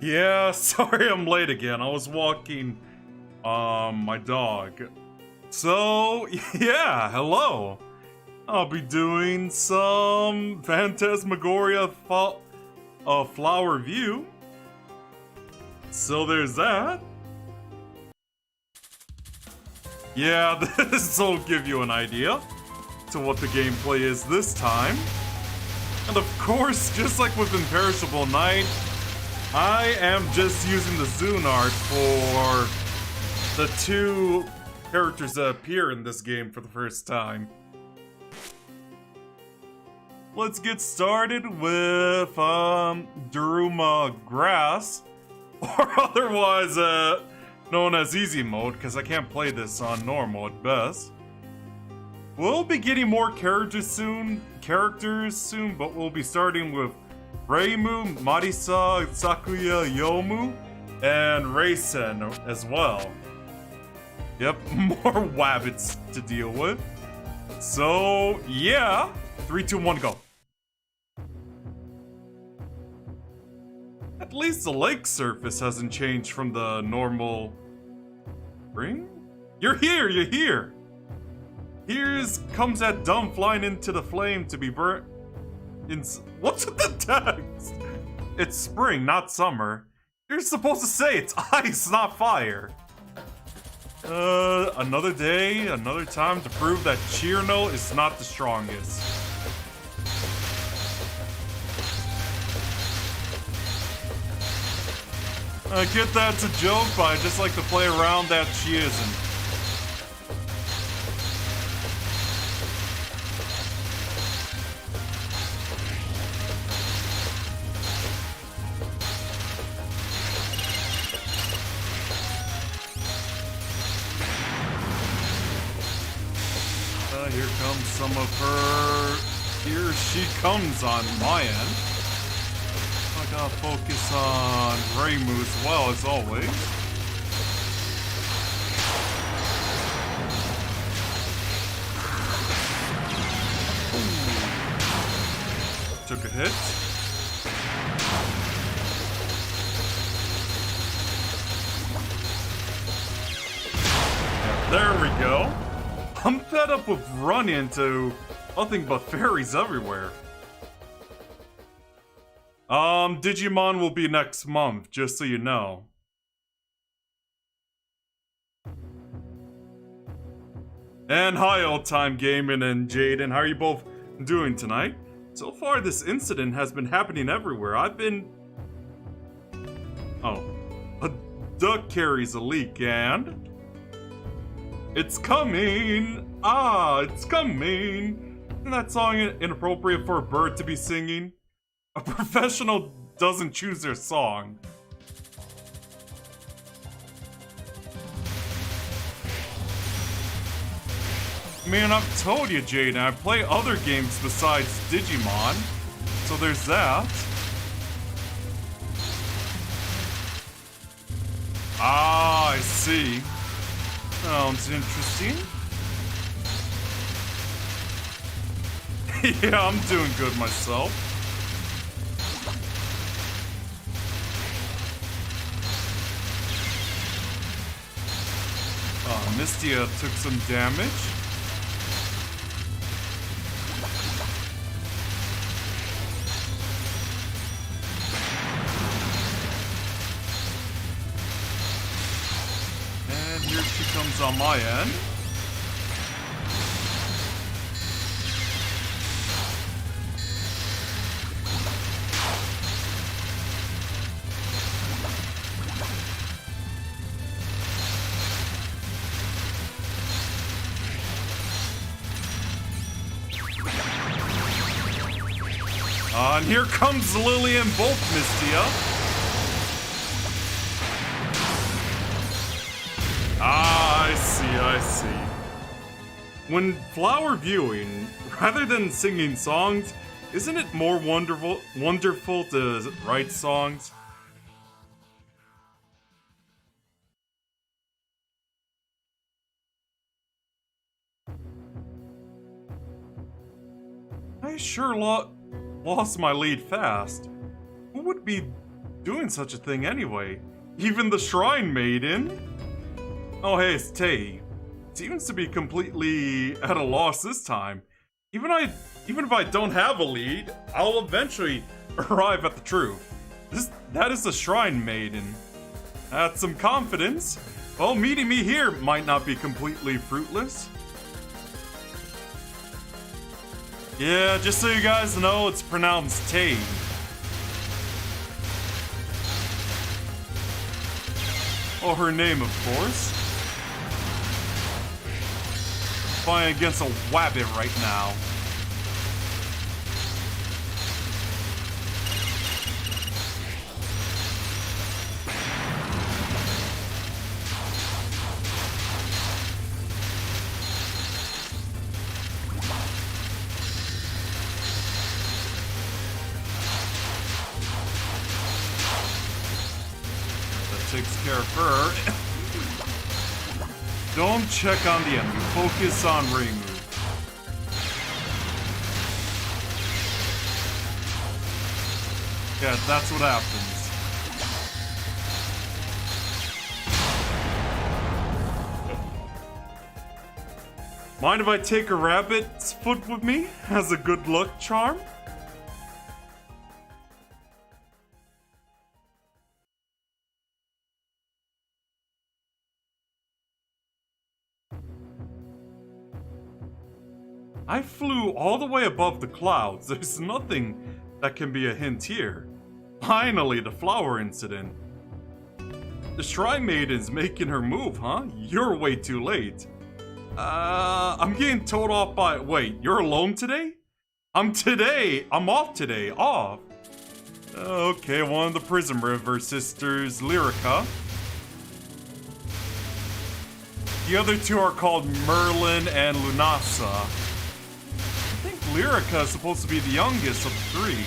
Yeah, sorry I'm late again. I was walking my dog. So, yeah, hello. I'll be doing some Phantasmagoria flower view. So there's that. Yeah, this will give you an idea to what the gameplay is this time. And of course, just like with Imperishable Night, I am just using the Zune art for the two characters that appear in this game for the first time. Let's get started with Daruma Grass, or otherwise known as Easy Mode, because I can't play this on normal at best. We'll be getting more characters soon, but we'll be starting with Reimu, Marisa, Sakuya, Yomu, and Reisen as well. Yep, more wabbits to deal with. So, yeah. 3, 2, 1, go. At least the lake surface hasn't changed from the normal... Spring? You're here! Comes that dumb flying into the flame to be burnt... What's with the text? It's spring, not summer. You're supposed to say it's ice, not fire. Another day, another time to prove that Chirno is not the strongest. I get that's a joke, but I just like to play around that she isn't. Here comes some of her... Here she comes on my end. I gotta focus on Reimu as well, as always. Ooh. Took a hit. There we go. I'm fed up with running into nothing but fairies everywhere. Digimon will be next month, just so you know. And hi, Old Time Gaming and Jaden. How are you both doing tonight? So far, this incident has been happening everywhere. Oh. A duck carries a leak and... It's coming! It's coming! Isn't that song inappropriate for a bird to be singing? A professional doesn't choose their song. Man, I've told you, Jaden, I play other games besides Digimon. So there's that. I see. Sounds interesting. Yeah, I'm doing good myself. Mistia took some damage. And here she comes on my end. And here comes Lily and both Mistia. I see. When flower viewing, rather than singing songs, isn't it more wonderful to write songs? I sure lost my lead fast. Who would be doing such a thing anyway? Even the Shrine Maiden? Oh hey, it's Tei. Seems to be completely at a loss this time. Even if I don't have a lead, I'll eventually arrive at the truth. That is the Shrine Maiden. That's some confidence. Well, meeting me here might not be completely fruitless. Yeah, just so you guys know, it's pronounced Tay. Oh, her name, of course. Fighting against a wabbit right now. Takes care of her. Don't check on the enemy. Focus on Reimu. Yeah, that's what happens. Mind if I take a rabbit's foot with me as a good luck charm? I flew all the way above the clouds. There's nothing that can be a hint here. Finally, the flower incident. The Shrine Maiden's making her move, huh? You're way too late. I'm getting told off by... Wait, you're alone today? I'm off today. Off. Okay, one of the Prism River sisters, Lyrica. The other two are called Merlin and Lunasa. I think Lyrica is supposed to be the youngest of the three.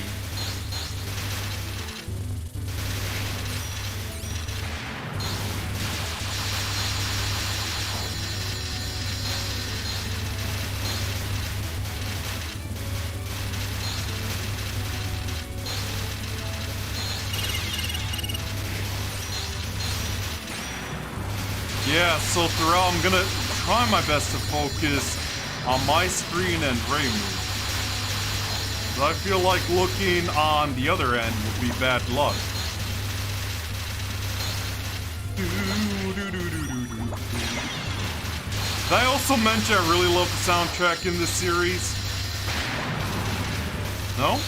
Yeah, so throughout I'm gonna try my best to focus on my screen and Reimu. I feel like looking on the other end would be bad luck. Did I also mention I really love the soundtrack in this series? No?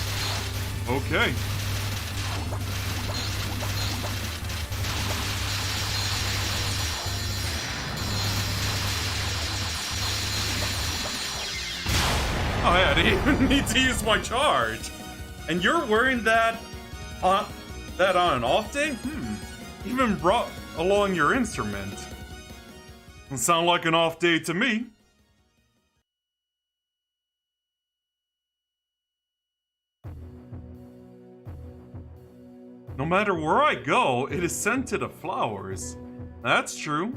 Okay. Oh yeah, I didn't even need to use my charge. And you're wearing that on an off day? Even brought along your instrument. Doesn't sound like an off day to me. No matter where I go, it is scented of flowers. That's true.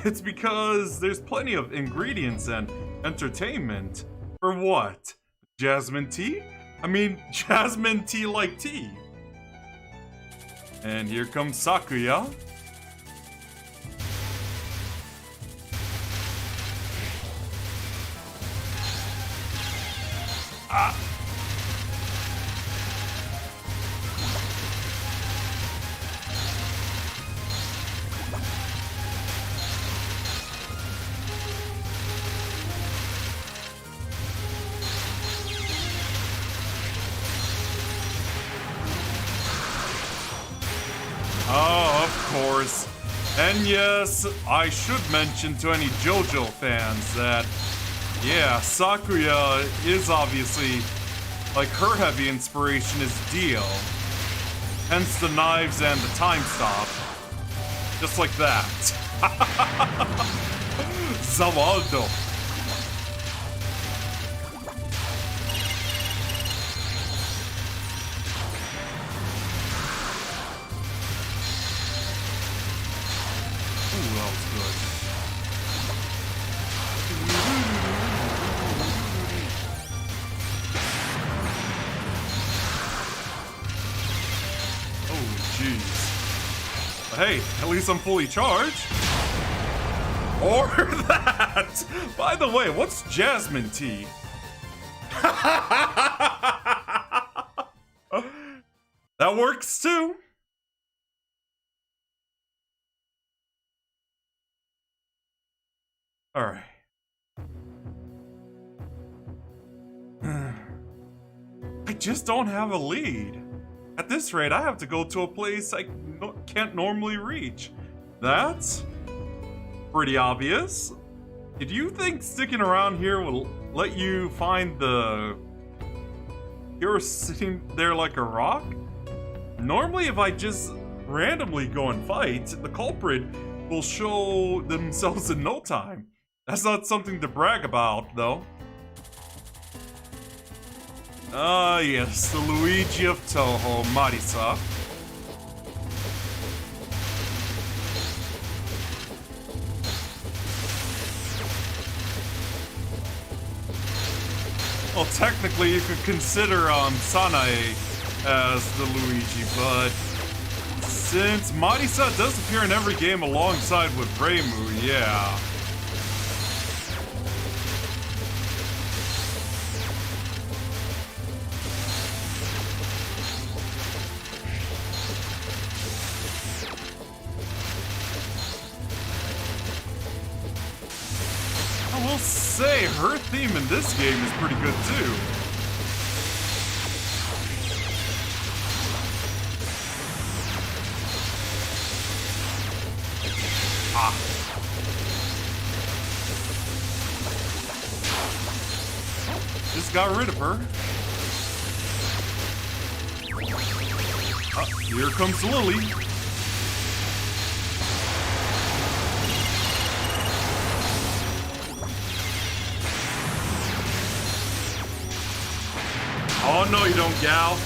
It's because there's plenty of ingredients and entertainment. For what? Jasmine tea? I mean, jasmine tea like tea. And here comes Sakuya. Ah! Oh, of course. And yes, I should mention to any JoJo fans that, yeah, Sakuya is obviously, like, her heavy inspiration is Dio. Hence the knives and the time stop. Just like that. Zawaldo. jeez. But hey, at least I'm fully charged. Or that! By the way, what's jasmine tea? That works too. Alright. I just don't have a lead. At this rate, I have to go to a place I can't normally reach. That's pretty obvious. Did you think sticking around here will let you find the hero sitting there like a rock? Normally, if I just randomly go and fight, the culprit will show themselves in no time. That's not something to brag about, though. Ah, yes, the Luigi of Touhou, Marisa. Well, technically, you could consider Sanae as the Luigi, but since Marisa does appear in every game alongside with Reimu, yeah. I will say, her theme in this game is pretty good too. Ah. Just got rid of her. Here comes Lily. Oh no, you don't, gal.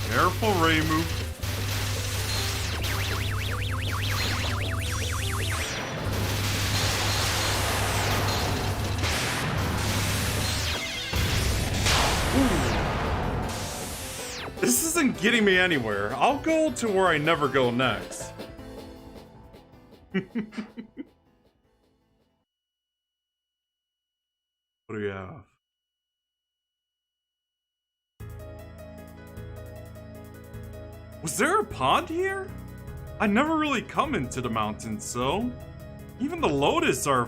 Careful, Reimu. This isn't getting me anywhere. I'll go to where I never go next. What do we have? Was there a pond here? I never really come into the mountains, so even the lotus are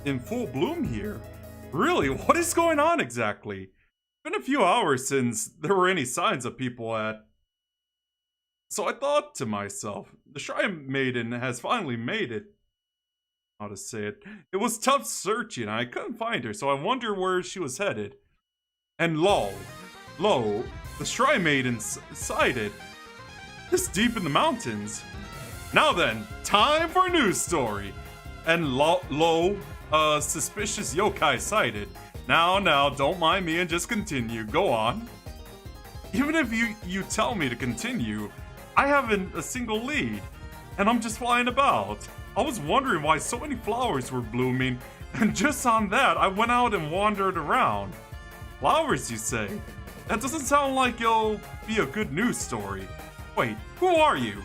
in full bloom here. Really, what is going on exactly? It's been a few hours since there were any signs of people at. So I thought to myself, the Shrine Maiden has finally made it. How to say it? It was tough searching. I couldn't find her, so I wonder where she was headed. And lo, the Shrine Maiden sighted. This deep in the mountains. Now then, time for a news story. And suspicious yokai sighted. Now, don't mind me and just continue. Go on. Even if you tell me to continue, I haven't a single lead. And I'm just flying about. I was wondering why so many flowers were blooming. And just on that, I went out and wandered around. Flowers, you say? That doesn't sound like it'll be a good news story. Wait, who are you?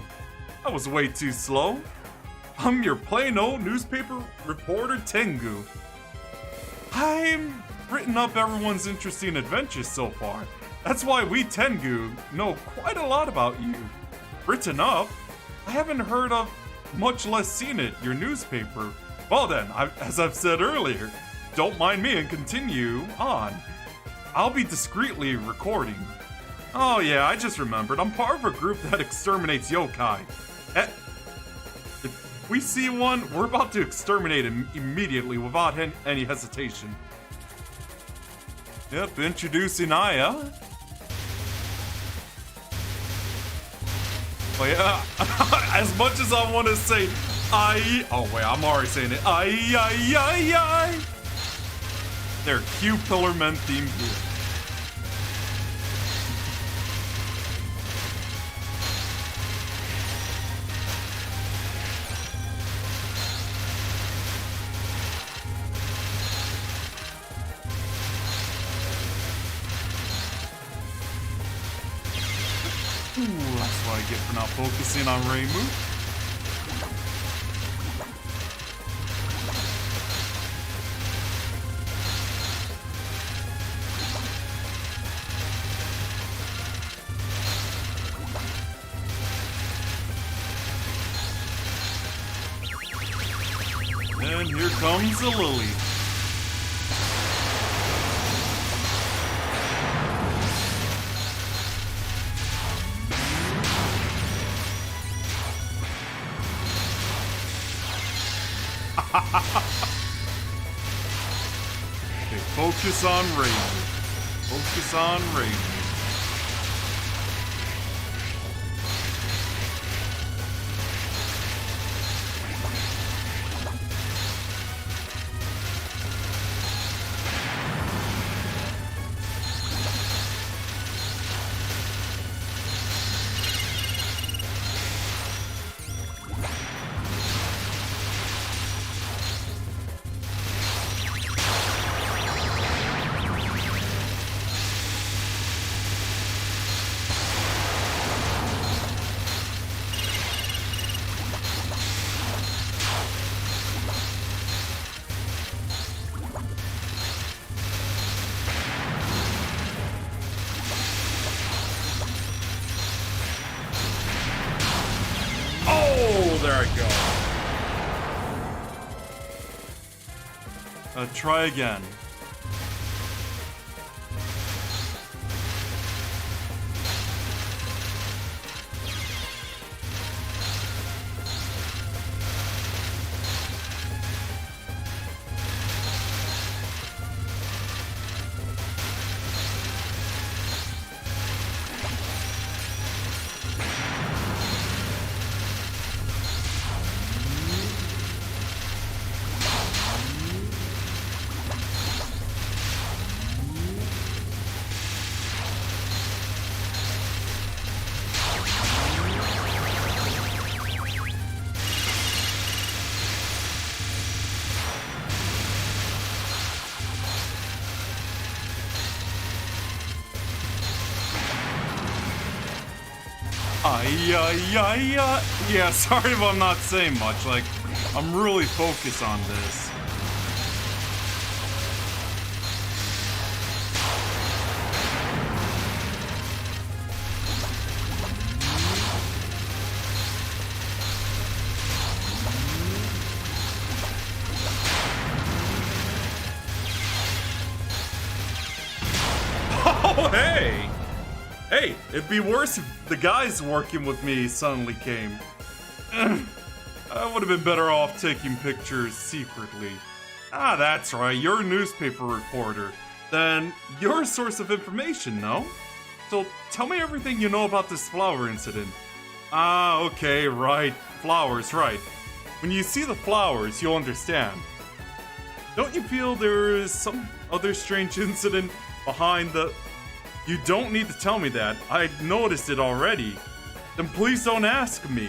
That was way too slow. I'm your plain old newspaper reporter Tengu. I'm written up everyone's interesting adventures so far. That's why we Tengu know quite a lot about you. Written up? I haven't heard of, much less seen it, your newspaper. Well then, as I've said earlier, don't mind me and continue on. I'll be discreetly recording. Oh yeah, I just remembered. I'm part of a group that exterminates yokai. If we see one, we're about to exterminate him immediately without any hesitation. Yep, introducing Aya. Oh yeah, as much as I want to say, oh wait, I'm already saying it. They're Q Pillar Men themed here. Ooh, that's what I get for not focusing on Reimu. And here comes the Lily. Okay, focus on Raiden. Focus on Raiden. There I go. Try again. Yeah, sorry if I'm not saying much. Like, I'm really focused on this. Oh, hey! Hey, it'd be worse if the guys working with me suddenly came. I would have been better off taking pictures secretly. Ah, that's right, you're a newspaper reporter. Then you're a source of information, no? So tell me everything you know about this flower incident. Ah, okay, right. Flowers, right. When you see the flowers, you'll understand. Don't you feel there is some other strange incident behind the... You don't need to tell me that. I noticed it already. Then please don't ask me.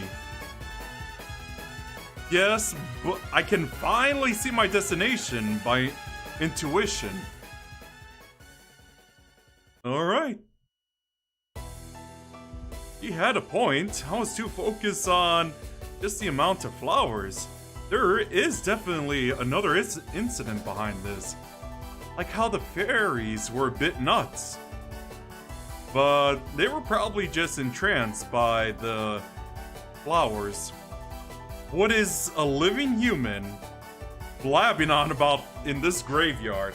Yes, but I can finally see my destination by intuition. Alright. He had a point. I was too focused on just the amount of flowers. There is definitely another incident behind this. Like how the fairies were a bit nuts. But they were probably just entranced by the flowers. What is a living human blabbing on about in this graveyard?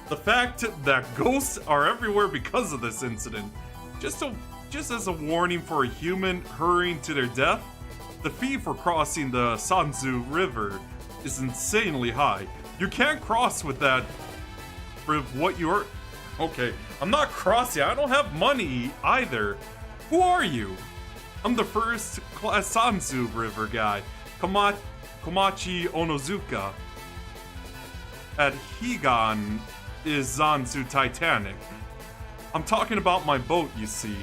The fact that ghosts are everywhere because of this incident. Just as a warning for a human hurrying to their death, the fee for crossing the Sanzu River is insanely high. You can't cross with that for what you're... Okay, I'm not crossing. I don't have money either. Who are you? I'm the first class Sansu River guy, Komachi Onozuka. At Higan is Zanzu Titanic. I'm talking about my boat, you see.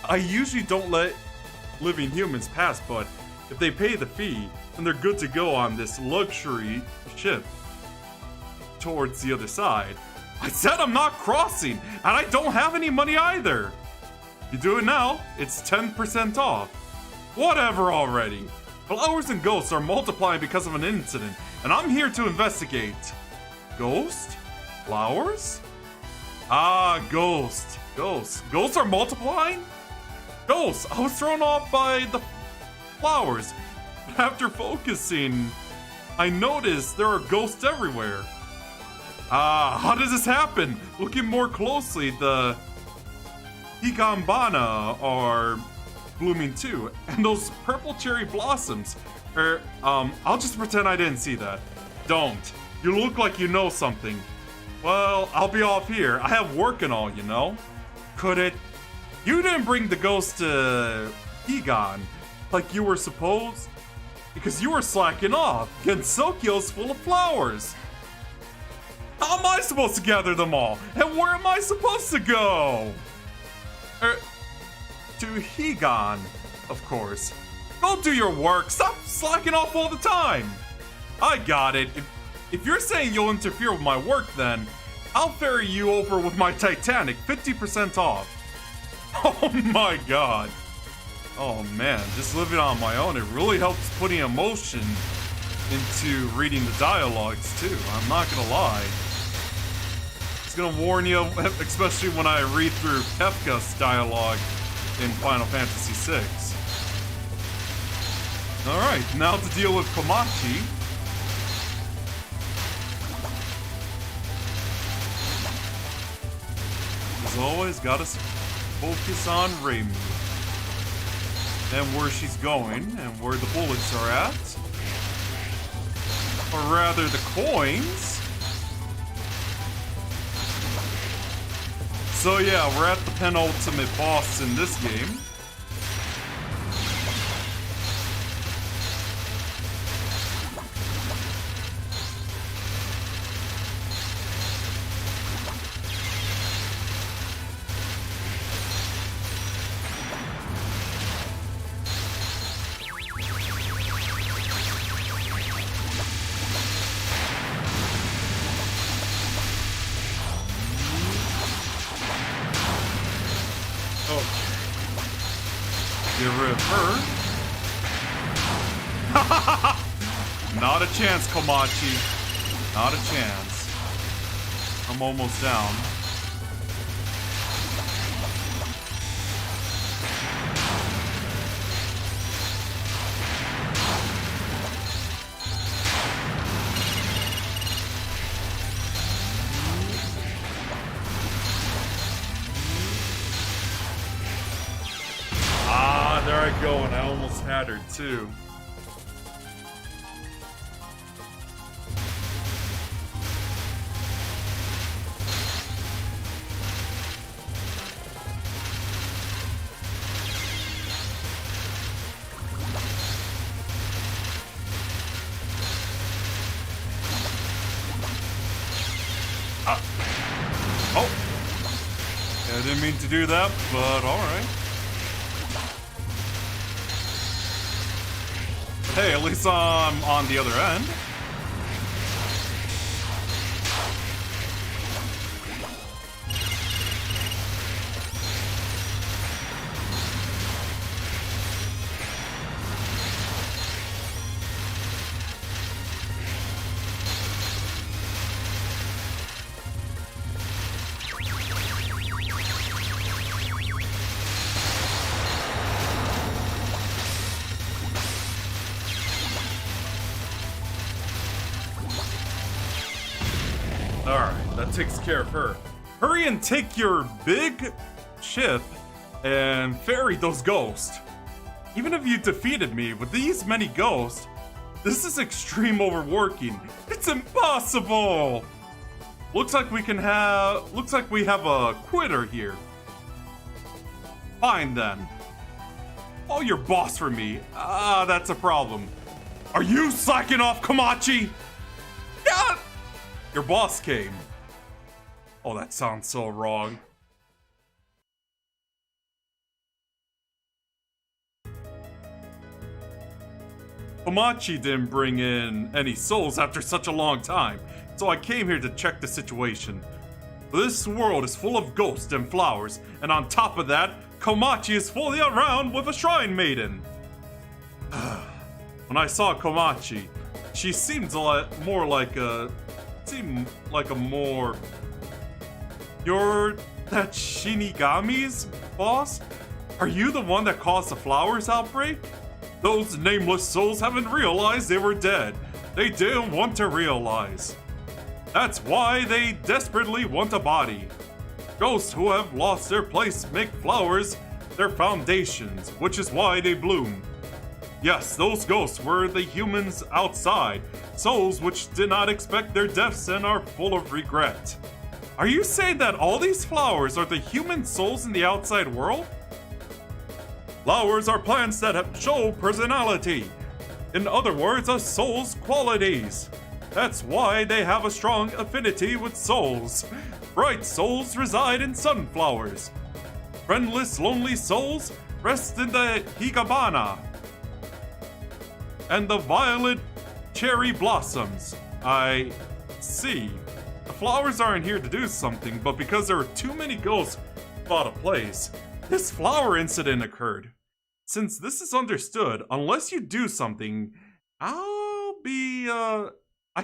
I usually don't let living humans pass, but if they pay the fee, then they're good to go on this luxury ship towards the other side. I said I'm not crossing, and I don't have any money either. You do it now, it's 10% off. Whatever already. Flowers and ghosts are multiplying because of an incident, and I'm here to investigate. Ghost? Flowers? Ah, ghost. Ghosts. Ghosts are multiplying? Ghosts! I was thrown off by the flowers. But after focusing, I noticed there are ghosts everywhere. Ah, how does this happen? Looking more closely, the Higambana are blooming too, and those purple cherry blossoms. I'll just pretend I didn't see that. Don't. You look like you know something. Well, I'll be off here. I have work and all, you know. Could it? You didn't bring the ghost to Higan like you were supposed, because you were slacking off. Gensokyo's full of flowers. How am I supposed to gather them all? And where am I supposed to go? To Higan, of course. Go do your work. Stop slacking off all the time. I got it. If you're saying you'll interfere with my work, then I'll ferry you over with my Titanic, 50% off. Oh my god. Oh man, just living on my own, it really helps putting emotion into reading the dialogues too. I'm not gonna lie. Just gonna warn you, especially when I read through Kefka's dialogue in Final Fantasy VI. Alright, now to deal with Komachi. As always, gotta focus on Reimu. And where she's going, and where the bullets are at. Or rather, the coins. So yeah, we're at the penultimate boss in this game. Get rid of her. Not a chance, Komachi. Not a chance. I'm almost down. There I go, and I almost had her too. Oh! I didn't mean to do that, but alright. Hey, at least I'm on the other end. Alright, that takes care of her. Hurry and take your big ship and ferry those ghosts. Even if you defeated me with these many ghosts, this is extreme overworking. It's impossible! Looks like we have a quitter here. Fine then. Oh, you're boss for me. Ah, that's a problem. Are you slacking off, Komachi? Yeah! Your boss came. Oh, that sounds so wrong. Komachi didn't bring in any souls after such a long time, so I came here to check the situation. This world is full of ghosts and flowers, and on top of that, Komachi is fooling around with a Shrine Maiden. When I saw Komachi, she seemed a lot more like a... You're that Shinigami's boss? Are you the one that caused the flowers outbreak? Those nameless souls haven't realized they were dead. They didn't want to realize. That's why they desperately want a body. Ghosts who have lost their place make flowers their foundations, which is why they bloom. Yes, those ghosts were the humans outside, souls which did not expect their deaths and are full of regret. Are you saying that all these flowers are the human souls in the outside world? Flowers are plants that show personality. In other words, a soul's qualities. That's why they have a strong affinity with souls. Bright souls reside in sunflowers. Friendless, lonely souls rest in the higabana and the violet cherry blossoms. I see. The flowers aren't here to do something, but because there were too many ghosts out of place, this flower incident occurred. Since this is understood, unless you do something, I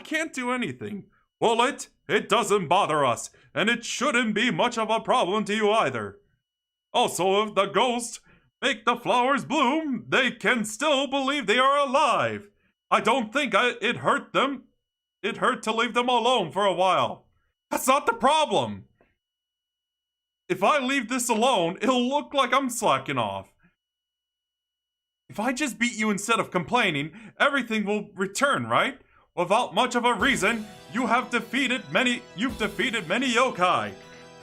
can't do anything. Well, it doesn't bother us, and it shouldn't be much of a problem to you either. Also, if the ghosts make the flowers bloom, they can still believe they are alive. I don't think it hurt them. It hurt to leave them alone for a while. That's not the problem. If I leave this alone, it'll look like I'm slacking off. If I just beat you instead of complaining, everything will return, right? Without much of a reason, you've defeated many yokai.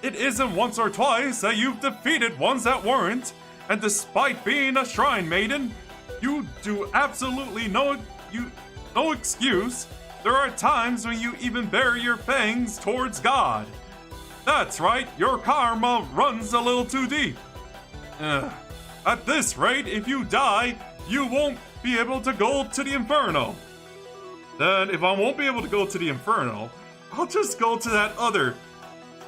It isn't once or twice that you've defeated ones that weren't. And despite being a Shrine Maiden, you do absolutely no excuse. There are times when you even bury your fangs towards God. That's right, your karma runs a little too deep. At this rate, if you die, you won't be able to go to the Inferno. Then, if I won't be able to go to the Inferno, I'll just go to that other.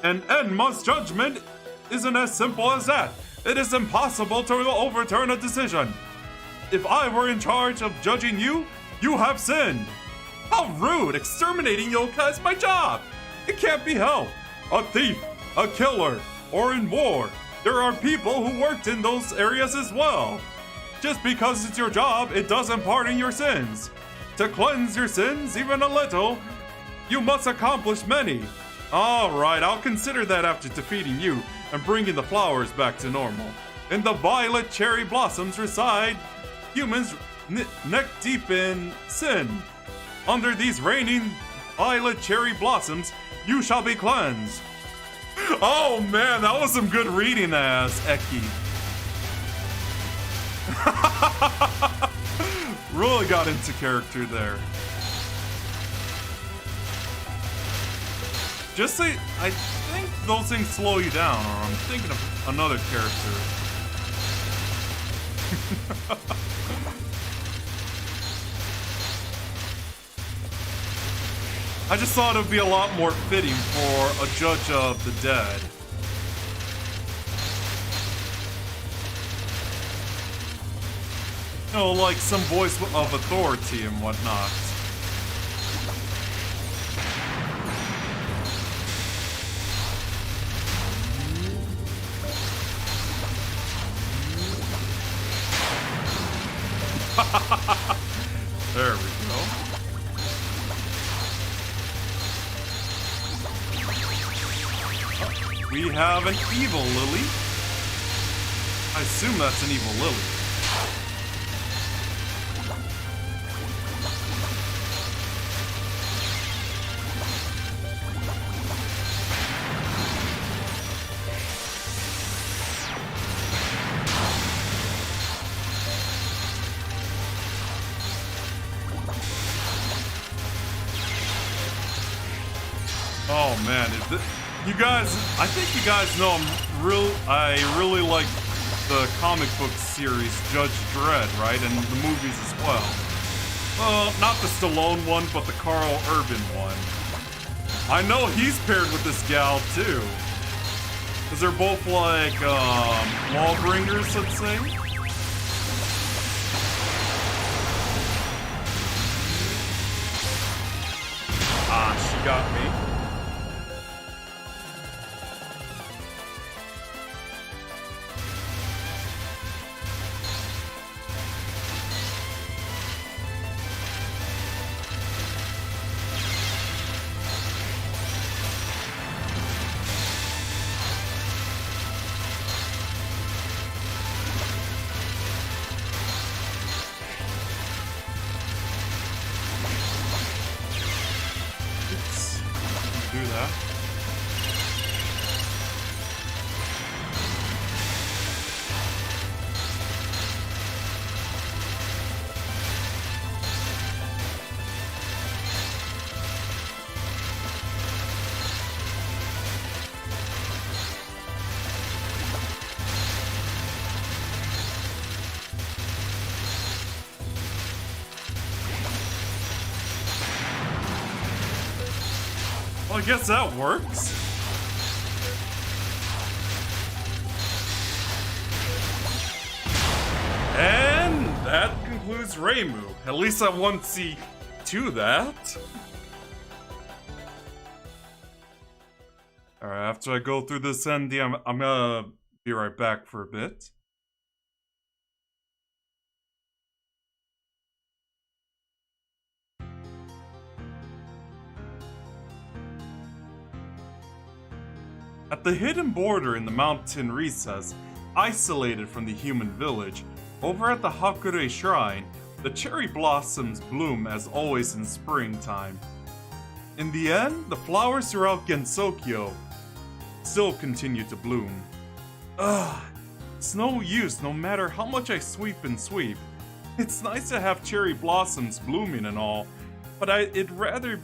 And Enma's judgment isn't as simple as that. It is impossible to overturn a decision. If I were in charge of judging you, you have sinned. How rude! Exterminating yokai is my job! It can't be helped. A thief, a killer, or in war. There are people who worked in those areas as well. Just because it's your job, it doesn't pardon your sins. To cleanse your sins even a little, you must accomplish many. Alright, I'll consider that after defeating you and bringing the flowers back to normal. In the violet cherry blossoms reside humans neck deep in sin. Under these raining violet cherry blossoms, you shall be cleansed. Oh man, that was some good reading as Eki. Really got into character there. Just say, I think those things slow you down, or I'm thinking of another character. I just thought it would be a lot more fitting for a judge of the dead. You know, like some voice of authority and whatnot. There we go. We have an evil lily. I assume that's an evil lily. Oh man, you guys, I think you guys know I really like the comic book series Judge Dredd, right? And the movies as well. Well, not the Stallone one, but the Carl Urban one. I know he's paired with this gal too. Because they're both like, Lawbringers, let's say. Ah, she got me. Well, I guess that works. And that concludes Reimu. At least I won't see to that. Alright, after I go through this ending, I'm gonna be right back for a bit. At the hidden border in the mountain recess, isolated from the human village, over at the Hakure Shrine, the cherry blossoms bloom as always in springtime. In the end, the flowers throughout Gensokyo still continue to bloom. It's no use no matter how much I sweep and sweep. It's nice to have cherry blossoms blooming and all, but it'd rather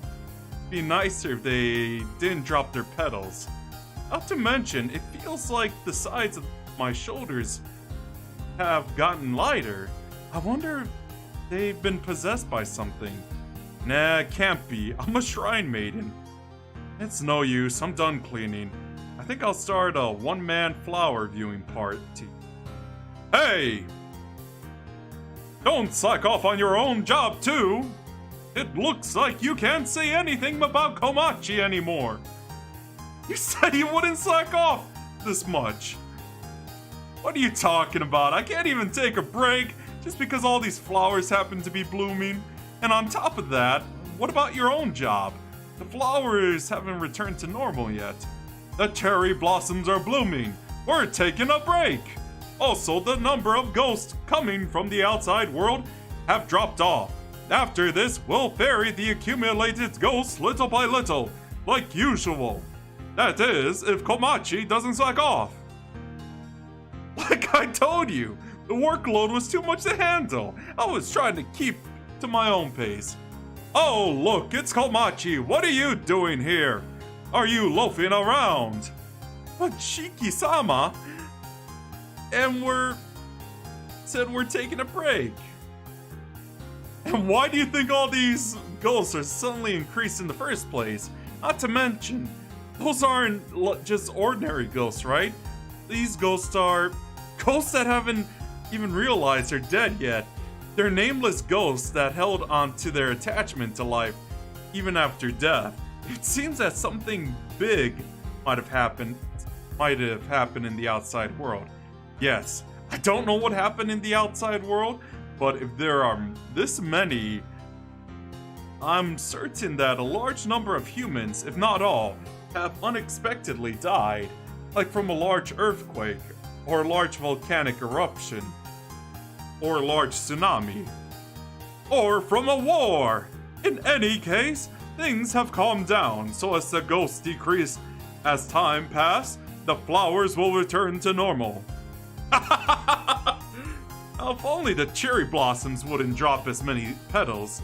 be nicer if they didn't drop their petals. Not to mention, it feels like the sides of my shoulders have gotten lighter. I wonder if they've been possessed by something. Nah, it can't be. I'm a Shrine Maiden. It's no use. I'm done cleaning. I think I'll start a one-man flower viewing party. Hey! Don't slack off on your own job, too! It looks like you can't say anything about Komachi anymore. You said you wouldn't slack off this much. What are you talking about? I can't even take a break just because all these flowers happen to be blooming. And on top of that, what about your own job? The flowers haven't returned to normal yet. The cherry blossoms are blooming. We're taking a break. Also, the number of ghosts coming from the outside world have dropped off. After this, we'll bury the accumulated ghosts little by little, like usual. That is, if Komachi doesn't slack off. Like I told you, the workload was too much to handle. I was trying to keep to my own pace. Oh, look, it's Komachi. What are you doing here? Are you loafing around? But Shiki-sama, and we're taking a break. And why do you think all these ghosts are suddenly increased in the first place? Not to mention, those aren't just ordinary ghosts, right? These ghosts are ghosts that haven't even realized they're dead yet. They're nameless ghosts that held on to their attachment to life even after death. It seems that something big might have happened in the outside world. Yes, I don't know what happened in the outside world, but if there are this many, I'm certain that a large number of humans, if not all, have unexpectedly died, like from a large earthquake, or a large volcanic eruption, or a large tsunami, or from a war. In any case, things have calmed down, so as the ghosts decrease as time passes, the flowers will return to normal. If only the cherry blossoms wouldn't drop as many petals.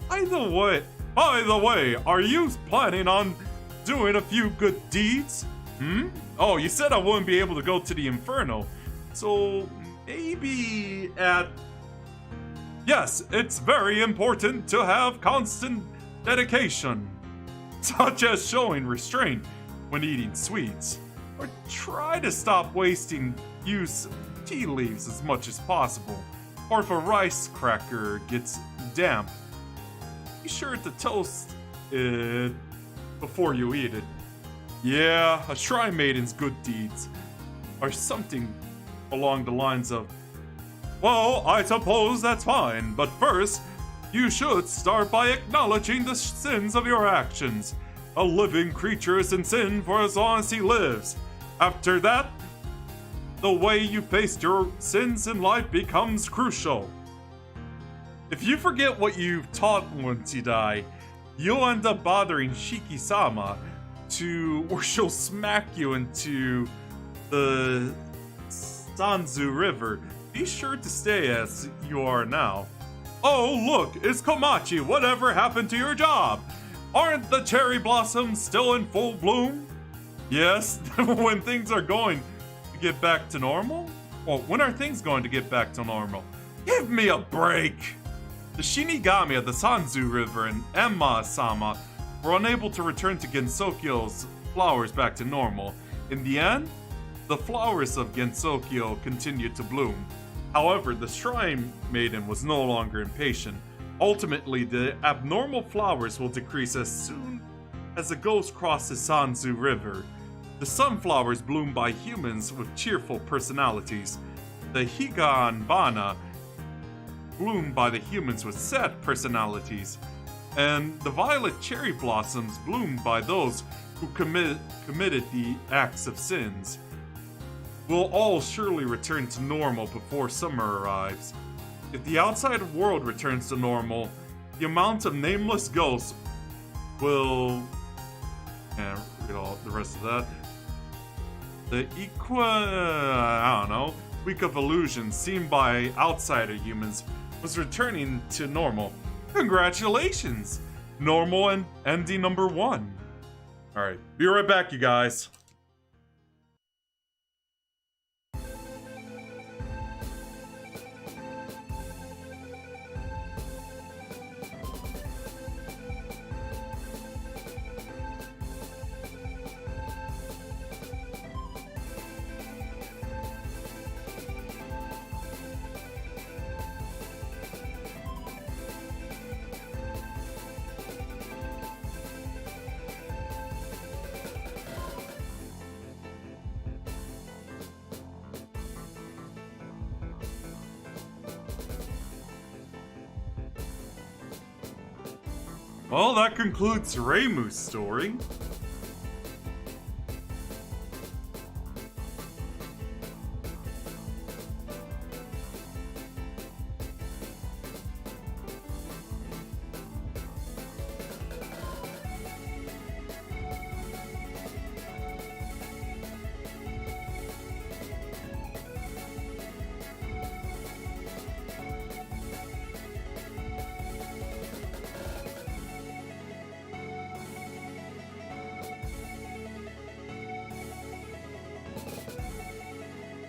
By the way, are you planning on doing a few good deeds? Hmm? Oh, you said I wouldn't be able to go to the Inferno. So, maybe at... Yes, it's very important to have constant dedication, such as showing restraint when eating sweets, or try to stop wasting use tea leaves as much as possible, or if a rice cracker gets damp, be sure to toast it before you eat it. Yeah, a Shrine Maiden's good deeds are something along the lines of, well, I suppose that's fine, but first, you should start by acknowledging the sins of your actions. A living creature is in sin for as long as he lives. After that, the way you face your sins in life becomes crucial. If you forget what you've taught once you die, you'll end up bothering Shiki-sama or she'll smack you into the Sanzu River. Be sure to stay as you are now. Oh, look, it's Komachi. Whatever happened to your job? Aren't the cherry blossoms still in full bloom? Yes, when things are going to get back to normal? Well, when are things going to get back to normal? Give me a break! The Shinigami of the Sanzu River and Emma-sama were unable to return to Gensokyo's flowers back to normal. In the end, the flowers of Gensokyo continued to bloom. However, the Shrine Maiden was no longer impatient. Ultimately, the abnormal flowers will decrease as soon as the ghost crosses Sanzu River. The sunflowers bloom by humans with cheerful personalities. The Higanbana bloom by the humans with sad personalities. And the violet cherry blossoms bloom by those who committed the acts of sins. We'll all surely return to normal before summer arrives. If the outside world returns to normal, the amount of nameless ghosts will... Yeah, read all the rest of that. The week of illusions seen by outsider humans was returning to normal. Congratulations! Normal and ending number 1. Alright, be right back, you guys. Well, that concludes Reimu's story.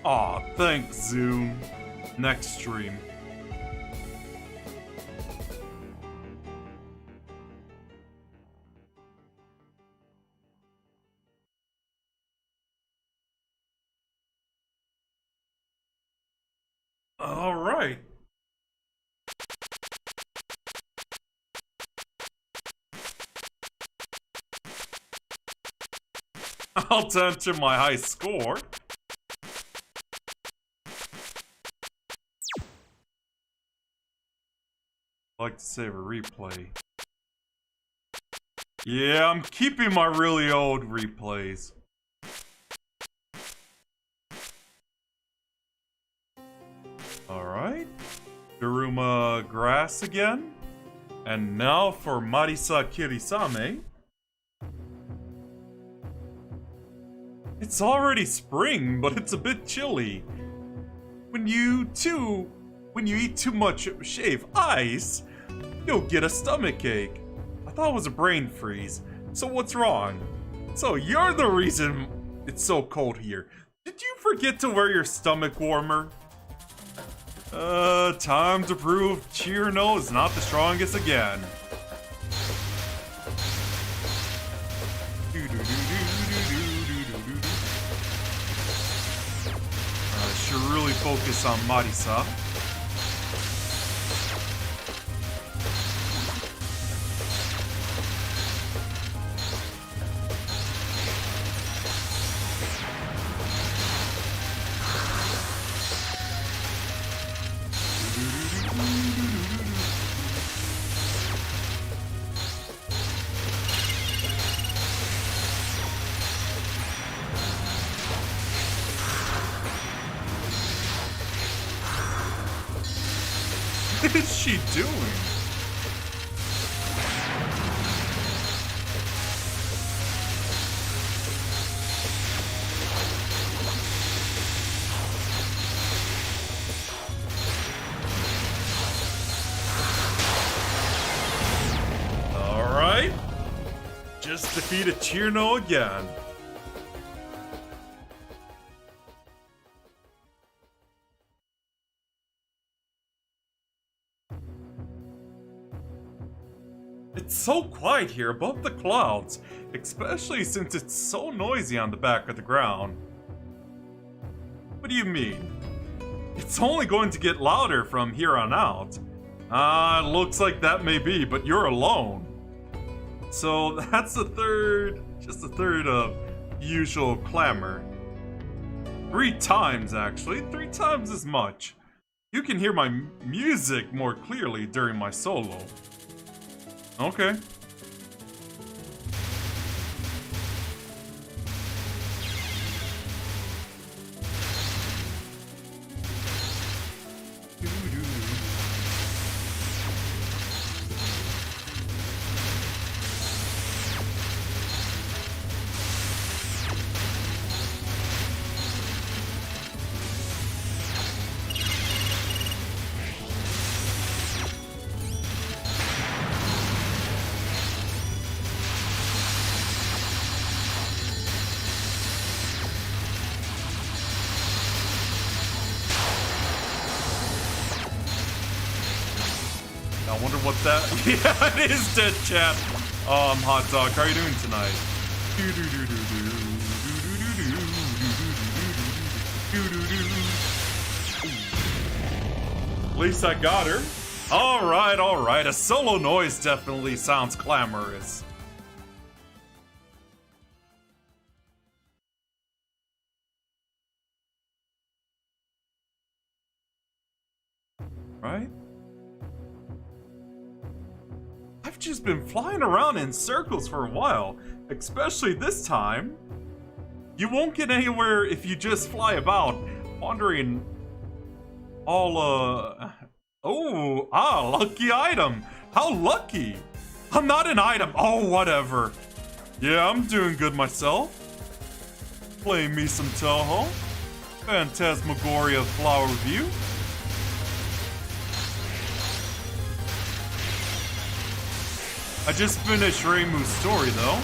Aw, thanks, Zoom. Next stream. All right. I'll enter my high score. I like to save a replay. Yeah, I'm keeping my really old replays. Alright. Daruma Grass again. And now for Marisa Kirisame. It's already spring, but it's a bit chilly. When you eat too much shave ice, you'll get a stomachache. I thought it was a brain freeze, so what's wrong? So you're the reason it's so cold here. Did you forget to wear your stomach warmer? Time to prove Chirno is not the strongest again. Should really focus on Marisa. What is she doing? Alright. Just defeated Chirno again. It's so quiet here above the clouds, especially since it's so noisy on the back of the ground. What do you mean? It's only going to get louder from here on out. Looks like that may be, but you're alone. So that's just a third of usual clamor. 3 times actually, 3 times as much. You can hear my music more clearly during my solo. Okay. I wonder what that... Yeah, it is dead, chat. Hot dog, how are you doing tonight? At least I got her. Alright. A solo noise definitely sounds clamorous. Right? I've just been flying around in circles for a while, especially this time. You won't get anywhere if you just fly about, wandering all, lucky item. How lucky. I'm not an item. Oh, whatever. Yeah, I'm doing good myself. Playing me some Touhou. Phantasmagoria Flower Review. I just finished Reimu's story, though.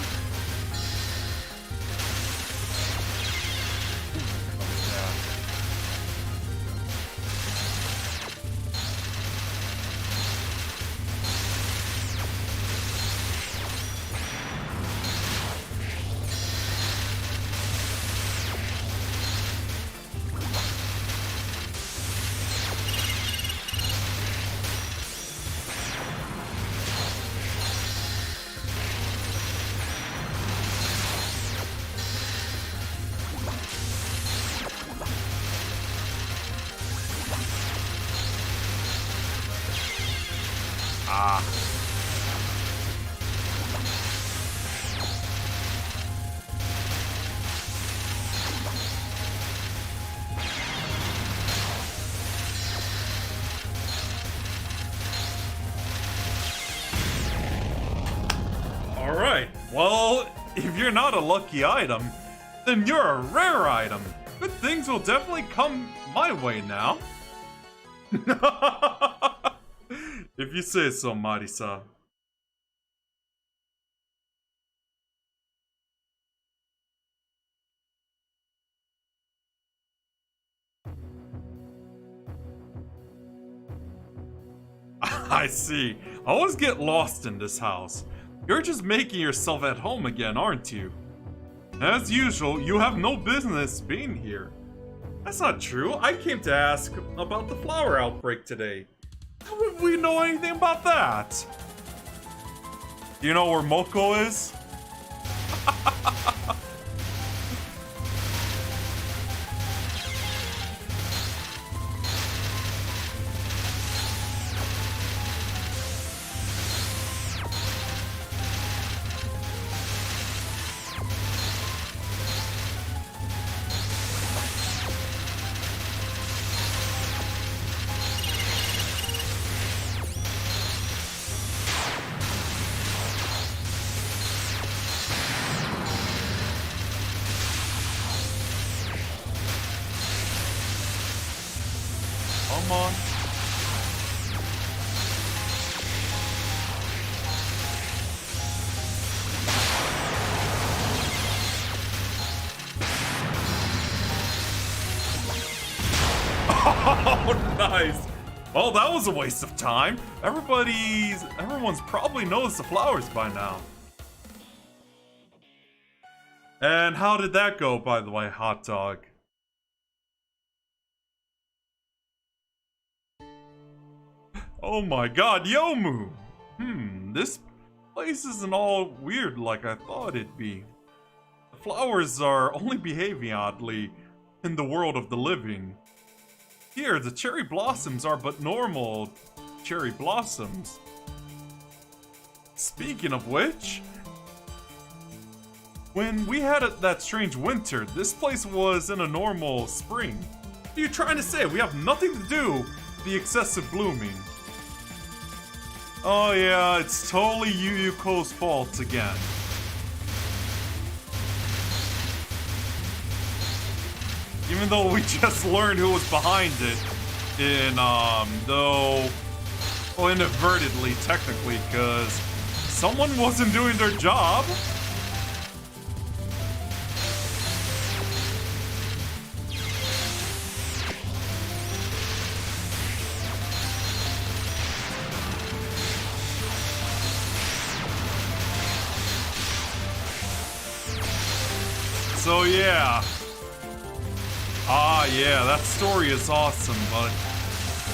Alright, well, if you're not a lucky item, then you're a rare item. Good things will definitely come my way now. If you say so, Marisa. I see. I always get lost in this house. You're just making yourself at home again, aren't you? As usual, you have no business being here. That's not true. I came to ask about the flower outbreak today. How would we know anything about that? Do you know where Moko is? Come on. Oh, nice. Well, that was a waste of time. Everyone's probably noticed the flowers by now. And how did that go, by the way, hot dog? Oh my god, Yomu! This place isn't all weird like I thought it'd be. The flowers are only behaving oddly in the world of the living. Here, the cherry blossoms are but normal cherry blossoms. Speaking of which, when we had that strange winter, this place was in a normal spring. What are you trying to say? We have nothing to do with the excessive blooming. Oh yeah, it's totally Yuyuko's fault again. Even though we just learned who was behind it in, though, well, inadvertently, technically, because someone wasn't doing their job. So yeah. Yeah, that story is awesome, but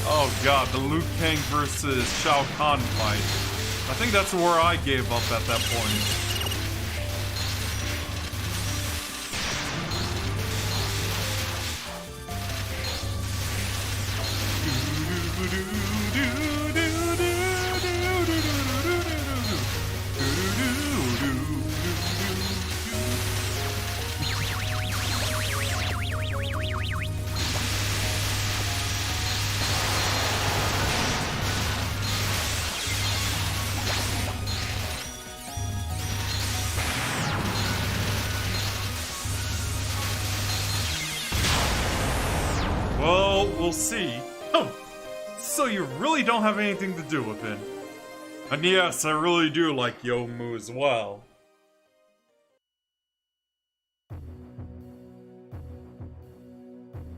oh god, the Liu Kang versus Shao Kahn fight. I think that's where I gave up at that point. Well, we'll see. Oh, so you really don't have anything to do with it. And yes, I really do like Yomu as well.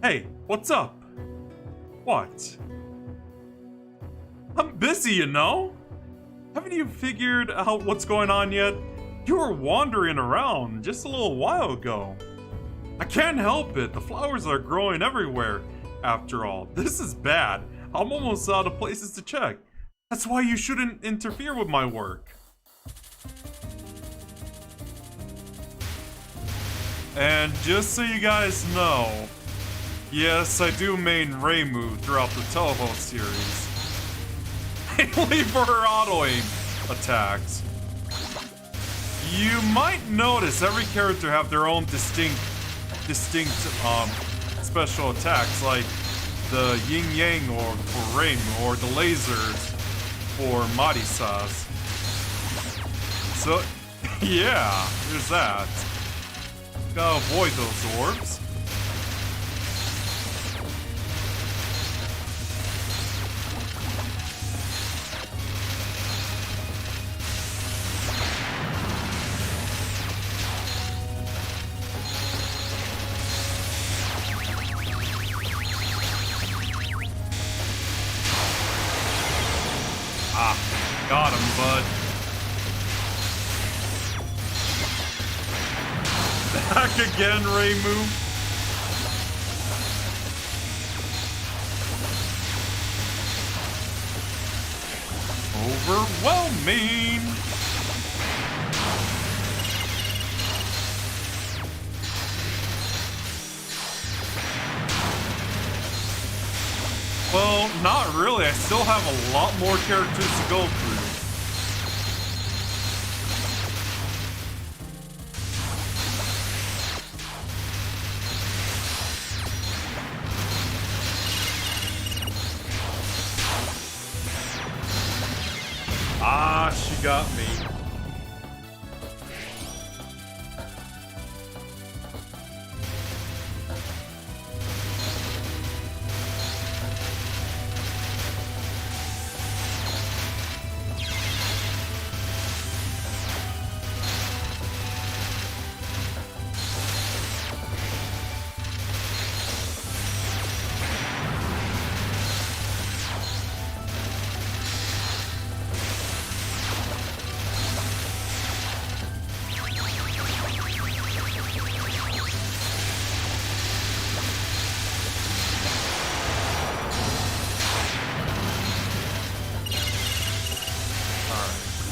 Hey, what's up? What? I'm busy, you know? Haven't you figured out what's going on yet? You were wandering around just a little while ago. I can't help it. The flowers are growing everywhere. After all, this is bad. I'm almost out of places to check. That's why you shouldn't interfere with my work. And just so you guys know, yes, I do main Reimu throughout the Touhou series. Mainly for her auto-aim attacks. You might notice every character have their own distinct special attacks, like the Yin Yang for Reimu, or the lasers for Marisas. So, yeah, there's that. Gotta avoid those orbs. Got him, bud. Back again, Reimu. Overwhelming. Well, not really. I still have a lot more characters to go through. Ah, she got me.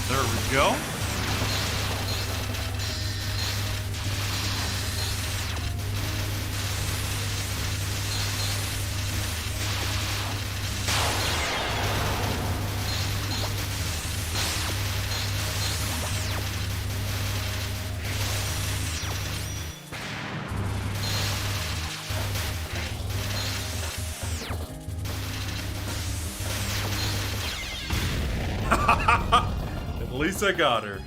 There we go. At least I got her.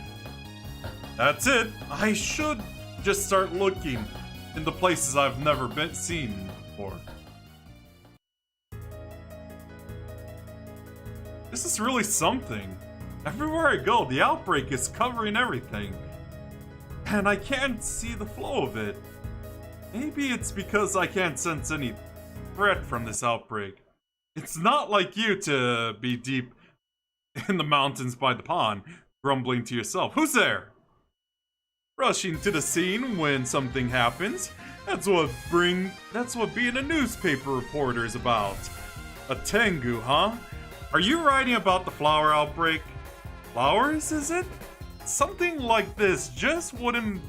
That's it. I should just start looking in the places I've never seen before. This is really something. Everywhere I go, the outbreak is covering everything. And I can't see the flow of it. Maybe it's because I can't sense any threat from this outbreak. It's not like you to be deep in the mountains by the pond, grumbling to yourself. Who's there? Rushing to the scene when something happens. That's what being a newspaper reporter is about. A Tengu, huh? Are you writing about the flower outbreak? Flowers, is it? Something like this just wouldn't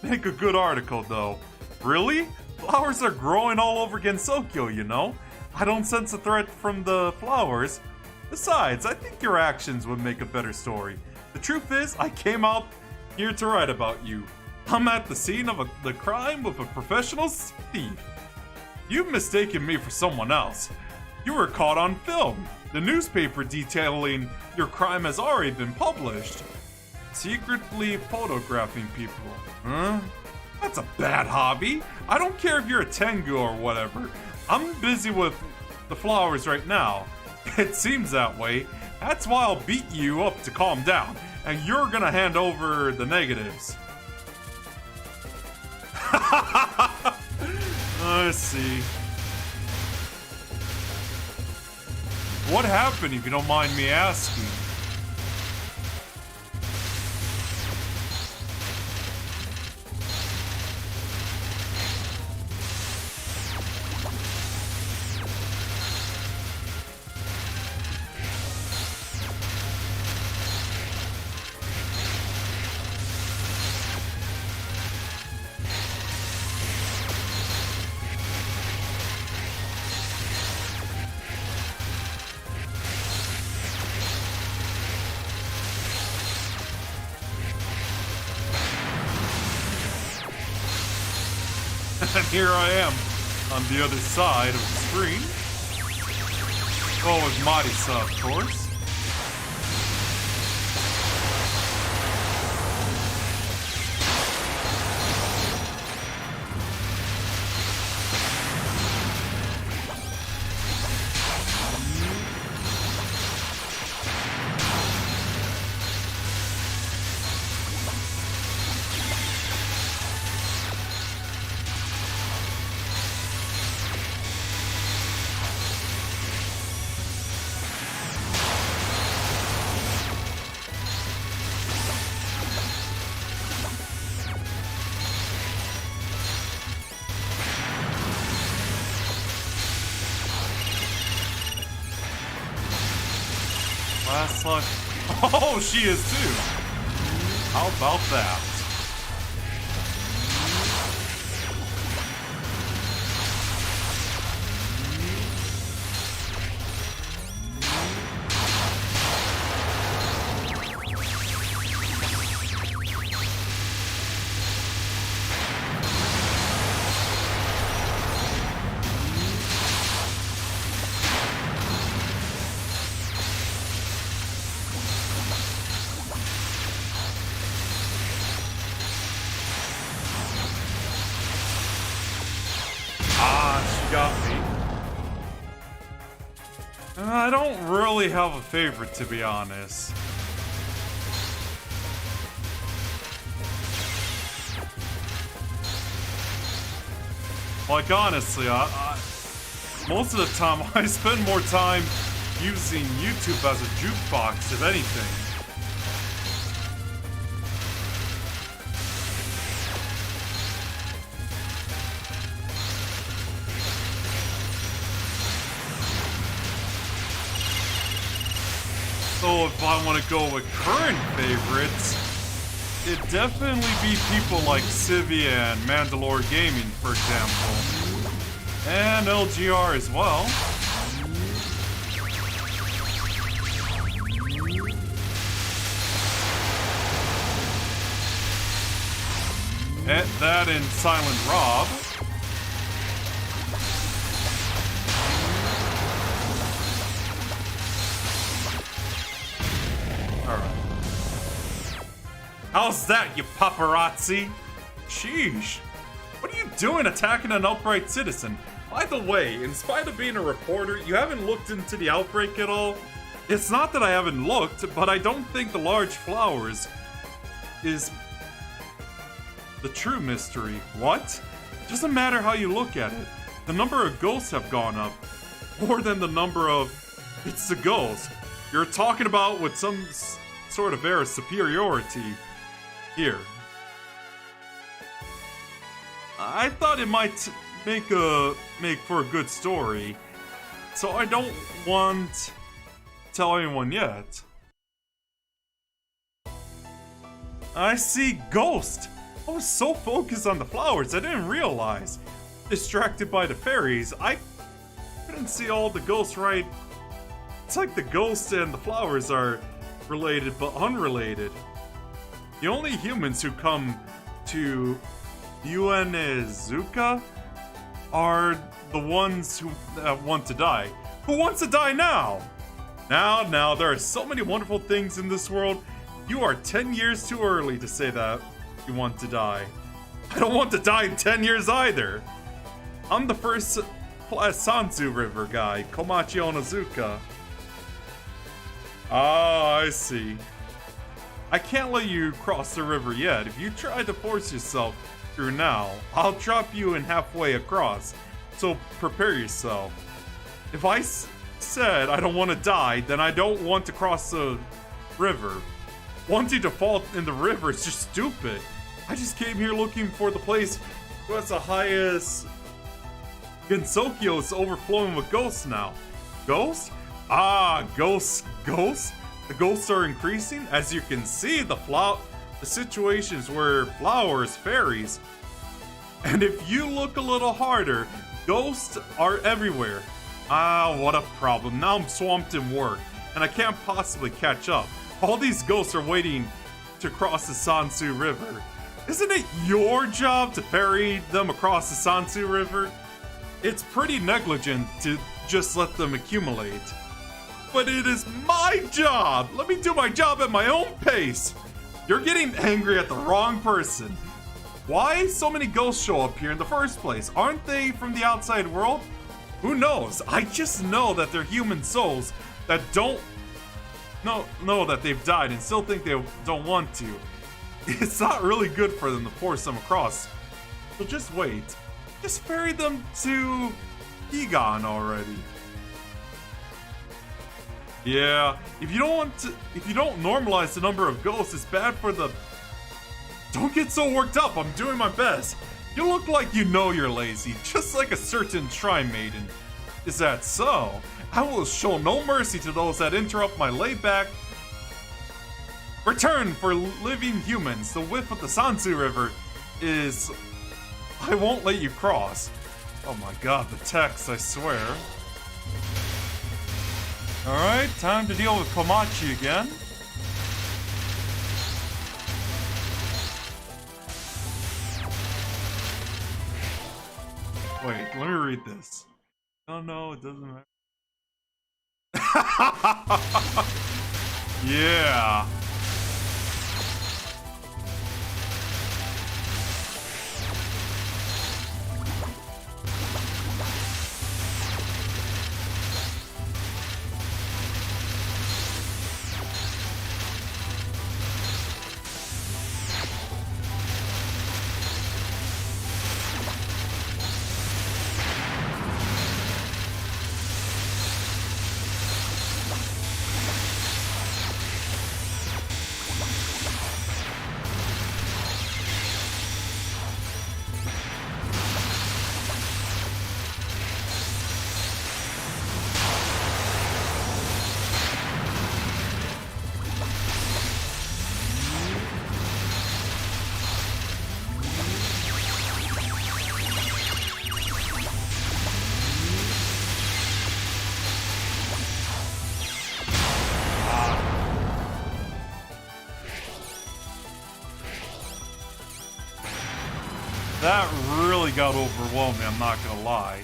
make a good article, though. Really? Flowers are growing all over Gensokyo, you know? I don't sense a threat from the flowers. Besides, I think your actions would make a better story. The truth is, I came out here to write about you. I'm at the scene of the crime with a professional thief. You've mistaken me for someone else. You were caught on film. The newspaper detailing your crime has already been published. Secretly photographing people. Huh? That's a bad hobby. I don't care if you're a Tengu or whatever. I'm busy with the flowers right now. It seems that way. That's why I'll beat you up to calm down. And you're gonna hand over the negatives. I see. What happened, if you don't mind me asking? And here I am, on the other side of the screen. Oh, with Marisa, of course. Last luck. Oh, she is too. How about that? Got me. I don't really have a favorite, to be honest. Like, honestly, most of the time, I spend more time using YouTube as a jukebox, if anything. So if I want to go with current favorites, it'd definitely be people like Civia and Mandalore Gaming, for example. And LGR as well. And that and Silent Rob. How's that, you paparazzi? Sheesh. What are you doing attacking an upright citizen? By the way, in spite of being a reporter, you haven't looked into the outbreak at all? It's not that I haven't looked, but I don't think the large flowers is the true mystery. What? Doesn't matter how you look at it. The number of ghosts have gone up. More than the number of... It's the ghosts. You're talking about with some sort of air of superiority. Here. I thought it might make for a good story, so I don't want to tell anyone yet. I see ghost. I was so focused on the flowers I didn't realize. Distracted by the fairies, I couldn't see all the ghosts right. It's like the ghosts and the flowers are related but unrelated. The only humans who come to Uenezuka are the ones who want to die. Who wants to die now? Now, there are so many wonderful things in this world. You are 10 years too early to say that you want to die. I don't want to die in 10 years either. I'm the first class Sansu River guy, Komachi Onizuka. Ah, I see. I can't let you cross the river yet. If you try to force yourself through now, I'll drop you in halfway across. So prepare yourself. If I said I don't want to die, then I don't want to cross the river. Wanting to fall in the river is just stupid. I just came here looking for the place who has the highest... Gensokyo is overflowing with ghosts now. Ghosts? Ah, ghosts. Ghosts? The ghosts are increasing. As you can see, the situations where flowers, fairies. And if you look a little harder, ghosts are everywhere. Ah, what a problem. Now I'm swamped in work, and I can't possibly catch up. All these ghosts are waiting to cross the Sansu River. Isn't it your job to ferry them across the Sansu River? It's pretty negligent to just let them accumulate. But it is my job! Let me do my job at my own pace! You're getting angry at the wrong person. Why so many ghosts show up here in the first place? Aren't they from the outside world? Who knows? I just know that they're human souls that don't know that they've died and still think they don't want to. It's not really good for them to force them across. So just wait. Just ferry them to Egon already. Yeah, if you don't normalize the number of ghosts, it's bad for the... Don't get so worked up, I'm doing my best. You look like you know you're lazy, just like a certain Shrine Maiden. Is that so? I will show no mercy to those that interrupt my laid-back return for living humans. The width of the Sansu River is... I won't let you cross. Oh my god, the text, I swear. Alright, time to deal with Komachi again. Wait, let me read this. Oh no, it doesn't matter. Yeah. That really got overwhelming, I'm not gonna lie.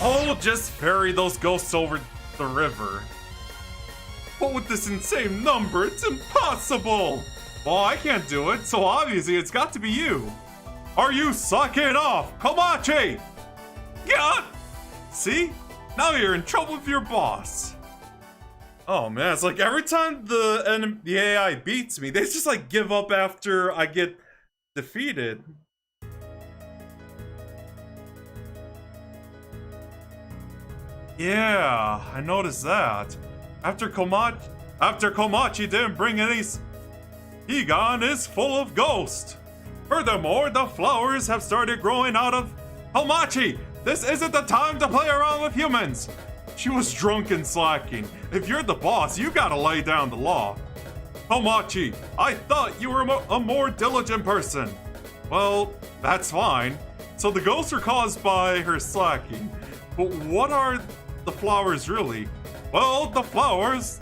Oh, just ferry those ghosts over the river. But with this insane number, it's impossible! Well, I can't do it, so obviously it's got to be you. Are you sucking off, Komachi? God! See? Now you're in trouble with your boss. Oh man, it's like every time the AI beats me, they just like give up after I get defeated. Yeah, I noticed that. After Komachi didn't bring any... Higan is full of ghosts. Furthermore, the flowers have started growing out of... Komachi, this isn't the time to play around with humans. She was drunk and slacking. If you're the boss, you gotta lay down the law. Komachi, I thought you were a more diligent person. Well, that's fine. So the ghosts are caused by her slacking. But what are the flowers really? Well, the flowers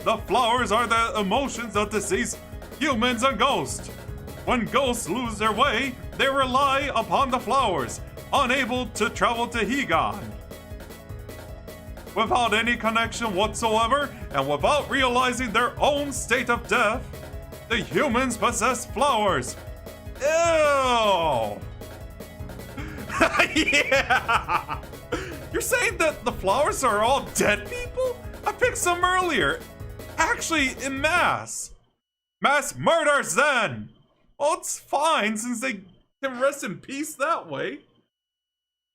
are the emotions of deceased humans and ghosts. When ghosts lose their way, they rely upon the flowers, unable to travel to Higan. Without any connection whatsoever, and without realizing their own state of death, the humans possess flowers. Ew! Yeah! You're saying that the flowers are all dead people? I picked some earlier. Actually, in mass. Mass murders, then! Well, it's fine, since they can rest in peace that way.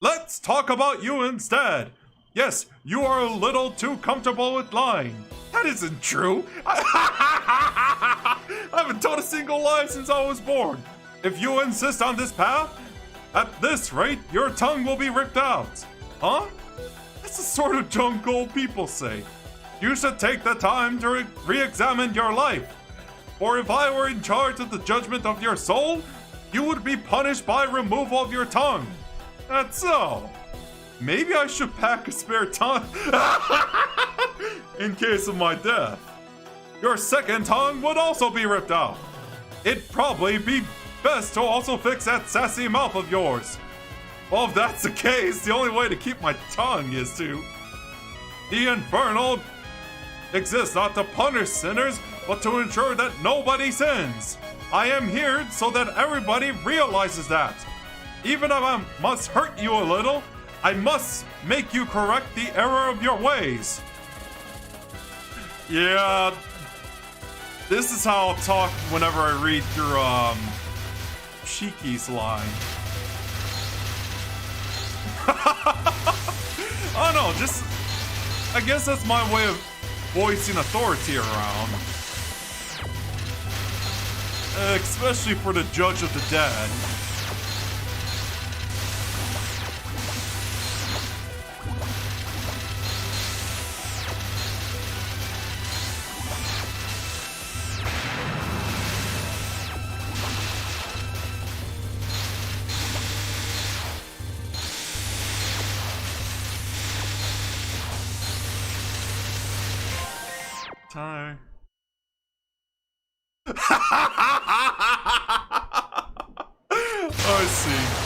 Let's talk about you instead. Yes, you are a little too comfortable with lying. That isn't true. I haven't told a single lie since I was born. If you insist on this path, at this rate, your tongue will be ripped out. Huh? That's the sort of junk old people say. You should take the time to re-examine your life. For if I were in charge of the judgment of your soul, you would be punished by removal of your tongue. That's so. Maybe I should pack a spare tongue in case of my death. Your second tongue would also be ripped out. It'd probably be best to also fix that sassy mouth of yours. Well, if that's the case, the only way to keep my tongue is to... The Infernal exists not to punish sinners, but to ensure that nobody sins. I am here so that everybody realizes that. Even if I must hurt you a little, I must make you correct the error of your ways. Yeah, this is how I'll talk whenever I read through, Shiki's line. Oh no, just... I guess that's my way of voicing authority around. Especially for the Judge of the Dead. Time. I see.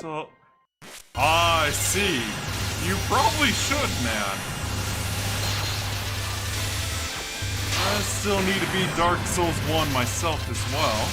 So, I see. You probably should, man. I still need to beat Dark Souls 1 myself as well.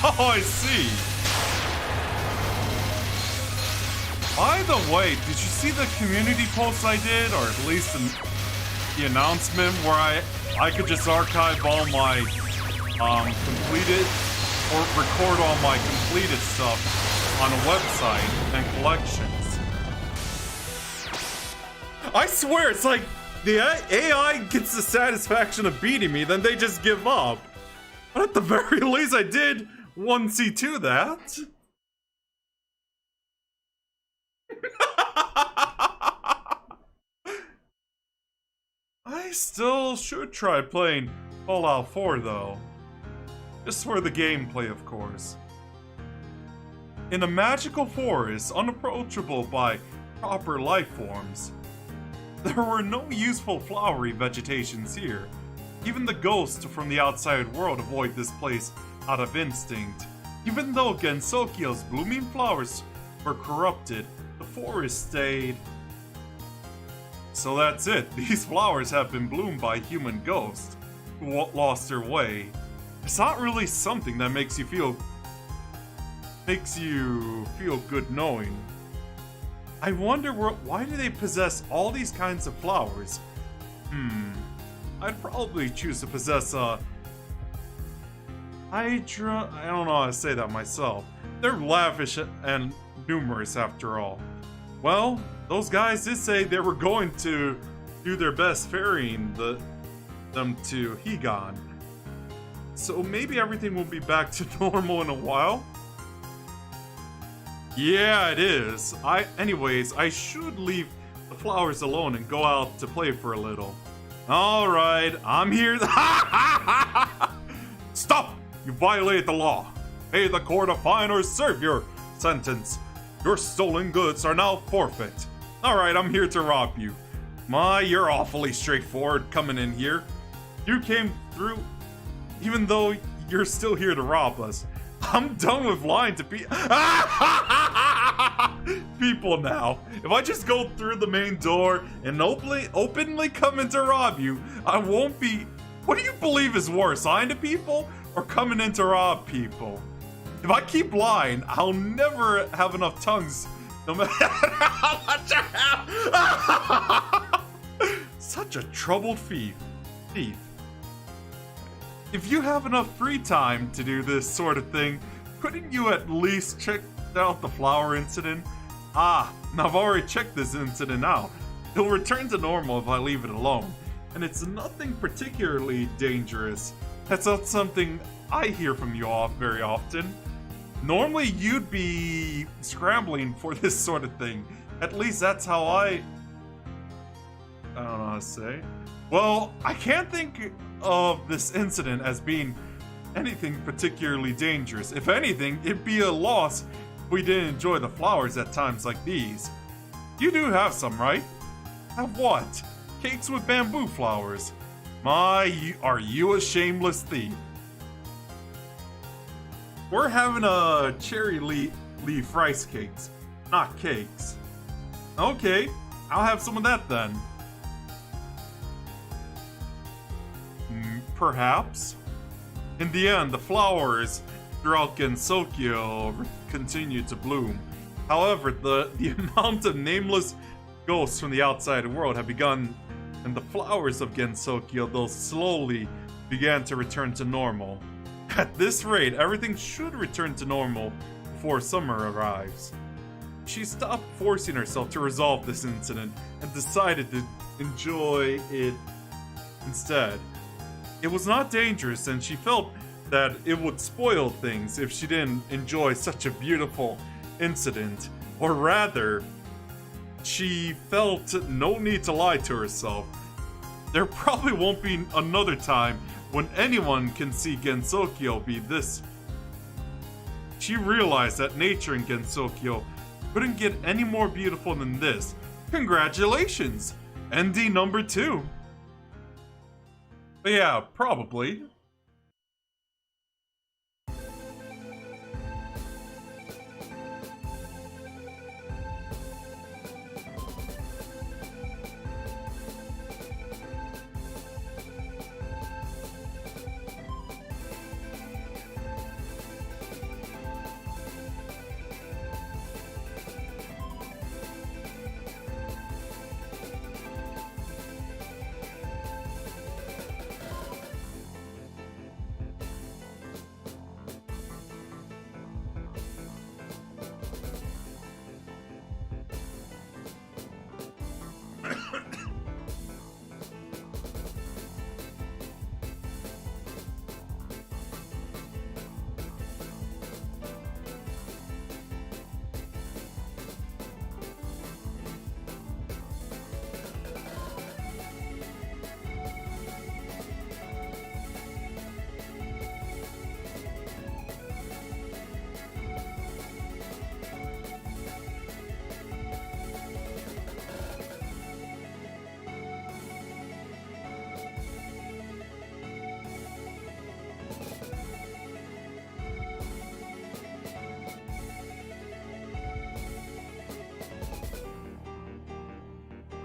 Oh, I see. By the way, did you see the community post I did, or at least the announcement where I could just archive all my completed or record all my completed stuff on a website and collections. I swear, it's like the AI gets the satisfaction of beating me, then they just give up. But at the very least, I did 1C2 that. I still should try playing Fallout 4 though. Just for the gameplay, of course. In a magical forest, unapproachable by proper life forms, there were no useful flowery vegetations here. Even the ghosts from the outside world avoid this place out of instinct. Even though Gensokyo's blooming flowers were corrupted, the forest stayed. So that's it. These flowers have been bloomed by human ghosts who lost their way. It's not really something that makes you feel good knowing. I wonder why do they possess all these kinds of flowers? I'd probably choose to possess a Hydra. I don't know how to say that myself. They're lavish and numerous after all. Well, those guys did say they were going to do their best ferrying them to Higan. So maybe everything will be back to normal in a while? Yeah, it is. Anyways, I should leave the flowers alone and go out to play for a little. Alright, I'm here. Stop! You violated the law. Pay the court a fine or serve your sentence. Your stolen goods are now forfeit. Alright, I'm here to rob you. You're awfully straightforward coming in here. You came through even though you're still here to rob us. I'm done with lying to people now. If I just go through the main door and openly come in to rob you, I won't be... What do you believe is worse, lying to people or coming in to rob people? If I keep lying, I'll never have enough tongues, no matter how much I have. Such a troubled thief. If you have enough free time to do this sort of thing, couldn't you at least check out the flower incident? Now I've already checked this incident out. It'll return to normal if I leave it alone. And it's nothing particularly dangerous. That's not something I hear from you all very often. Normally you'd be scrambling for this sort of thing. At least that's how I don't know how to say. Well, I can't think of this incident as being anything particularly dangerous. If anything, it'd be a loss if we didn't enjoy the flowers at times like these. You do have some, right? Have what? Cakes with bamboo flowers. Are you a shameless thief? We're having a cherry leaf rice cakes, not cakes. Okay, I'll have some of that then. Perhaps? In the end, the flowers throughout Gensokyo continued to bloom. However, the amount of nameless ghosts from the outside world had begun, and the flowers of Gensokyo, though slowly, began to return to normal. At this rate, everything should return to normal before summer arrives. She stopped forcing herself to resolve this incident and decided to enjoy it instead. It was not dangerous, and she felt that it would spoil things if she didn't enjoy such a beautiful incident. Or rather, she felt no need to lie to herself. There probably won't be another time when anyone can see Gensokyo be this. She realized that nature in Gensokyo couldn't get any more beautiful than this. Congratulations! ND number 2. But yeah, probably.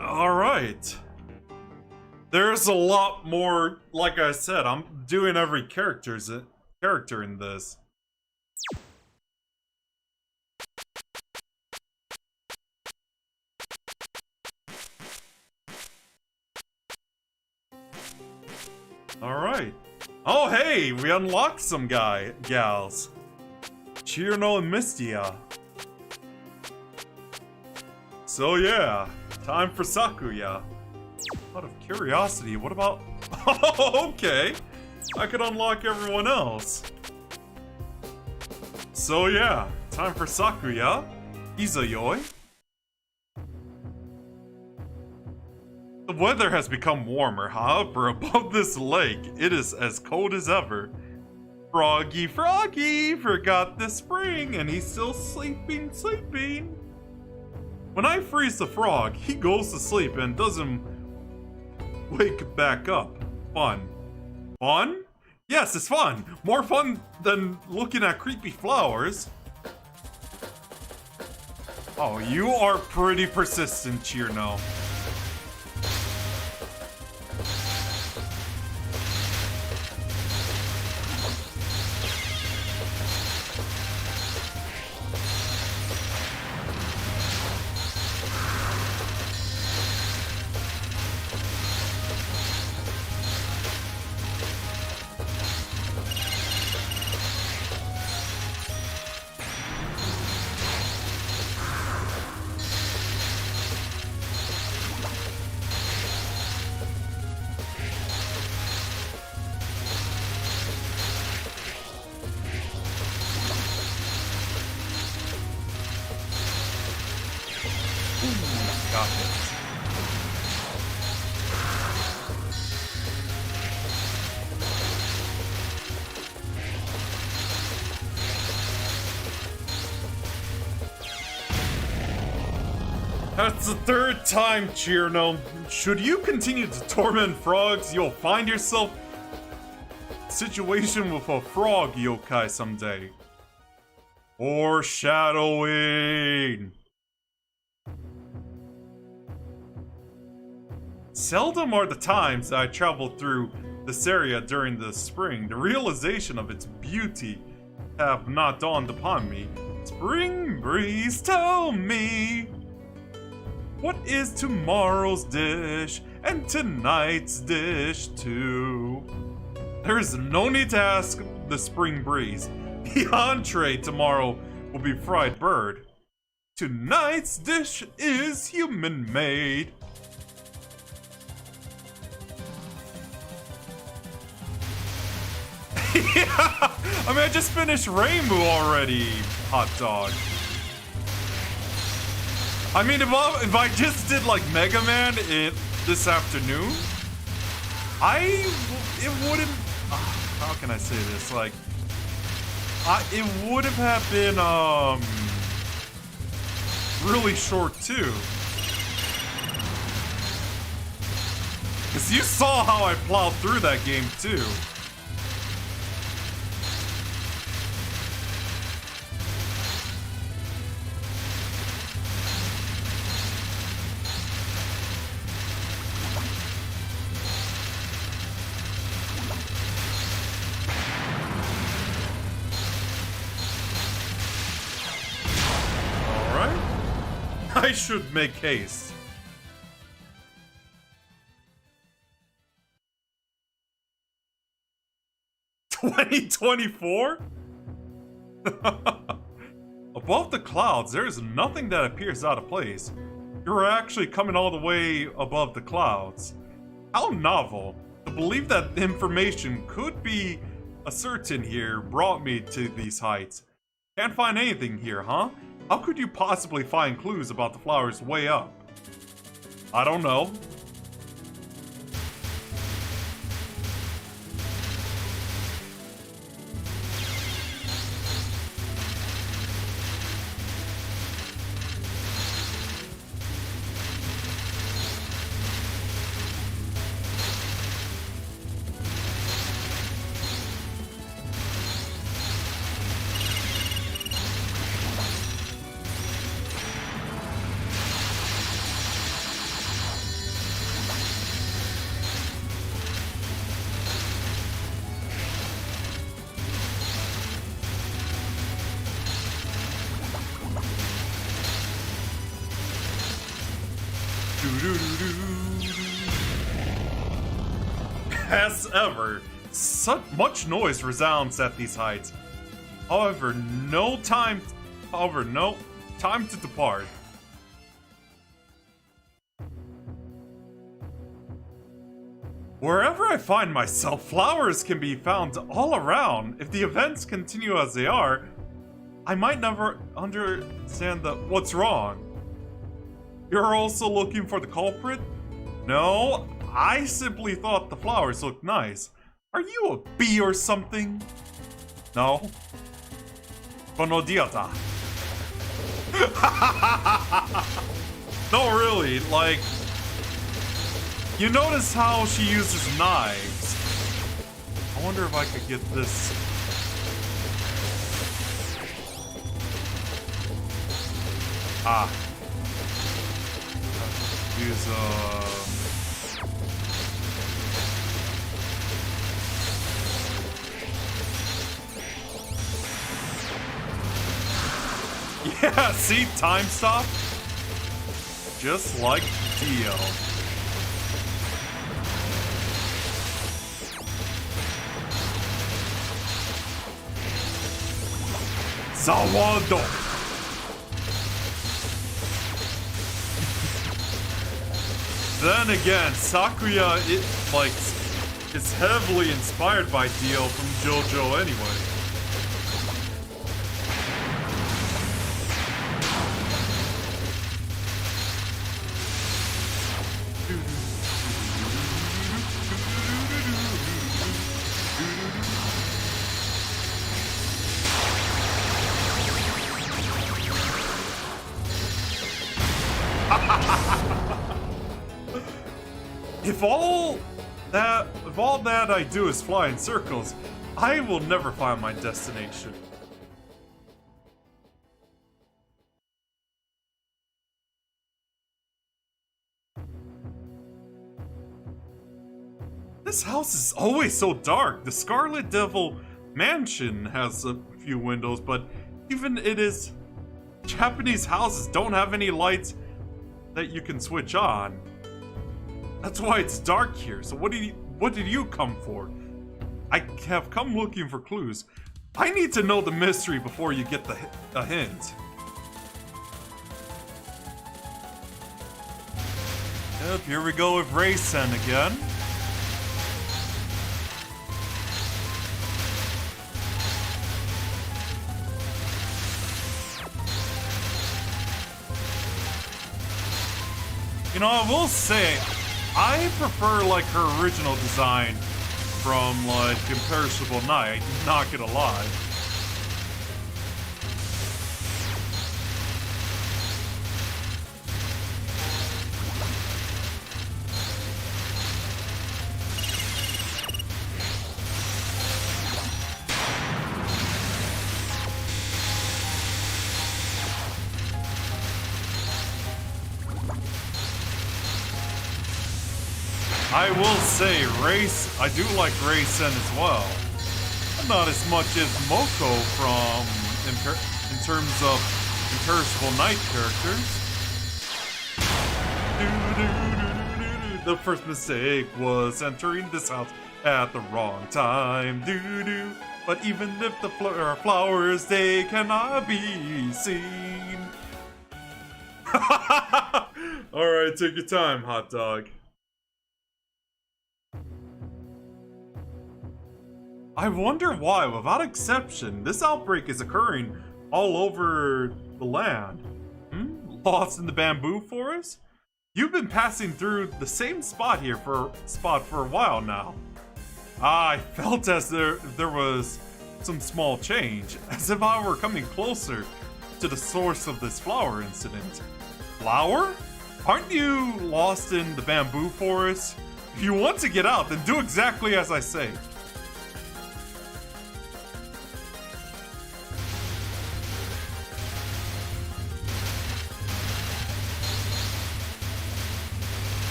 Alright. There's a lot more, like I said, I'm doing every character in this. Alright. Oh hey, we unlocked some gals. Chirno and Mistia. So yeah, time for Sakuya. Out of curiosity, what about... Oh, okay! I could unlock everyone else. So yeah, time for Sakuya. Izayoi. The weather has become warmer, however, above this lake, it is as cold as ever. Froggy forgot the spring, and he's still sleeping. When I freeze the frog, he goes to sleep and doesn't wake back up. Fun. Fun? Yes, it's fun. More fun than looking at creepy flowers. Oh, you are pretty persistent, Chirno. Got it. That's the third time, Chirno. Should you continue to torment frogs, you'll find yourself in a situation with a frog yokai someday. Foreshadowing. Seldom are the times that I travel through this area during the spring. The realization of its beauty have not dawned upon me. Spring breeze, tell me, what is tomorrow's dish and tonight's dish too? There is no need to ask the spring breeze. The entree tomorrow will be fried bird. Tonight's dish is human-made. Yeah, I mean, I just finished Rainbow already, hot dog. I mean, if I just did like Mega Man this afternoon, it wouldn't. How can I say this? Like, it would have been really short too. Cause you saw how I plowed through that game too. I should make haste. $2024? Above the clouds, there is nothing that appears out of place. You're actually coming all the way above the clouds. How novel. To believe that information could be ascertained here brought me to these heights. Can't find anything here, huh? How could you possibly find clues about the flowers way up? I don't know. As ever, such much noise resounds at these heights. However, no time to depart. Wherever I find myself, flowers can be found all around. If the events continue as they are, I might never understand what's wrong. You're also looking for the culprit? No, I simply thought the flowers looked nice. Are you a bee or something? No. Konodiata. No, really, like, you notice how she uses knives. I wonder if I could get this. Use, yeah, see? Time stop? Just like Dio. Sawado! Then again, Sakuya, is heavily inspired by Dio from JoJo anyway. If all that I do is fly in circles, I will never find my destination. This house is always so dark. The Scarlet Devil Mansion has a few windows, but even Japanese houses don't have any lights that you can switch on. That's why it's dark here. So what did you come for? I have come looking for clues. I need to know the mystery before you get a hint. Yep, here we go with Ray-sen again. You know, I will say, I prefer, like, her original design from, like, Imperishable Night, not gonna lie. I will say, I do like Ray-sen as well. But not as much as Moko from, in terms of Imperishable Night characters. The first mistake was entering this house at the wrong time. But even if the flowers, they cannot be seen. Alright, take your time, hot dog. I wonder why, without exception, this outbreak is occurring all over the land. Lost in the bamboo forest? You've been passing through the same spot for a while now. I felt as there was some small change, as if I were coming closer to the source of this flower incident. Flower? Aren't you lost in the bamboo forest? If you want to get out, then do exactly as I say.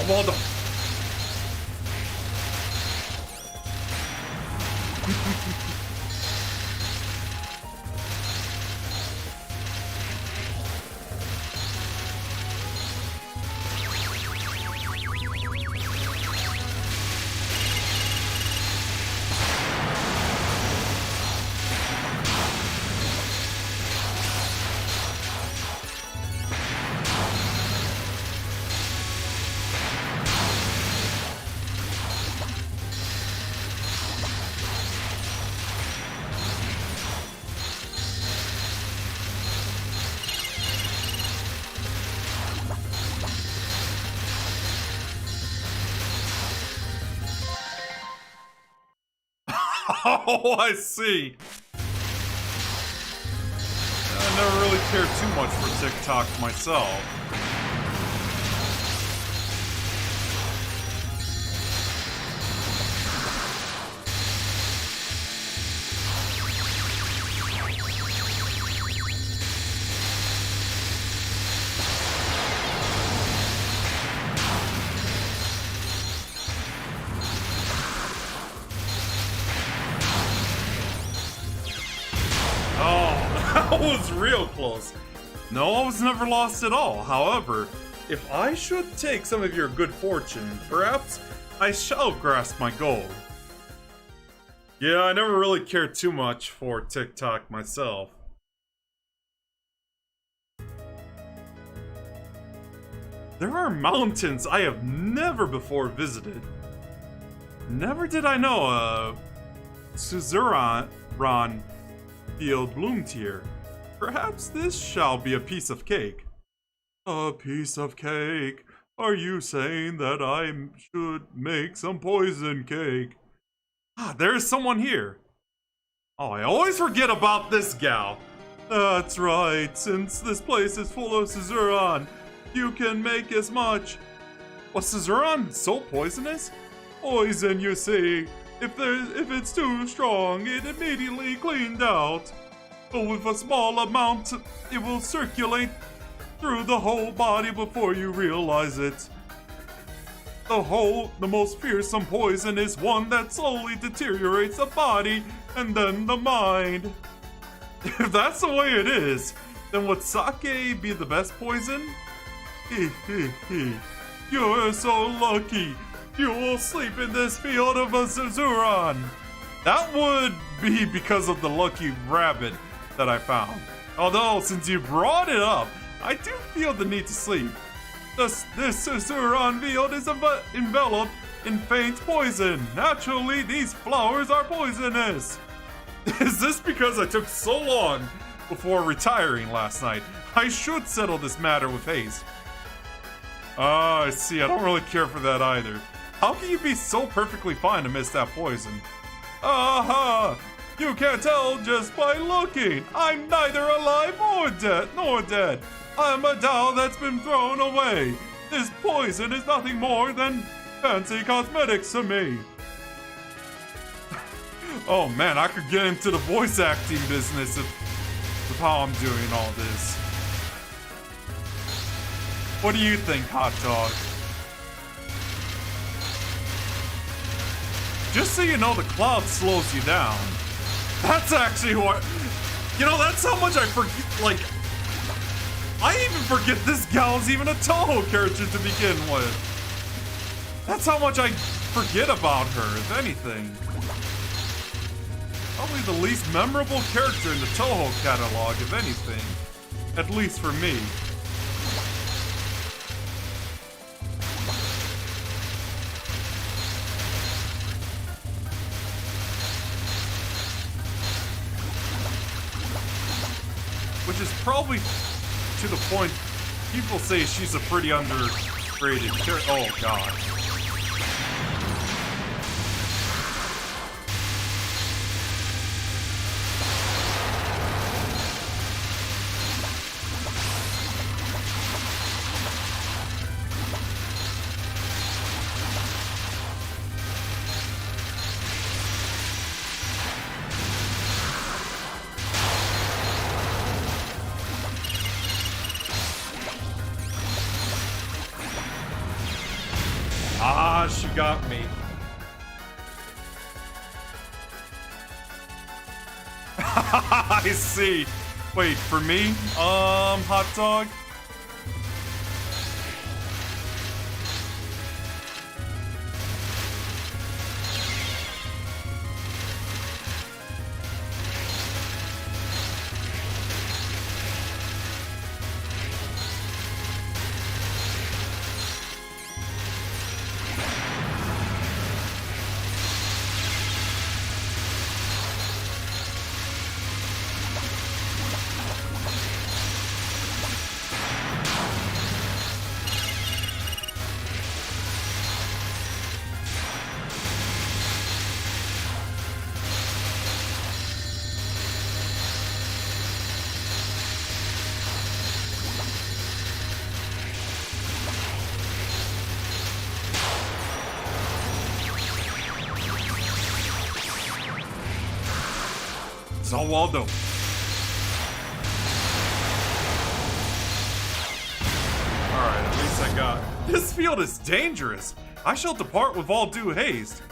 well done. Oh, I see. I never really cared too much for TikTok myself. That was real close. No, I was never lost at all. However, if I should take some of your good fortune, perhaps I shall grasp my goal. Yeah, I never really cared too much for TikTok myself. There are mountains I have never before visited. Never did I know a Suzuran field bloomed here. Perhaps this shall be a piece of cake. A piece of cake? Are you saying that I should make some poison cake? Ah, there's someone here. Oh, I always forget about this gal. That's right, since this place is full of Suzuran, you can make as much. Was Suzuran so poisonous? Poison, you see. If it's too strong, it immediately cleaned out. But with a small amount, it will circulate through the whole body before you realize it. The most fearsome poison is one that slowly deteriorates the body and then the mind. If that's the way it is, then would sake be the best poison? You're so lucky. You will sleep in this field of a Suzuran. That would be because of the lucky rabbit that I found. Although, since you brought it up, I do feel the need to sleep. This Suzuran field is enveloped in faint poison. Naturally, these flowers are poisonous. Is this because I took so long before retiring last night? I should settle this matter with haste. Ah, I see. I don't really care for that either. How can you be so perfectly fine to miss that poison? Aha! You can't tell just by looking. I'm neither alive nor dead. I'm a doll that's been thrown away. This poison is nothing more than fancy cosmetics to me. Oh man, I could get into the voice acting business of how I'm doing all this. What do you think, Hot Dog? Just so you know, the cloud slows you down. That's actually what... You know, that's how much I forget, like... I even forget this gal's even a Touhou character to begin with. That's how much I forget about her, if anything. Probably the least memorable character in the Touhou catalog, if anything. At least for me. Which is probably to the point people say she's a pretty underrated character. Oh god. got me. I see. Wait, for me? Hot dog? All well done. Alright, at least I got... This field is dangerous. I shall depart with all due haste.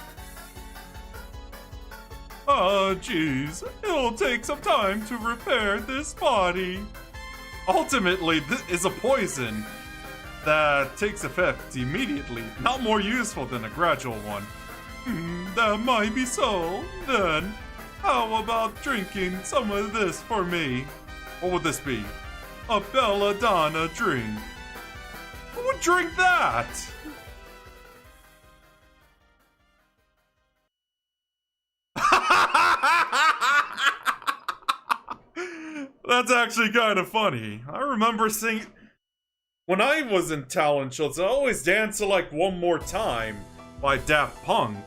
Oh, jeez. It'll take some time to repair this body. Ultimately, this is a poison that takes effect immediately. Not more useful than a gradual one. That might be so. Then... how about drinking some of this for me? What would this be? A belladonna drink. Who would drink that? That's actually kind of funny. I remember singing... When I was in talent shows, I always danced to like One More Time by Daft Punk.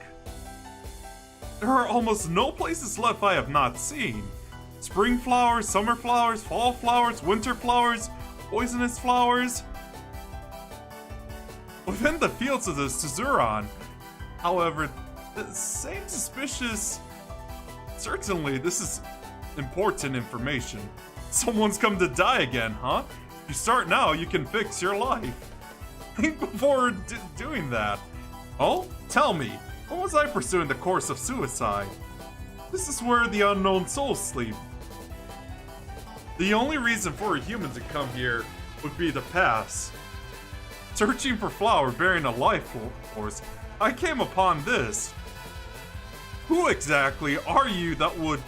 There are almost no places left I have not seen. Spring flowers, summer flowers, fall flowers, winter flowers, poisonous flowers. Within the fields of the Suzuran, however, the same suspicious... Certainly, this is important information. Someone's come to die again, huh? If you start now, you can fix your life. Think before doing that. Oh, tell me. Or was I pursuing the course of suicide? This is where the unknown souls sleep. The only reason for a human to come here would be the past. Searching for flower bearing a life force, I came upon this. Who exactly are you that would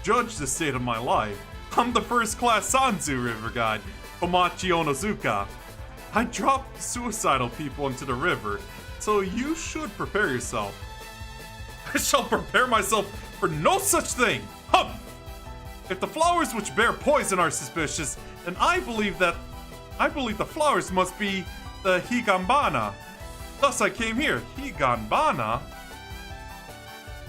judge the state of my life? I'm the first-class Sanzu river guide, Komachi Onozuka. I dropped suicidal people into the river, so you should prepare yourself. I shall prepare myself for no such thing! Hum! If the flowers which bear poison are suspicious, then I believe the flowers must be the Higanbana. Thus I came here. Higanbana?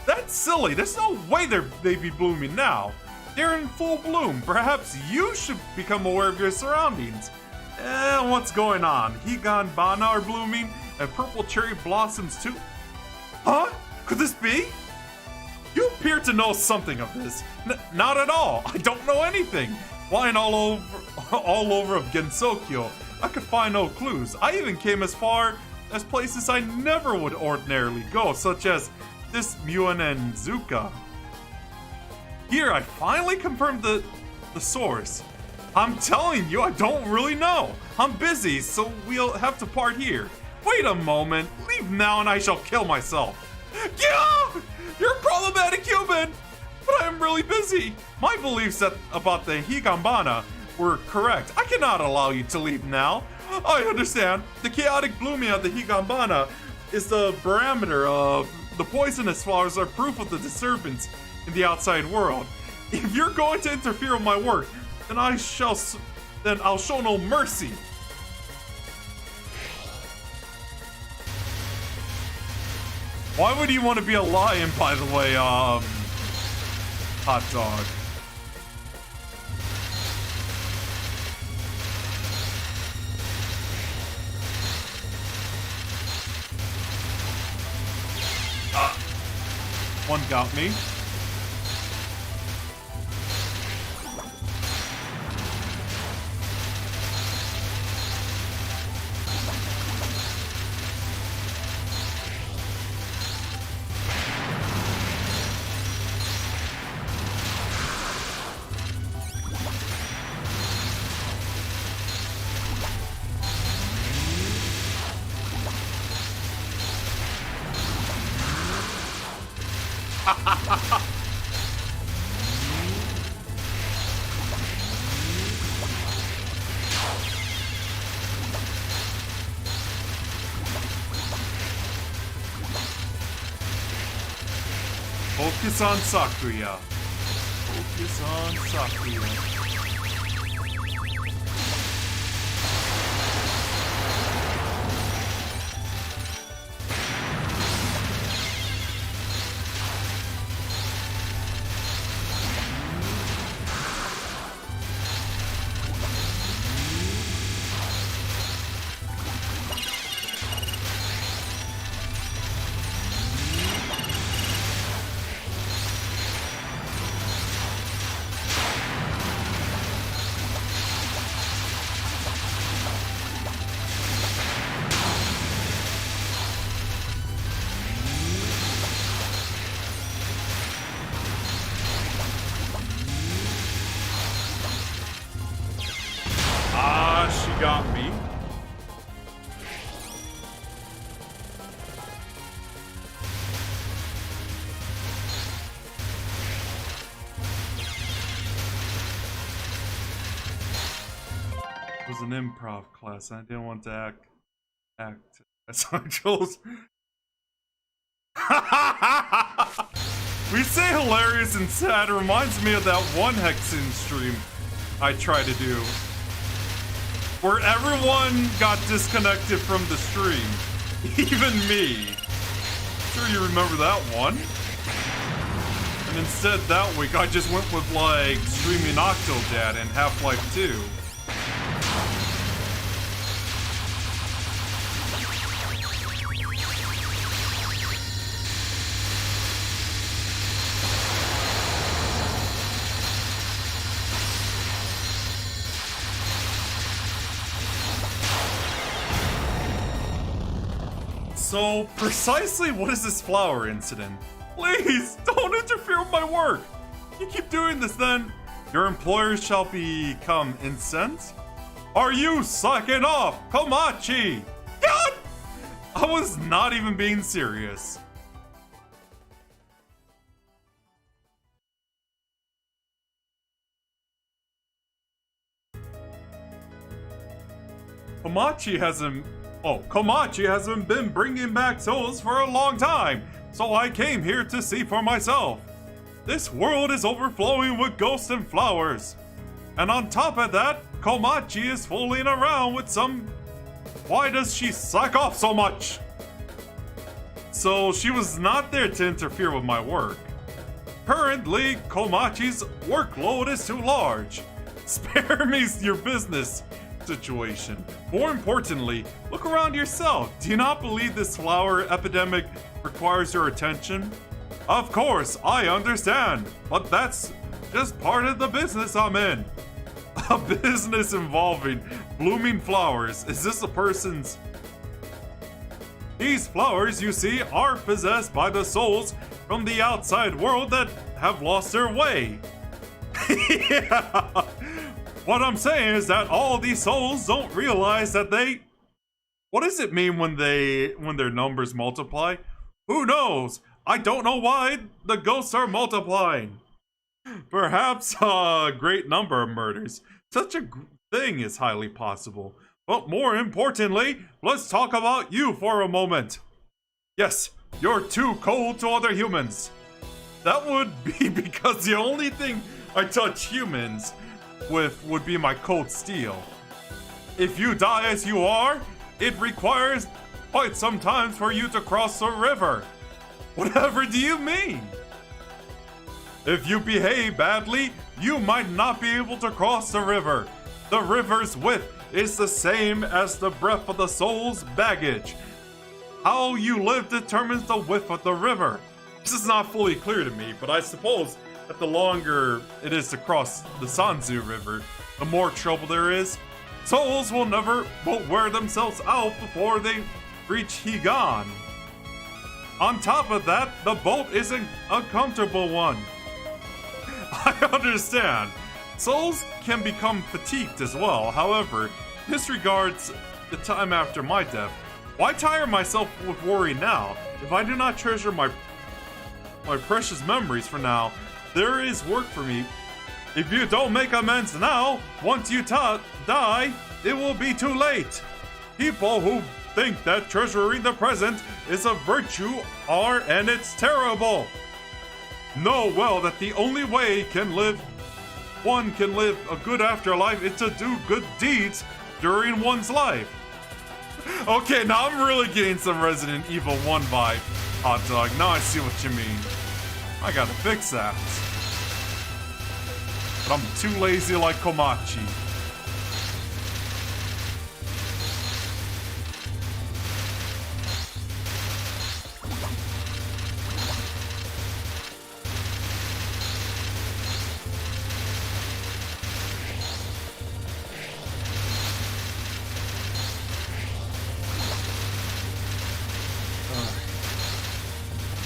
That's silly. There's no way they'd be blooming now. They're in full bloom. Perhaps you should become aware of your surroundings. What's going on? Higanbana are blooming, and purple cherry blossoms too. Huh? Could this be? You appear to know something of this. Not at all. I don't know anything. Flying all over of Gensokyo, I could find no clues. I even came as far as places I never would ordinarily go, such as this Muanenzuka. Here, I finally confirmed the source. I'm telling you, I don't really know. I'm busy, so we'll have to part here. Wait a moment. Leave now and I shall kill myself. Yeah! You're a problematic human! But I'm really busy. My beliefs about the Higanbana were correct. I cannot allow you to leave now. I understand. The chaotic blooming of the Higanbana is the barometer of the poisonous flowers are proof of the disturbance in the outside world. If you're going to interfere with my work, then I'll show no mercy. Why would you want to be a lion, by the way, hot dog? One got me. Focus on Sakuya. Focus on Sakuya. Got me. It was an improv class. I didn't want to act as Angels. We say hilarious and sad. It reminds me of that one Hexen stream I tried to do, where everyone got disconnected from the stream. Even me. Sure you remember that one? And instead that week I just went with like streaming Octodad and Half-Life 2. So, precisely what is this flower incident? Please, don't interfere with my work! You keep doing this then, your employers shall become incensed? Are you sucking off, Komachi? God! I was not even being serious. Komachi hasn't been bringing back souls for a long time, so I came here to see for myself. This world is overflowing with ghosts and flowers. And on top of that, Komachi is fooling around with some... Why does she suck off so much? So she was not there to interfere with my work. Currently, Komachi's workload is too large. Spare me your business situation. More importantly, look around yourself. Do you not believe this flower epidemic requires your attention? Of course, I understand, but that's just part of the business I'm in. A business involving blooming flowers. Is this a person's? These flowers, you see, are possessed by the souls from the outside world that have lost their way. Yeah. What I'm saying is that all these souls don't realize that they... What does it mean when their numbers multiply? Who knows? I don't know why the ghosts are multiplying. Perhaps a great number of murders. Such a thing is highly possible. But more importantly, let's talk about you for a moment. Yes, you're too cold to other humans. That would be because the only thing I touch humans with would be my cold steel. If you die as you are, it requires quite some time for you to cross the river. Whatever do you mean? If you behave badly, you might not be able to cross the river. The river's width is the same as the breadth of the soul's baggage. How you live determines the width of the river. This is not fully clear to me, but I suppose that the longer it is to cross the Sanzu River, the more trouble there is. Souls will wear themselves out before they reach Higan. On top of that, the boat isn't a comfortable one. I understand. Souls can become fatigued as well. However, this regards the time after my death. Why tire myself with worry now? If I do not treasure my my precious memories for now. There is work for me. If you don't make amends now, once you die, it will be too late. People who think that treasuring the present is a virtue and it's terrible. Know well that the only way one can live a good afterlife is to do good deeds during one's life. Okay, now I'm really getting some Resident Evil 1 vibe, hot dog. Now I see what you mean. I gotta fix that. But I'm too lazy like Komachi.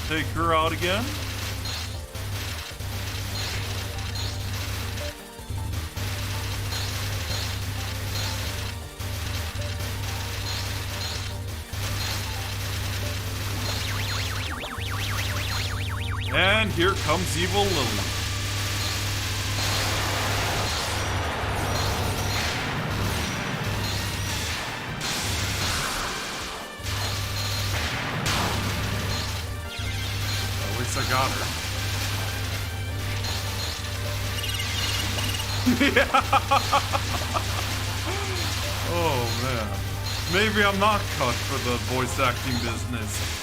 Take her out again. And here comes Evil Lily. At least I got her. Oh man. Maybe I'm not cut for the voice acting business.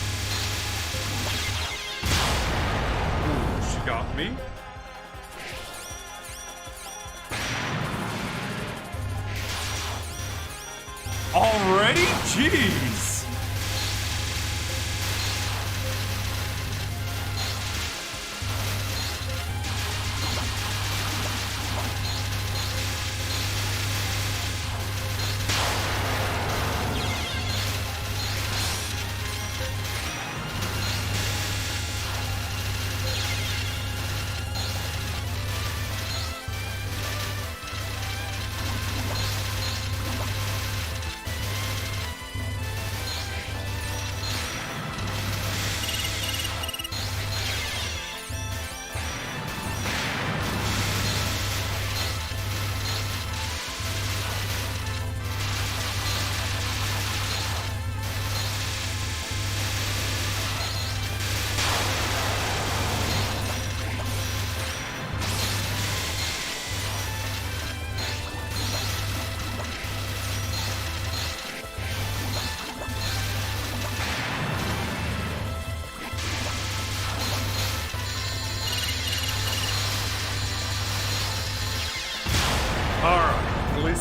Got me. Already? Jeez.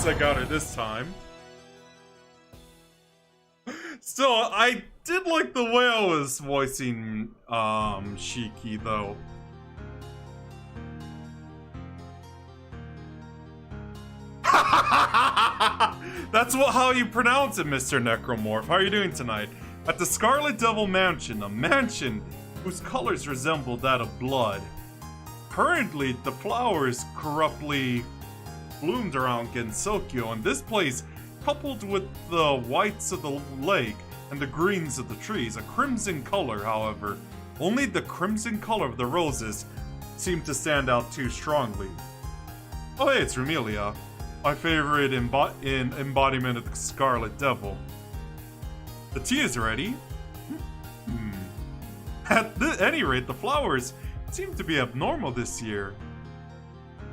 I got her this time. Still, I did like the way I was voicing Shiki though. That's how you pronounce it, Mr. Necromorph. How are you doing tonight? At the Scarlet Devil Mansion, a mansion whose colors resemble that of blood. Currently, the flowers corruptly bloomed around Gensokyo, and this place, coupled with the whites of the lake and the greens of the trees, a crimson color, however, only the crimson color of the roses seemed to stand out too strongly. Oh hey, it's Rumelia, my favorite embodiment of the Scarlet Devil. The tea is ready. At any rate, the flowers seem to be abnormal this year.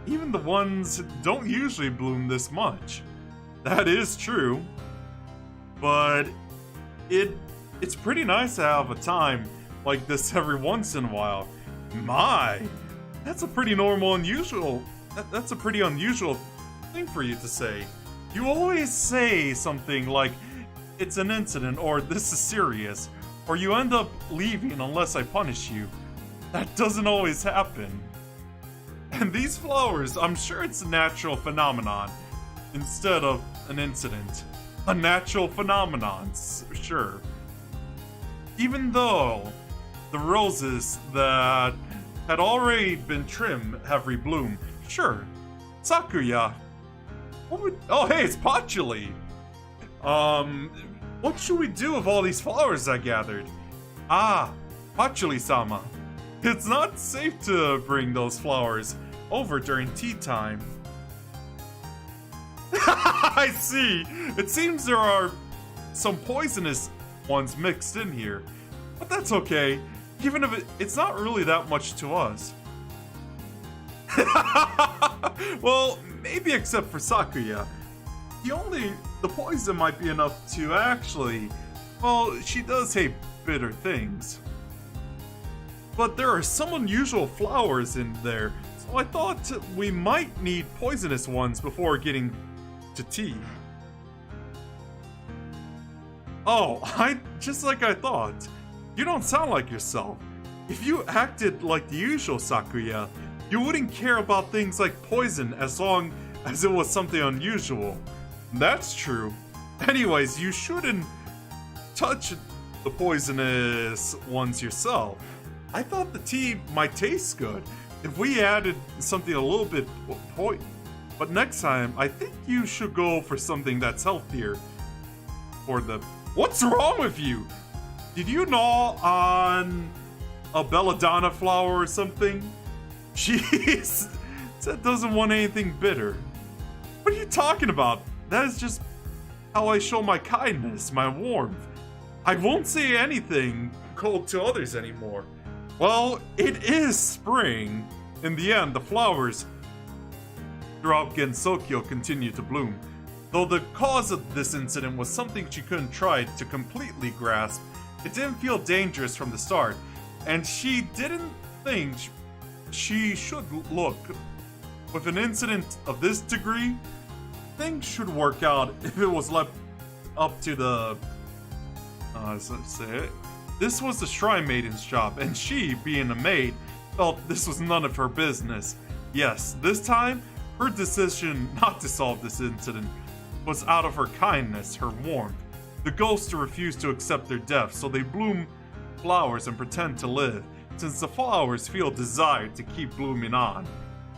Even the ones don't usually bloom this much. That is true. But it's pretty nice to have a time like this every once in a while. My, that's a pretty unusual thing for you to say. You always say something like, it's an incident, or this is serious, or you end up leaving unless I punish you. That doesn't always happen. And these flowers, I'm sure it's a natural phenomenon instead of an incident. A natural phenomenon, sure. Even though the roses that had already been trimmed have rebloomed, sure. Sakuya. Oh hey, it's Pachuli. What should we do with all these flowers I gathered? Ah, Pachuli-sama. It's not safe to bring those flowers over during tea time. I see. It seems there are some poisonous ones mixed in here. But that's okay. Even if it's not really that much to us. Well, maybe except for Sakuya. The poison might be enough to actually... Well, she does hate bitter things. But there are some unusual flowers in there, so I thought we might need poisonous ones before getting to tea. Oh, just like I thought. You don't sound like yourself. If you acted like the usual Sakuya, you wouldn't care about things like poison as long as it was something unusual. That's true. Anyways, you shouldn't touch the poisonous ones yourself. I thought the tea might taste good if we added something a little bit but next time, I think you should go for something that's healthier. What's wrong with you? Did you gnaw on a belladonna flower or something? Jeez, that doesn't want anything bitter. What are you talking about? That is just how I show my kindness, my warmth. I won't say anything cold to others anymore. Well, it is spring. In the end, the flowers throughout Gensokyo continued to bloom. Though the cause of this incident was something she couldn't try to completely grasp, it didn't feel dangerous from the start, and she didn't think she should look. With an incident of this degree, things should work out if it was left up to the... This was the Shrine Maiden's job, and she, being a maid, felt this was none of her business. Yes, this time, her decision not to solve this incident was out of her kindness, her warmth. The ghosts refused to accept their death, so they bloom flowers and pretend to live, since the flowers feel desire to keep blooming on.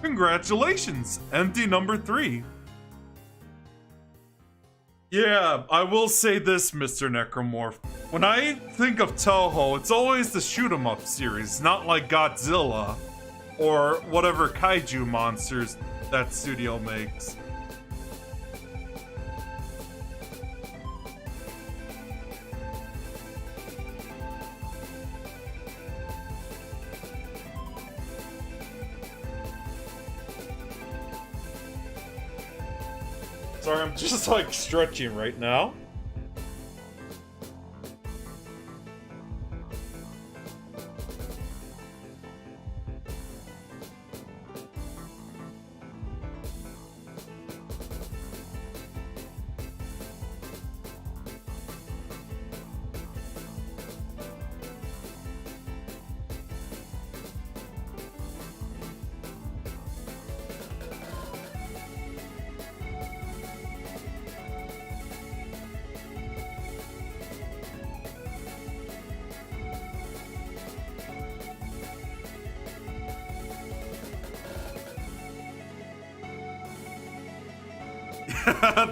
Congratulations, empty number 3. Yeah, I will say this, Mr. Necromorph. When I think of Touhou, it's always the shoot 'em up series, not like Godzilla or whatever kaiju monsters that studio makes. Sorry, I'm just like stretching right now.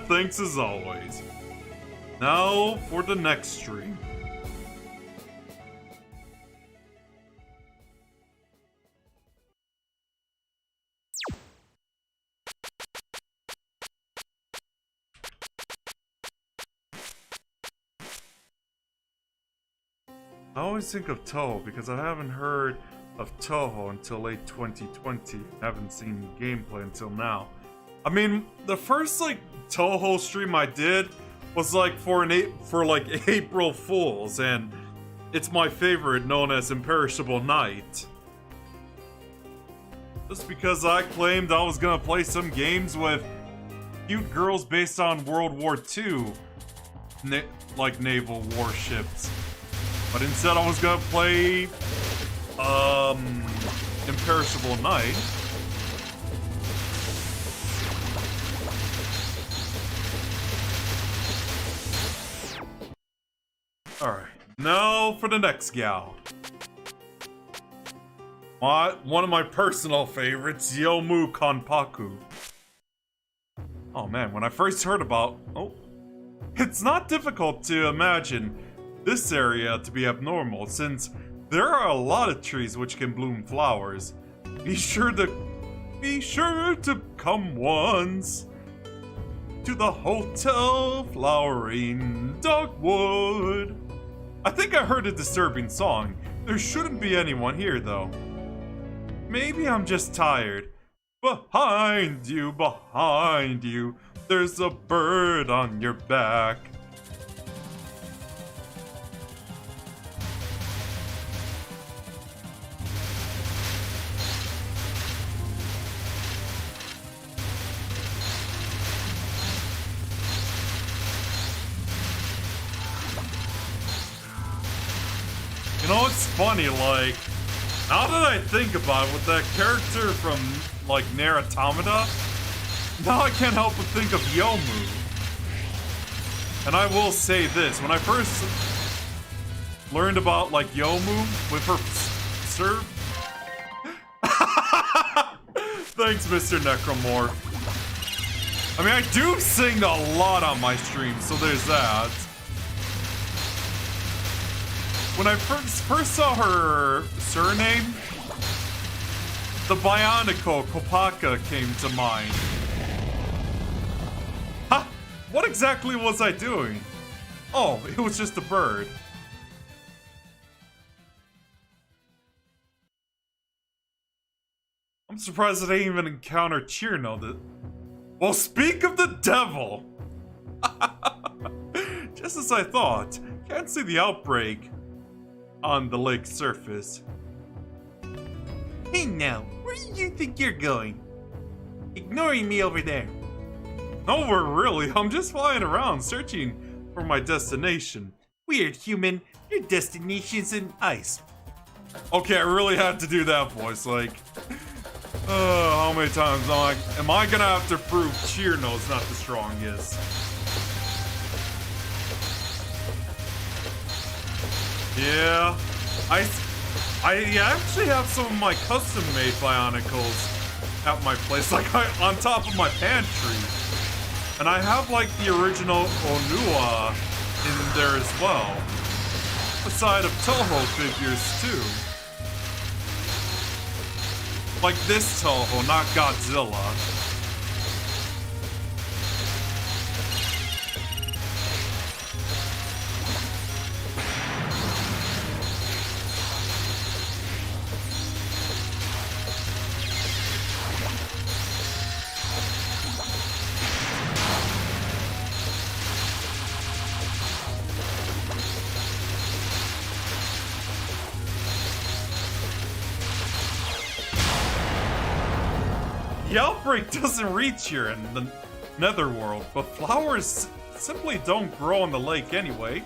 Thanks as always. Now for the next stream. I always think of Touhou because I haven't heard of Touhou until late 2020. I haven't seen gameplay until now. I mean, the first like Touhou stream I did was like for April Fools, and it's my favorite, known as Imperishable Night. Just because I claimed I was gonna play some games with cute girls based on World War II, like naval warships. But instead I was gonna play Imperishable Night. Alright, now for the next gal. One of my personal favorites, Yomu Kanpaku. Oh man, when I first heard about... it's not difficult to imagine this area to be abnormal, since There are a lot of trees which can bloom flowers. Be sure to come once to the Hotel Flowering Dogwood. I think I heard a disturbing song. There shouldn't be anyone here though. Maybe I'm just tired. Behind you, there's a bird on your back. You know, it's funny, like, now that I think about it, with that character from, like, Nier Automata, now I can't help but think of Yomu. And I will say this, when I first learned about, like, Yomu with her serve... Thanks, Mr. Necromorph. I mean, I do sing a lot on my stream, so there's that. When I first saw her surname, the Bionico Kopaka came to mind. Ha! What exactly was I doing? Oh, it was just a bird. I'm surprised I didn't even encounter Chirno. Well, speak of the devil! Just as I thought, can't see the outbreak on the lake's surface. Hey now, where do you think you're going? Ignoring me over there. Nowhere really, I'm just flying around searching for my destination. Weird human, your destination's in ice. Okay, I really had to do that voice, like... how many times am I gonna have to prove Chirno's not the strongest? Yeah, I actually have some of my custom-made Bionicles at my place, like on top of my pantry. And I have like the original Onua in there as well. Aside of Touhou figures too. Like this Touhou, not Godzilla. The outbreak doesn't reach here in the Netherworld, but flowers simply don't grow on the lake anyway.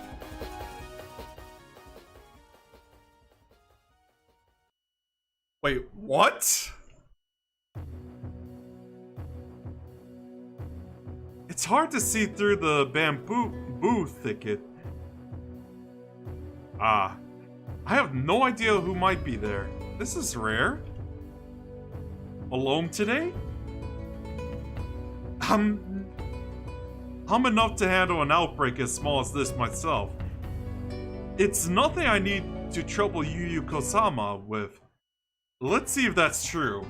Wait, what? It's hard to see through the bamboo thicket. I have no idea who might be there. This is rare. Alone today? I'm enough to handle an outbreak as small as this myself. It's nothing I need to trouble Yu Kosama with. Let's see if that's true.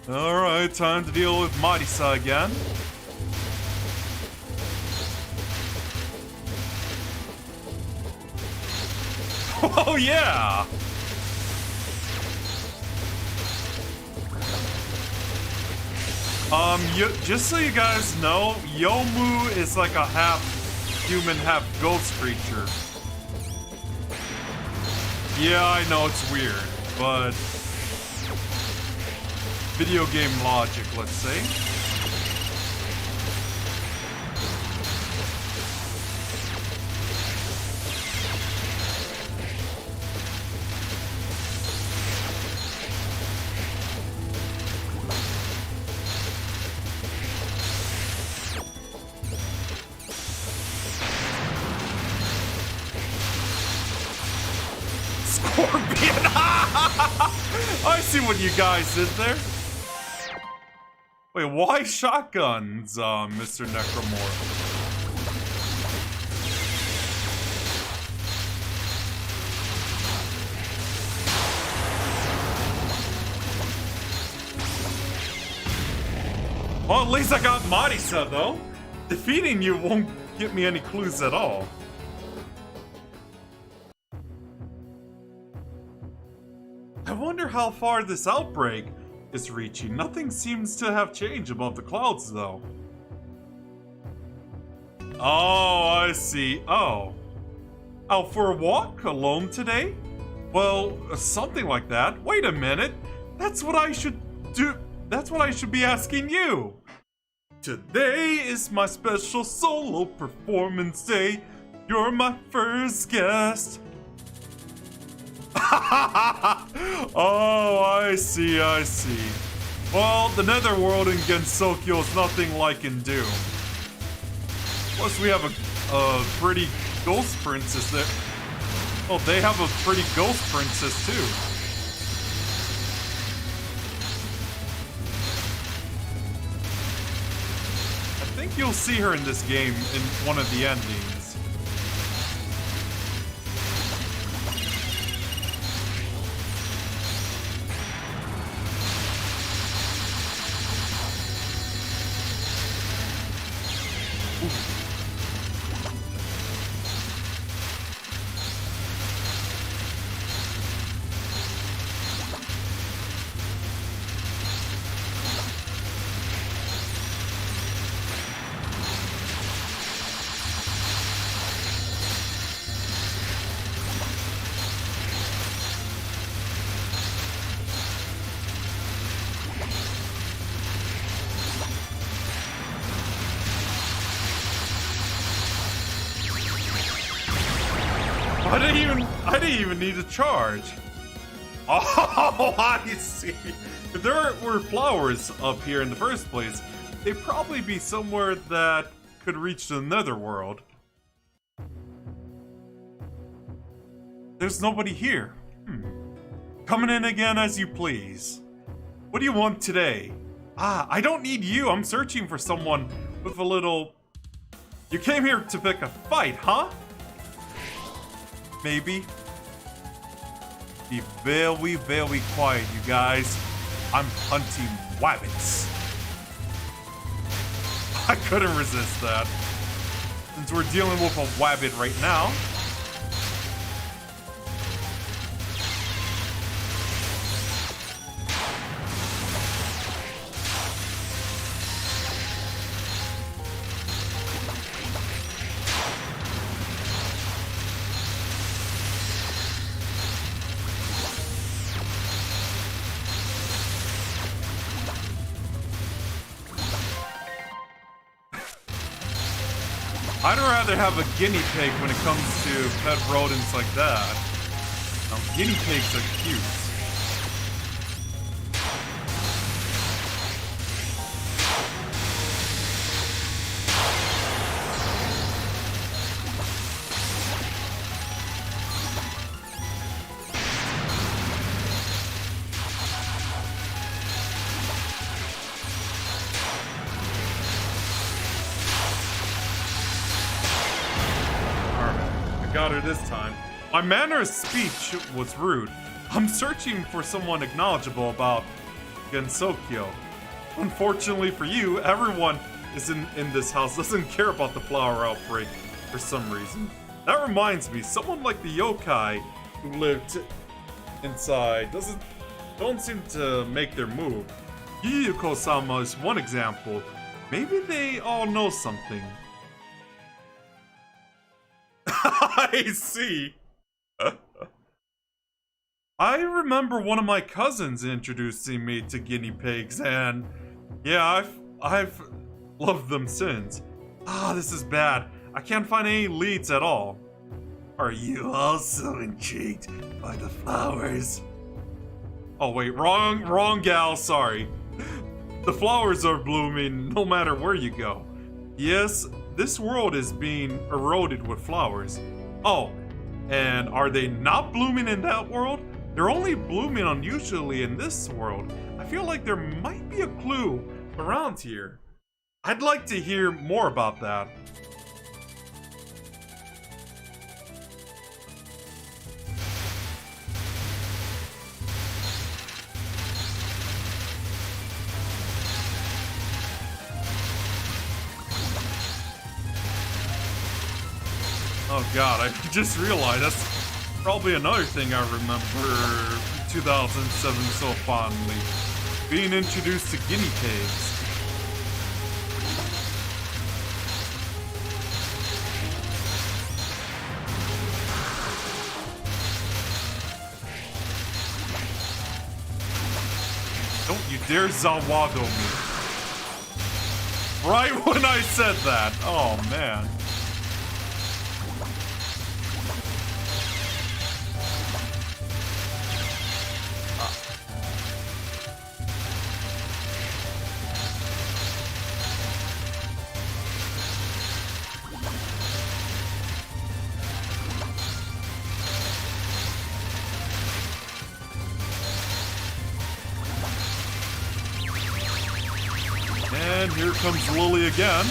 Alright, time to deal with Marisa again. Oh yeah! Just so you guys know, Yomu is like a half human, half ghost creature. Yeah, I know it's weird, but video game logic, let's say. I see what you guys did there. Wait, why shotguns, Mr. Necromorph? Well, at least I got Marisa, though. Defeating you won't give me any clues at all. I wonder how far this outbreak is reaching. Nothing seems to have changed above the clouds, though. Oh, I see. Oh. Out for a walk alone today? Well, something like that. Wait a minute. That's what I should do. That's what I should be asking you. Today is my special solo performance day. You're my first guest. Oh, I see, I see. Well, the netherworld in Gensokyo is nothing like in Doom. Plus, we have a pretty ghost princess there. Oh, they have a pretty ghost princess, too. I think you'll see her in this game in one of the endings. I didn't even need to charge. Oh, I see. If there were flowers up here in the first place, they'd probably be somewhere that could reach the netherworld. There's nobody here. Coming in again as you please. What do you want today? Ah, I don't need you. I'm searching for someone with a little... You came here to pick a fight, huh? Maybe. Be very, very quiet, you guys. I'm hunting wabbits. I couldn't resist that. Since we're dealing with a wabbit right now. I'd rather have a guinea pig when it comes to pet rodents like that. Now, guinea pigs are cute. Got her this time. My manner of speech was rude. I'm searching for someone acknowledgeable about Gensokyo. Unfortunately for you, everyone is in this house doesn't care about the flower outbreak for some reason. That reminds me, someone like the yokai who lived inside don't seem to make their move. Yuyuko-sama is one example. Maybe they all know something. I see. I remember one of my cousins introducing me to guinea pigs, and yeah, I've loved them since. Ah, this is bad. I can't find any leads at all. Are you also intrigued by the flowers? Oh wait, wrong gal, sorry. The flowers are blooming no matter where you go. Yes, this world is being eroded with flowers. Oh, and are they not blooming in that world? They're only blooming unusually in this world. I feel like there might be a clue around here. I'd like to hear more about that. Oh god, I just realized that's probably another thing I remember 2007 so fondly. Being introduced to guinea pigs. Don't you dare Zawado me. Right when I said that. Oh, man. And here comes Lily again.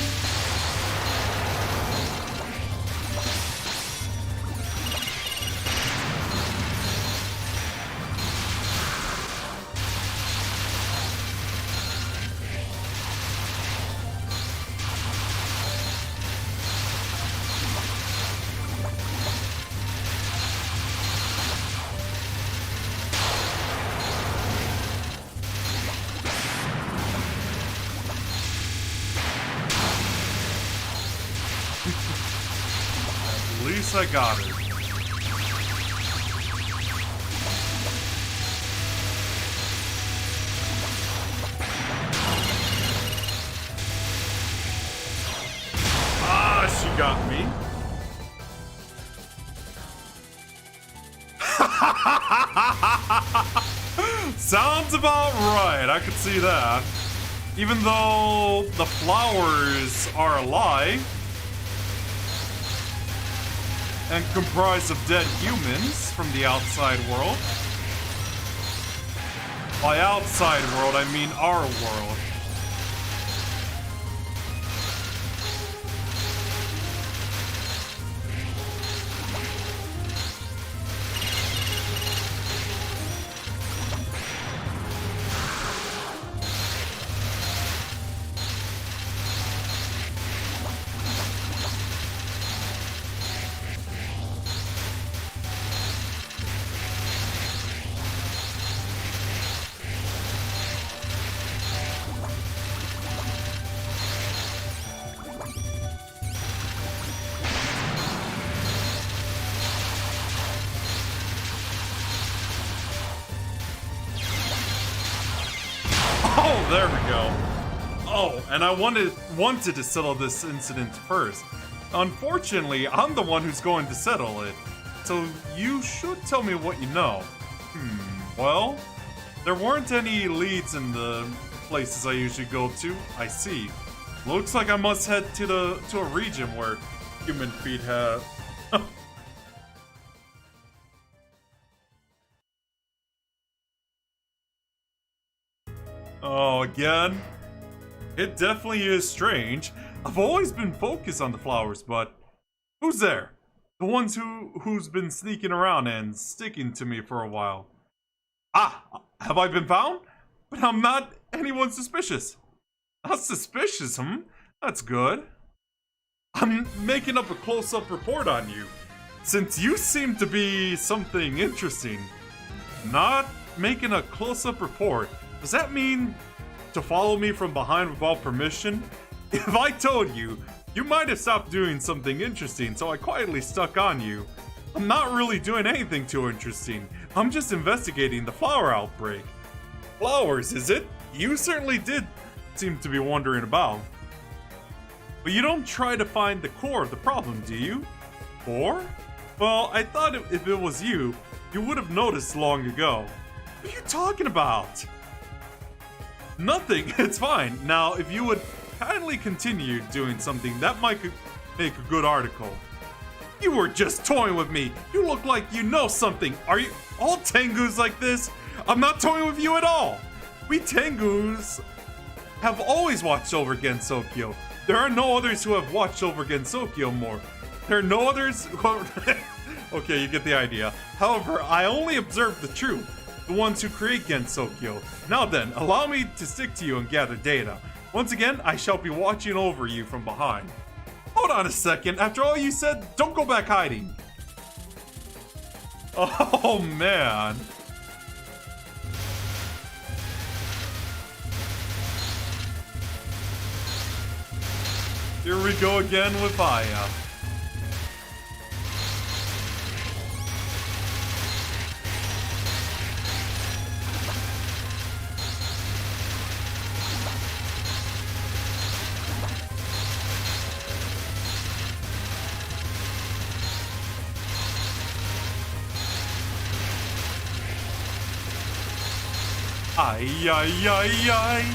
At least I got it. Ah, she got me. Sounds about right. I could see that. Even though the flowers are a lie and comprised of dead humans from the outside world. By outside world, I mean our world. Oh, there we go. Oh, and I wanted to settle this incident first. Unfortunately, I'm the one who's going to settle it. So you should tell me what you know. Well, there weren't any leads in the places I usually go to. I see. Looks like I must head to a region where human feet have. Oh, again? It definitely is strange. I've always been focused on the flowers, but who's there? The ones who's been sneaking around and sticking to me for a while. Ah, have I been found? But I'm not anyone suspicious. Not suspicious, That's good. I'm making up a close-up report on you, since you seem to be something interesting. Not making a close-up report. Does that mean to follow me from behind without permission? If I told you, you might have stopped doing something interesting, so I quietly stuck on you. I'm not really doing anything too interesting. I'm just investigating the flower outbreak. Flowers, is it? You certainly did seem to be wondering about. But you don't try to find the core of the problem, do you? Core? Well, I thought if it was you, you would have noticed long ago. What are you talking about? Nothing, it's fine. Now, if you would kindly continue doing something, that might make a good article. You were just toying with me. You look like you know something. Are you all Tengus like this? I'm not toying with you at all. We Tengus have always watched over Gensokyo. There are no others who have watched over Gensokyo more. There are no others who... Okay, you get the idea. However, I only observe the truth. The ones who create Gensokyo. Now then, allow me to stick to you and gather data. Once again, I shall be watching over you from behind. Oh Hold on a second. After all you said, don't go back hiding. Oh, man. Here we go again with Aya. Ay, ay, ay, ay.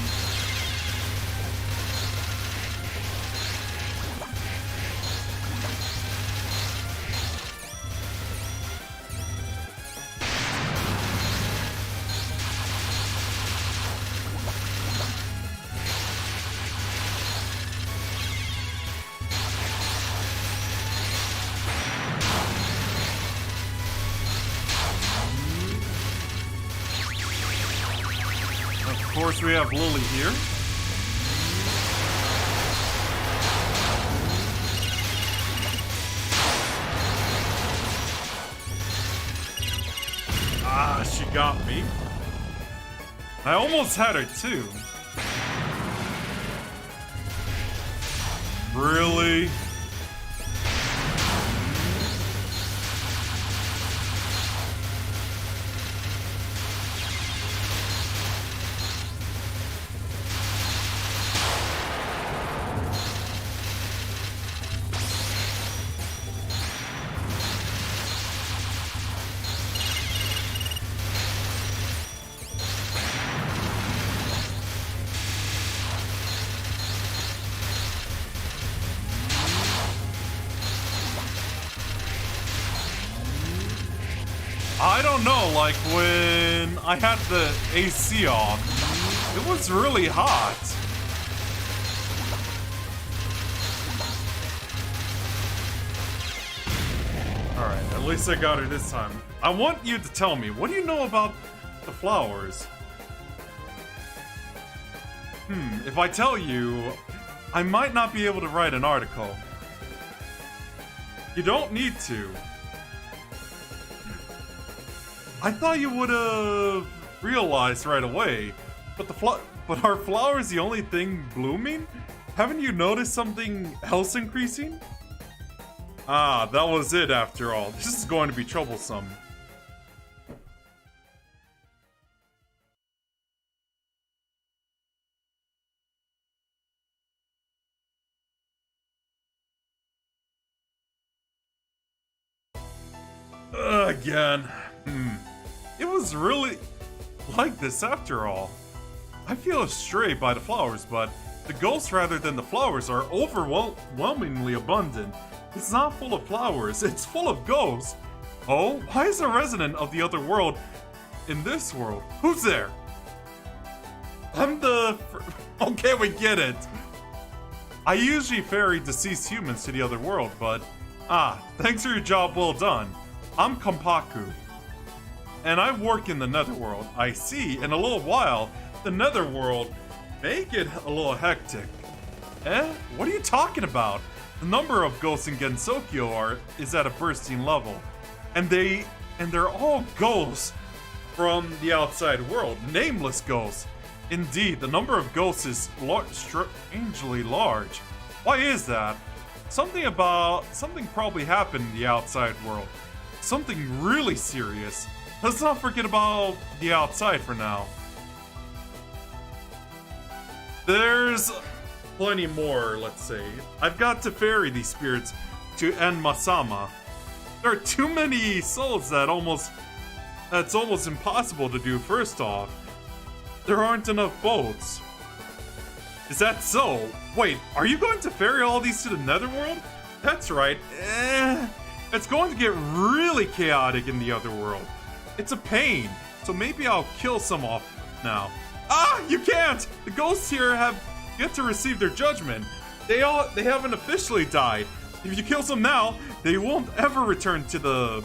Of course, we have Lily here. Ah, she got me. I almost had her too. Really? I don't know, like when I had the AC on, it was really hot. Alright, at least I got her this time. I want you to tell me, what do you know about the flowers? If I tell you, I might not be able to write an article. You don't need to. I thought you would have realized right away, but are flowers the only thing blooming? Haven't you noticed something else increasing? Ah, that was it after all. This is going to be troublesome. Again. It was really like this after all. I feel astray by the flowers, but the ghosts rather than the flowers are overwhelmingly abundant. It's not full of flowers, it's full of ghosts. Oh, why is a resident of the other world in this world? Who's there? I'm the... Okay, we get it. I usually ferry deceased humans to the other world, but... thanks for your job well done. I'm Kompaku. And I work in the netherworld. I see, in a little while, the netherworld may get a little hectic. What are you talking about? The number of ghosts in Gensokyo is at a bursting level. And they're all ghosts from the outside world. Nameless ghosts. Indeed, the number of ghosts is strangely large. Why is that? Something probably happened in the outside world. Something really serious. Let's not forget about the outside for now. There's plenty more, let's say. I've got to ferry these spirits to Enmasama. There are too many souls that's almost impossible to do. First off, there aren't enough boats. Is that so? Wait, are you going to ferry all these to the netherworld? That's right. It's going to get really chaotic in the other world. It's a pain, so maybe I'll kill some off now. You can't! The ghosts here have yet to receive their judgment. They haven't officially died. If you kill some now, they won't ever return to the...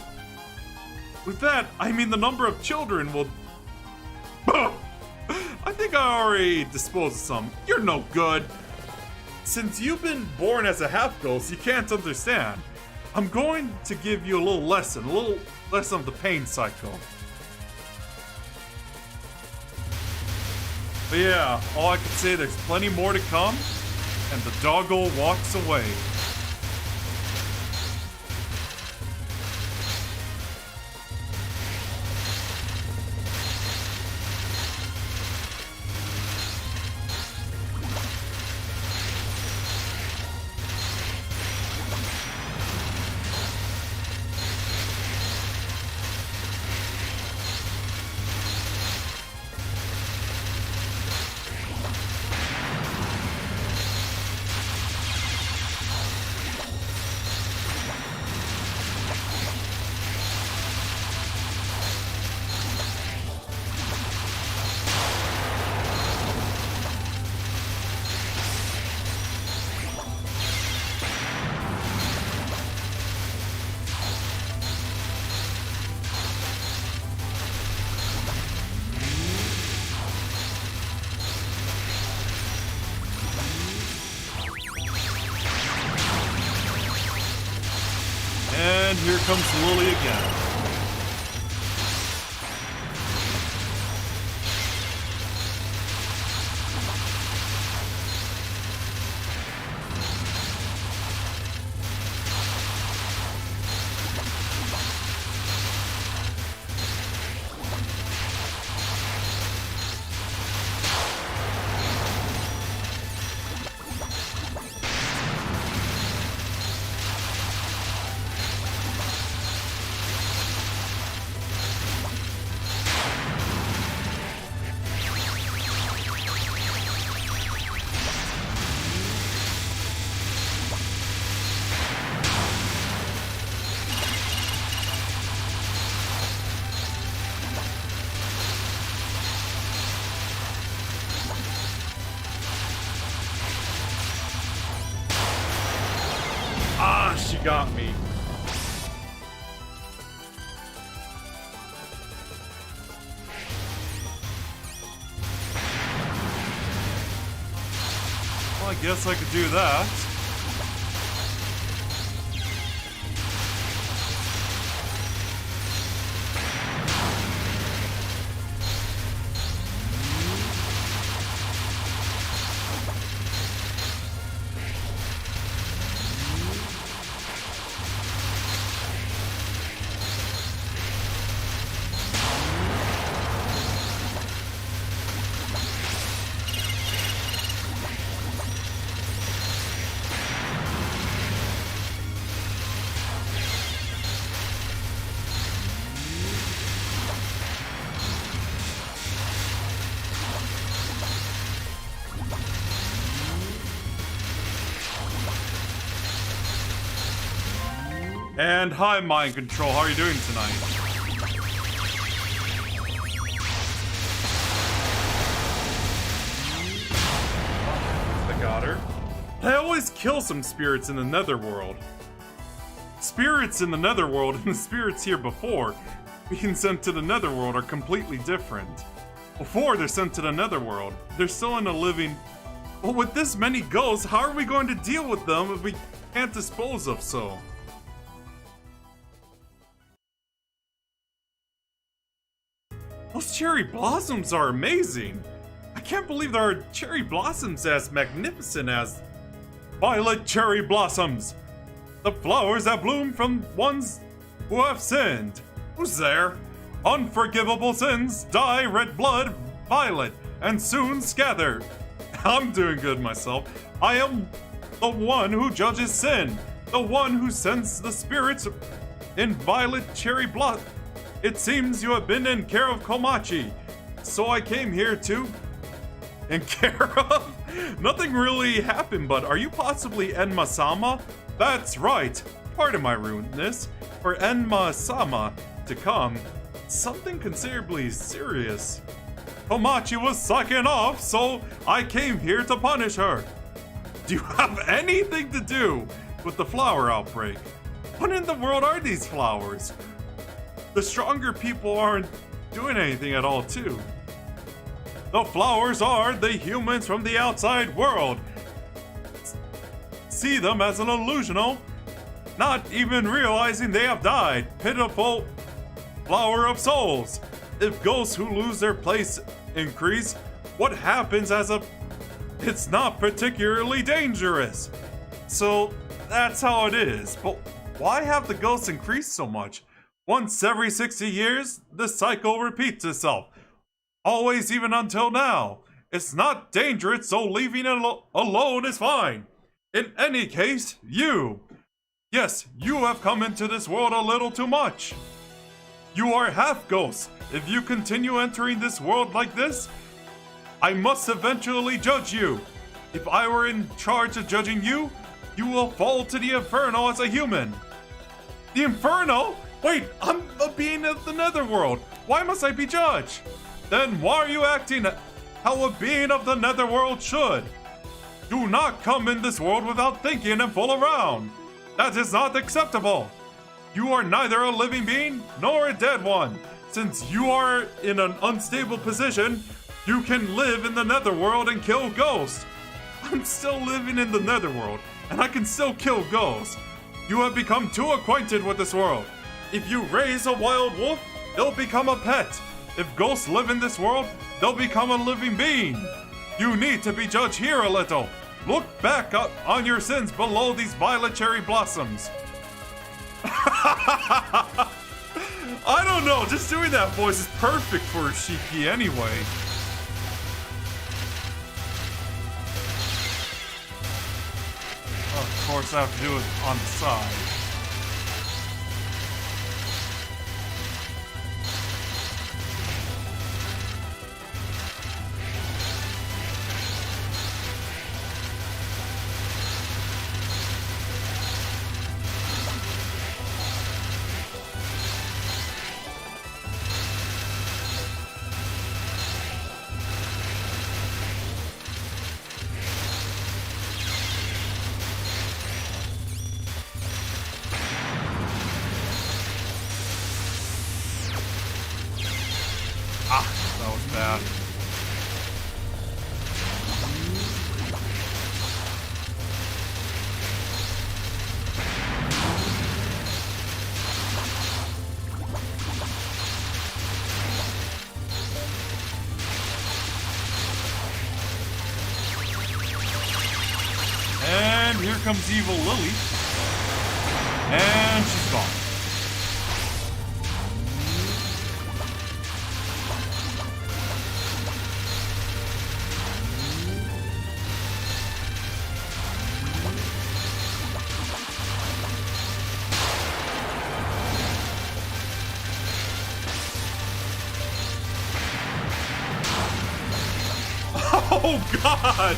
With that, I mean the number of children will... I think I already disposed of some. You're no good. Since you've been born as a half-ghost, you can't understand. I'm going to give you a little lesson of the pain cycle. But yeah, all I can say, there's plenty more to come, and the doggo walks away. And here comes Lily again. She got me. Well, I guess I could do that. And hi, Mind Control. How are you doing tonight? I got her. I always kill some spirits in the netherworld. Spirits in the netherworld and the spirits here before being sent to the netherworld are completely different. Before they're sent to the netherworld, they're still in a living... Well, with this many ghosts, how are we going to deal with them if we can't dispose of so? Those cherry blossoms are amazing! I can't believe there are cherry blossoms as magnificent as violet cherry blossoms! The flowers that bloom from ones who have sinned. Who's there? Unforgivable sins dye red blood violet and soon scatter. I'm doing good myself. I am the one who judges sin, the one who sends the spirits in violet cherry blood. It seems you have been in care of Komachi, so I came here to... In care of? Nothing really happened, but are you possibly Enma-sama? That's right. Pardon my rudeness. For Enma-sama to come, something considerably serious. Komachi was sucking off, so I came here to punish her. Do you have anything to do with the flower outbreak? What in the world are these flowers? The stronger people aren't doing anything at all, too. The flowers are the humans from the outside world. see them as an illusional, not even realizing they have died. Pitiful flower of souls. If ghosts who lose their place increase, what happens as a... It's not particularly dangerous. So that's how it is. But why have the ghosts increased so much? Once every 60 years, the cycle repeats itself. Always, even until now. It's not dangerous, so leaving it alone is fine. In any case, you. Yes, you have come into this world a little too much. You are half ghost. If you continue entering this world like this, I must eventually judge you. If I were in charge of judging you, you will fall to the Inferno as a human. The Inferno? Wait, I'm a being of the Netherworld. Why must I be judged? Then why are you acting how a being of the Netherworld should? Do not come in this world without thinking and fool around. That is not acceptable. You are neither a living being nor a dead one. Since you are in an unstable position, you can live in the Netherworld and kill ghosts. I'm still living in the Netherworld, and I can still kill ghosts. You have become too acquainted with this world. If you raise a wild wolf, it'll become a pet. If ghosts live in this world, they'll become a living being. You need to be judged here a little. Look back up on your sins below these violet cherry blossoms. I don't know, just doing that voice is perfect for Shiki anyway. Of course, I have to do it on the side. That was bad. And here comes Evil Lily. And she's gone. Oh God!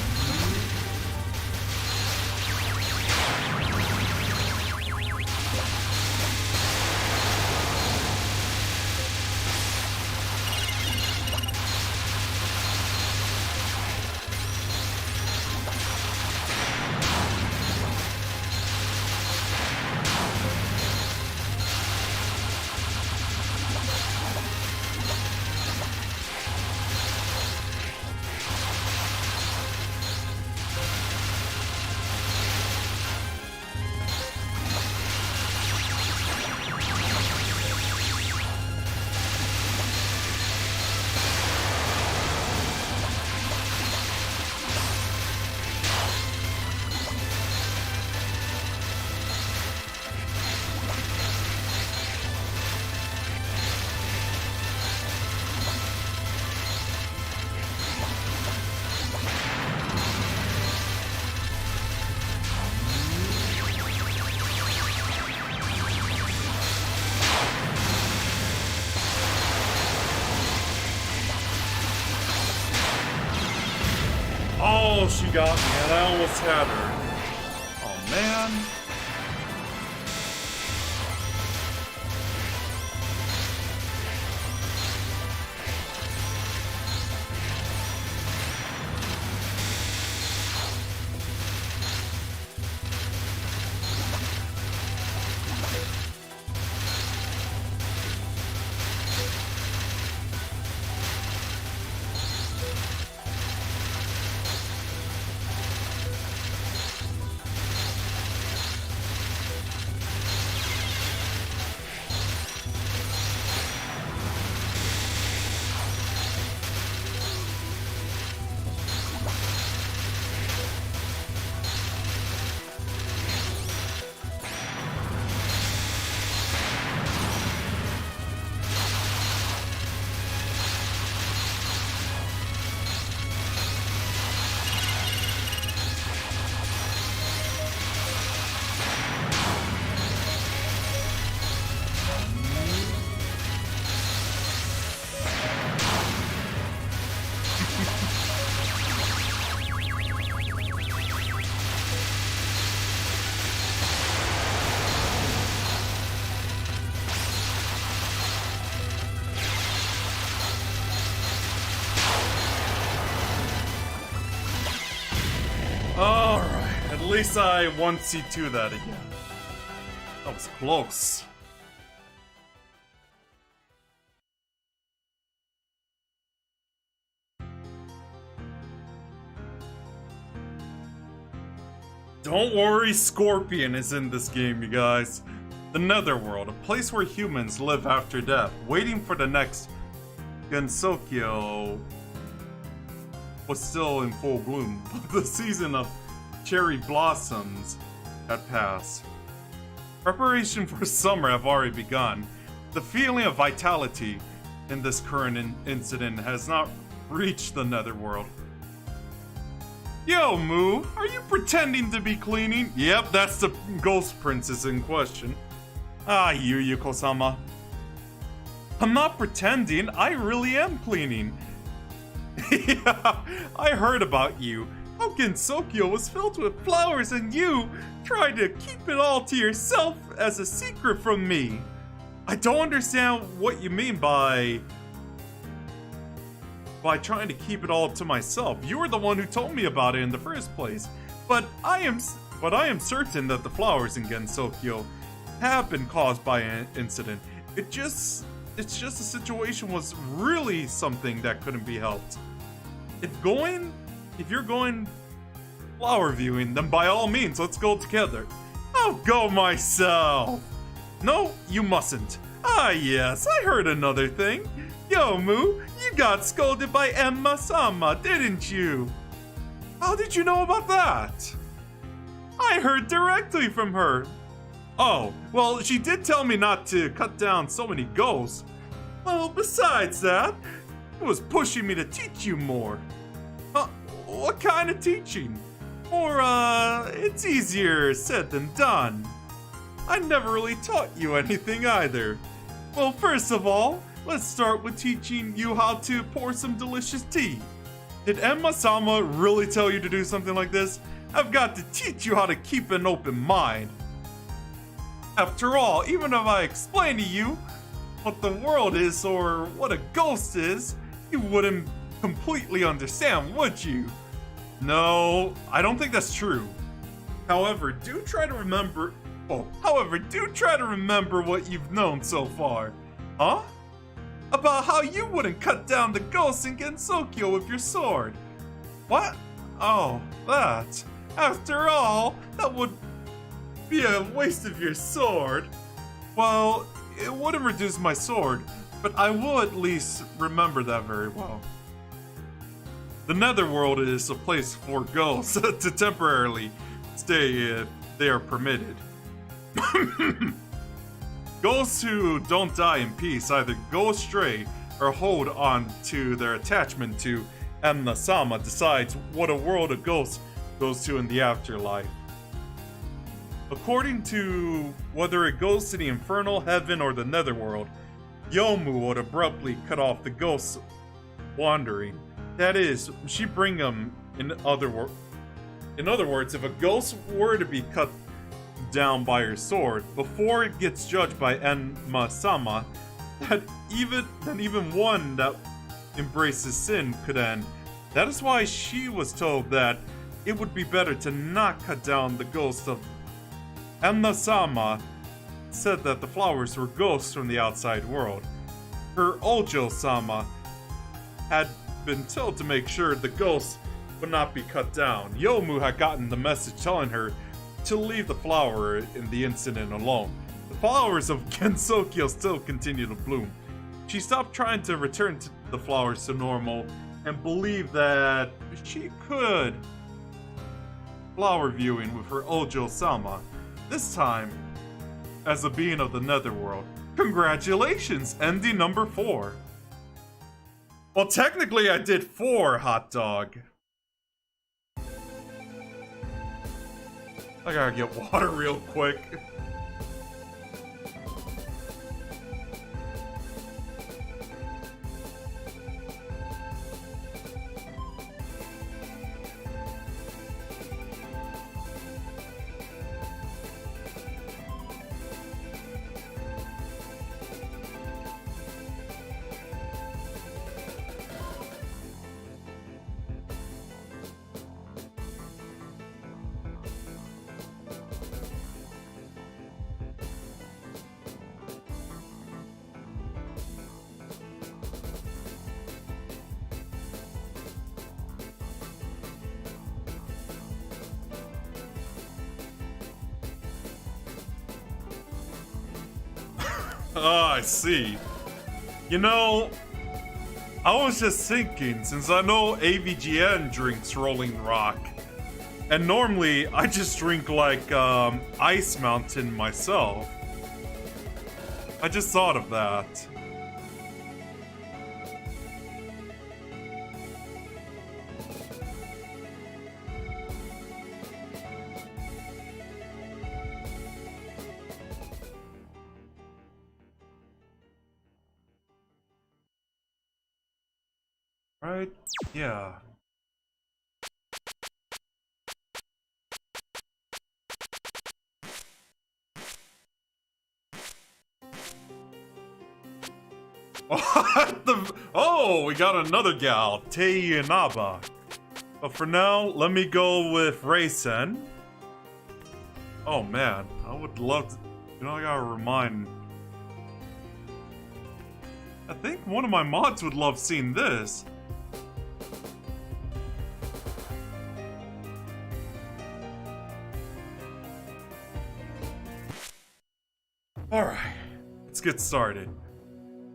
Oh, she got me, and I almost had her. Oh, man. least I won't see to that again. That was close. Don't worry, Scorpion is in this game, you guys. The Netherworld, a place where humans live after death, waiting for the next Gensokyo was still in full bloom, but the season of cherry blossoms had passed. Preparation for summer have already begun. The feeling of vitality in this current incident has not reached the Netherworld. Yo, Moo, are you pretending to be cleaning? Yep, that's the ghost princess in question. Ah, Yuko-sama. I'm not pretending, I really am cleaning. Yeah, I heard about you. How Gensokyo was filled with flowers and you tried to keep it all to yourself as a secret from me. I don't understand what you mean by trying to keep it all to myself. You were the one who told me about it in the first place. But I am certain that the flowers in Gensokyo have been caused by an incident. It's just the situation was really something that couldn't be helped. If you're going flower viewing, then by all means, let's go together. I'll go myself. No, you mustn't. Ah, yes, I heard another thing. Yo, Moo, you got scolded by Emma-sama, didn't you? How did you know about that? I heard directly from her. Oh, well, she did tell me not to cut down so many ghosts. Well, besides that, it was pushing me to teach you more. What kind of teaching? Or, it's easier said than done. I never really taught you anything either. Well, first of all, let's start with teaching you how to pour some delicious tea. Did Emma-sama really tell you to do something like this? I've got to teach you how to keep an open mind. After all, even if I explain to you what the world is or what a ghost is, you wouldn't completely understand, would you? No, I don't think that's true. However, do try to remember what you've known so far. Huh? About how you wouldn't cut down the ghosts in Gensokyo with your sword. What? Oh, that. After all, that would be a waste of your sword. Well, it wouldn't reduce my sword, but I will at least remember that very well. The Netherworld is a place for ghosts to temporarily stay if they are permitted. Ghosts who don't die in peace either go astray or hold on to their attachment to Emma-sama decides what a world of ghosts goes to in the afterlife. According to whether it goes to the infernal heaven or the Netherworld, Yomu would abruptly cut off the ghosts wandering. That is, she bring them in other words, if a ghost were to be cut down by her sword before it gets judged by Emma-sama, then even one that embraces sin could end. That is why she was told that it would be better to not cut down the ghost of Emma-sama said that the flowers were ghosts from the outside world. Her Ojo-sama had been told to make sure the ghosts would not be cut down. Yomu had gotten the message telling her to leave the flower in the incident alone. The flowers of Gensokyo still continue to bloom. She stopped trying to return to the flowers to normal and believed that she could flower viewing with her Ojo-sama, this time as a being of the Netherworld. Congratulations, ending number 4. Well, technically I did 4, hot dog. I gotta get water real quick. Ah, I see. You know, I was just thinking, since I know AVGN drinks Rolling Rock, and normally I just drink like Ice Mountain myself. I just thought of that. Right? Yeah. Oh, we got another gal, Teinaba. But for now, let me go with Raysen. Oh man, I would love to. You know, I gotta remind. I think one of my mods would love seeing this. Alright, let's get started.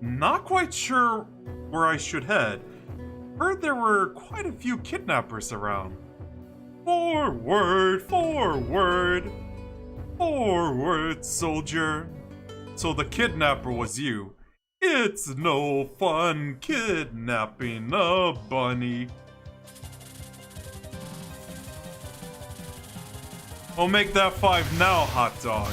Not quite sure where I should head. Heard there were quite a few kidnappers around. Forward, forward, forward, soldier. So the kidnapper was you. It's no fun kidnapping a bunny. I'll make that 5 now, hot dog.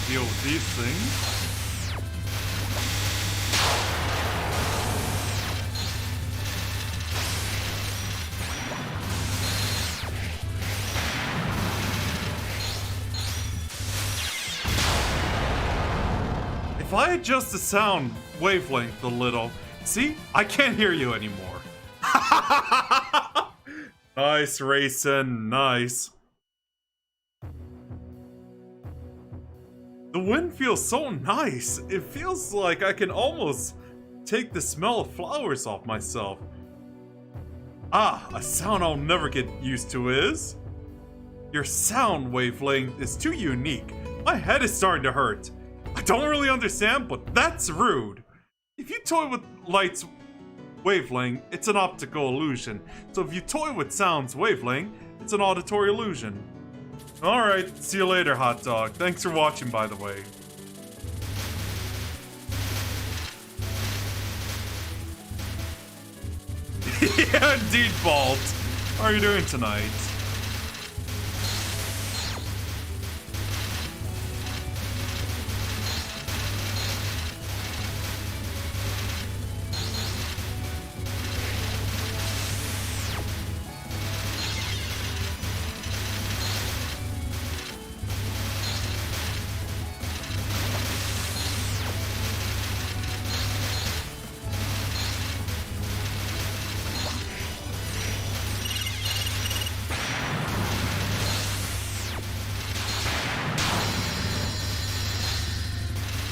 Deal with these things. If I adjust the sound wavelength a little, see, I can't hear you anymore. Nice, Raysen, nice. The wind feels so nice. It feels like I can almost take the smell of flowers off myself. Ah, a sound I'll never get used to is... Your sound wavelength is too unique. My head is starting to hurt. I don't really understand, but that's rude. If you toy with light's wavelength, it's an optical illusion. So if you toy with sound's wavelength, it's an auditory illusion. Alright, see you later, hot dog. Thanks for watching, by the way. Yeah, indeed, Bolt. How are you doing tonight?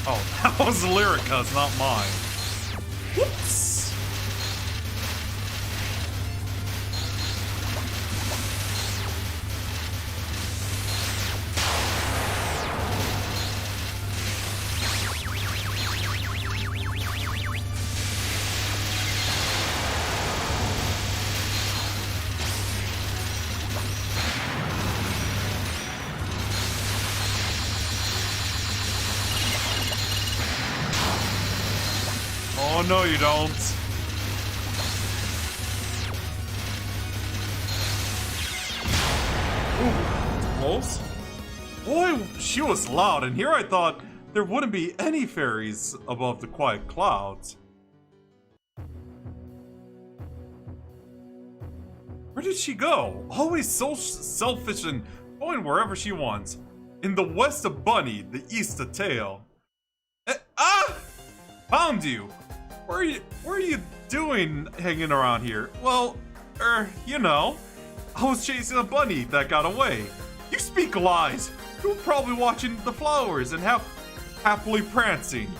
Oh, that was Lyrica's, not mine. Whoops! Oh, no, you don't. Ooh, close. Boy, she was loud, and here I thought there wouldn't be any fairies above the quiet clouds. Where did she go? Always so selfish and going wherever she wants. In the west of Bunny, the east of Tail. Found you! What are you doing hanging around here? Well, you know, I was chasing a bunny that got away. You speak lies! You were probably watching the flowers and happily prancing.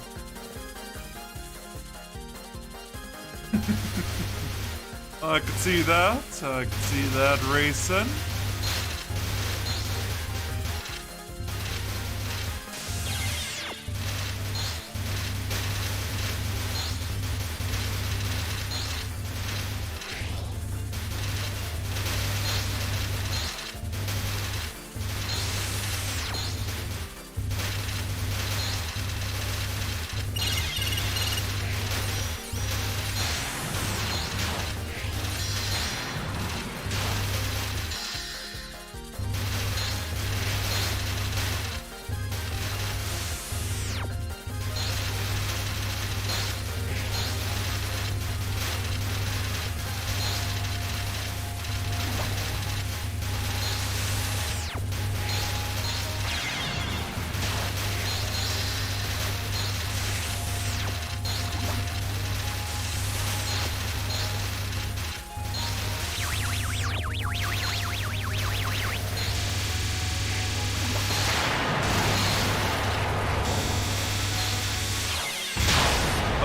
I could see that. I could see that racing.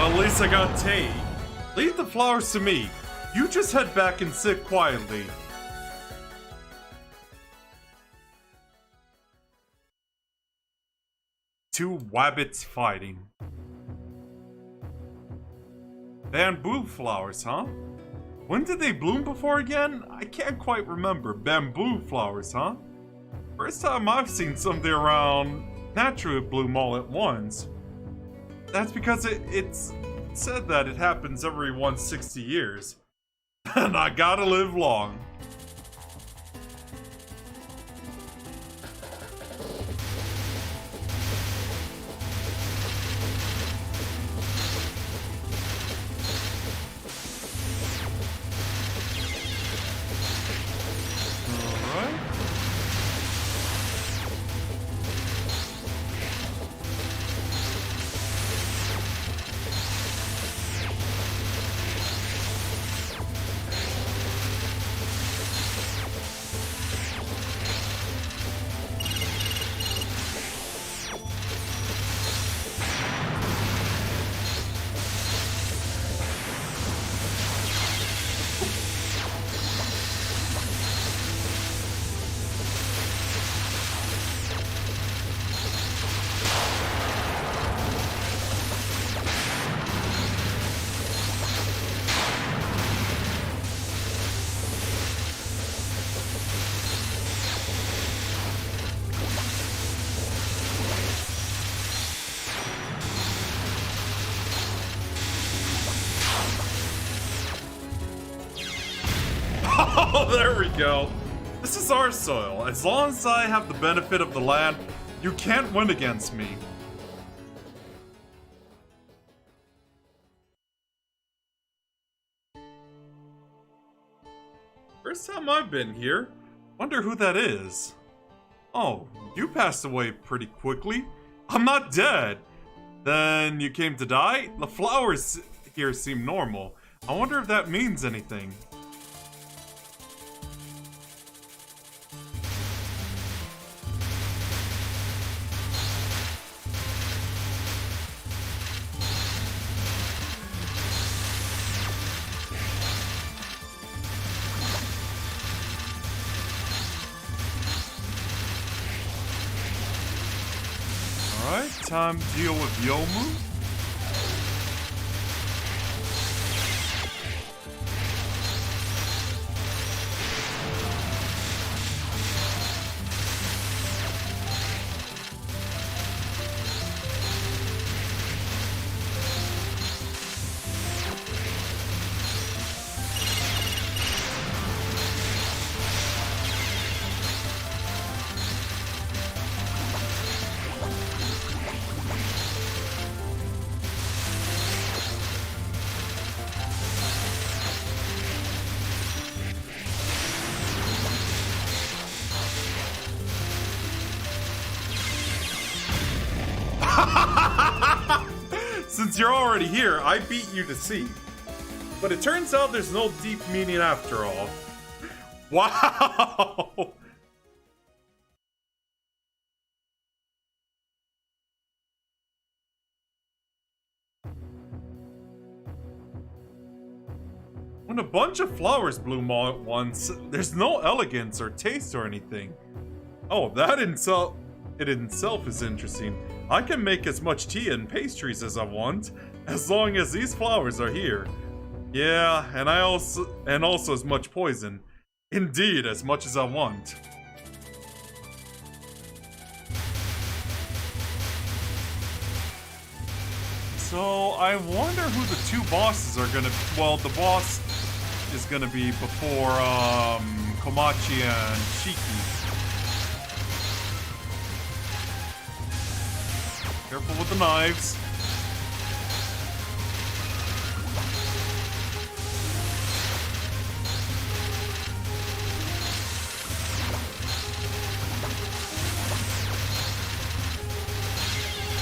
At least I got Tay. Leave the flowers to me. You just head back and sit quietly. Two wabbits fighting. Bamboo flowers, huh? When did they bloom before again? I can't quite remember. Bamboo flowers, huh? First time I've seen something around naturally bloom all at once. That's because it's said that it happens every 160 years. And I gotta live long. Oh, there we go. This is our soil. As long as I have the benefit of the land, you can't win against me. First time I've been here. Wonder who that is. Oh, you passed away pretty quickly. I'm not dead. Then you came to die? The flowers here seem normal. I wonder if that means anything. Alright, time to deal with Yomu. Since you're already here, I beat you to see. But it turns out there's no deep meaning after all. Wow! When a bunch of flowers bloom all at once, there's no elegance or taste or anything. Oh, that in itself is interesting. I can make as much tea and pastries as I want, as long as these flowers are here. Yeah, and also as much poison. Indeed, as much as I want. So, I wonder who the two bosses are gonna... Well, the boss is gonna be before, Komachi and Shiki. Careful with the knives.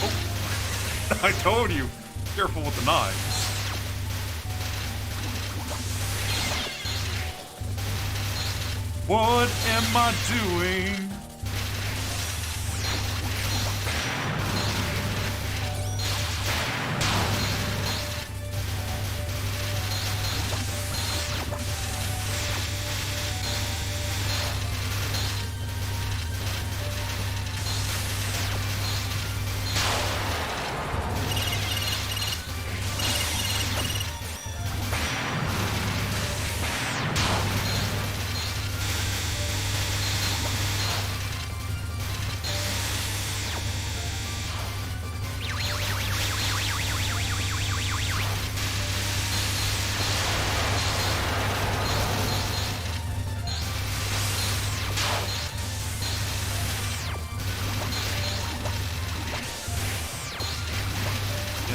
Oh. I told you, careful with the knives. What am I doing?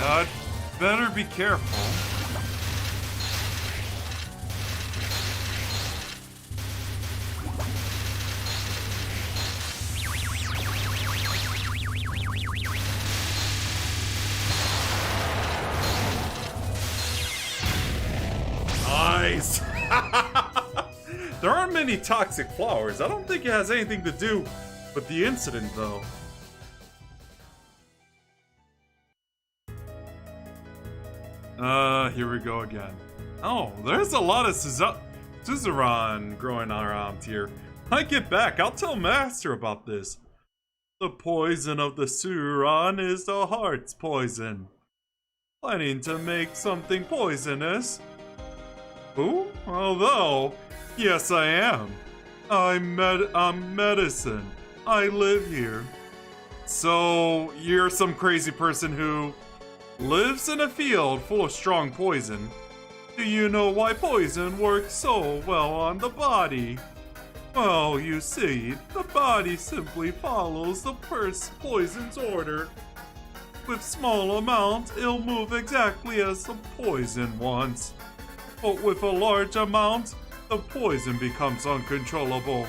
I'd better be careful. Nice! There aren't many toxic flowers. I don't think it has anything to do with the incident, though. Here we go again. Oh, there's a lot of Suzerain growing around here. When I get back, I'll tell Master about this. The poison of the Suzerain is the heart's poison. Planning to make something poisonous? Who? Although, yes I am. I'm medicine. I live here. So, you're some crazy person who lives in a field full of strong poison. Do you know why poison works so well on the body? Well, you see, the body simply follows the poison's order. With small amounts, it'll move exactly as the poison wants. But with a large amount, the poison becomes uncontrollable.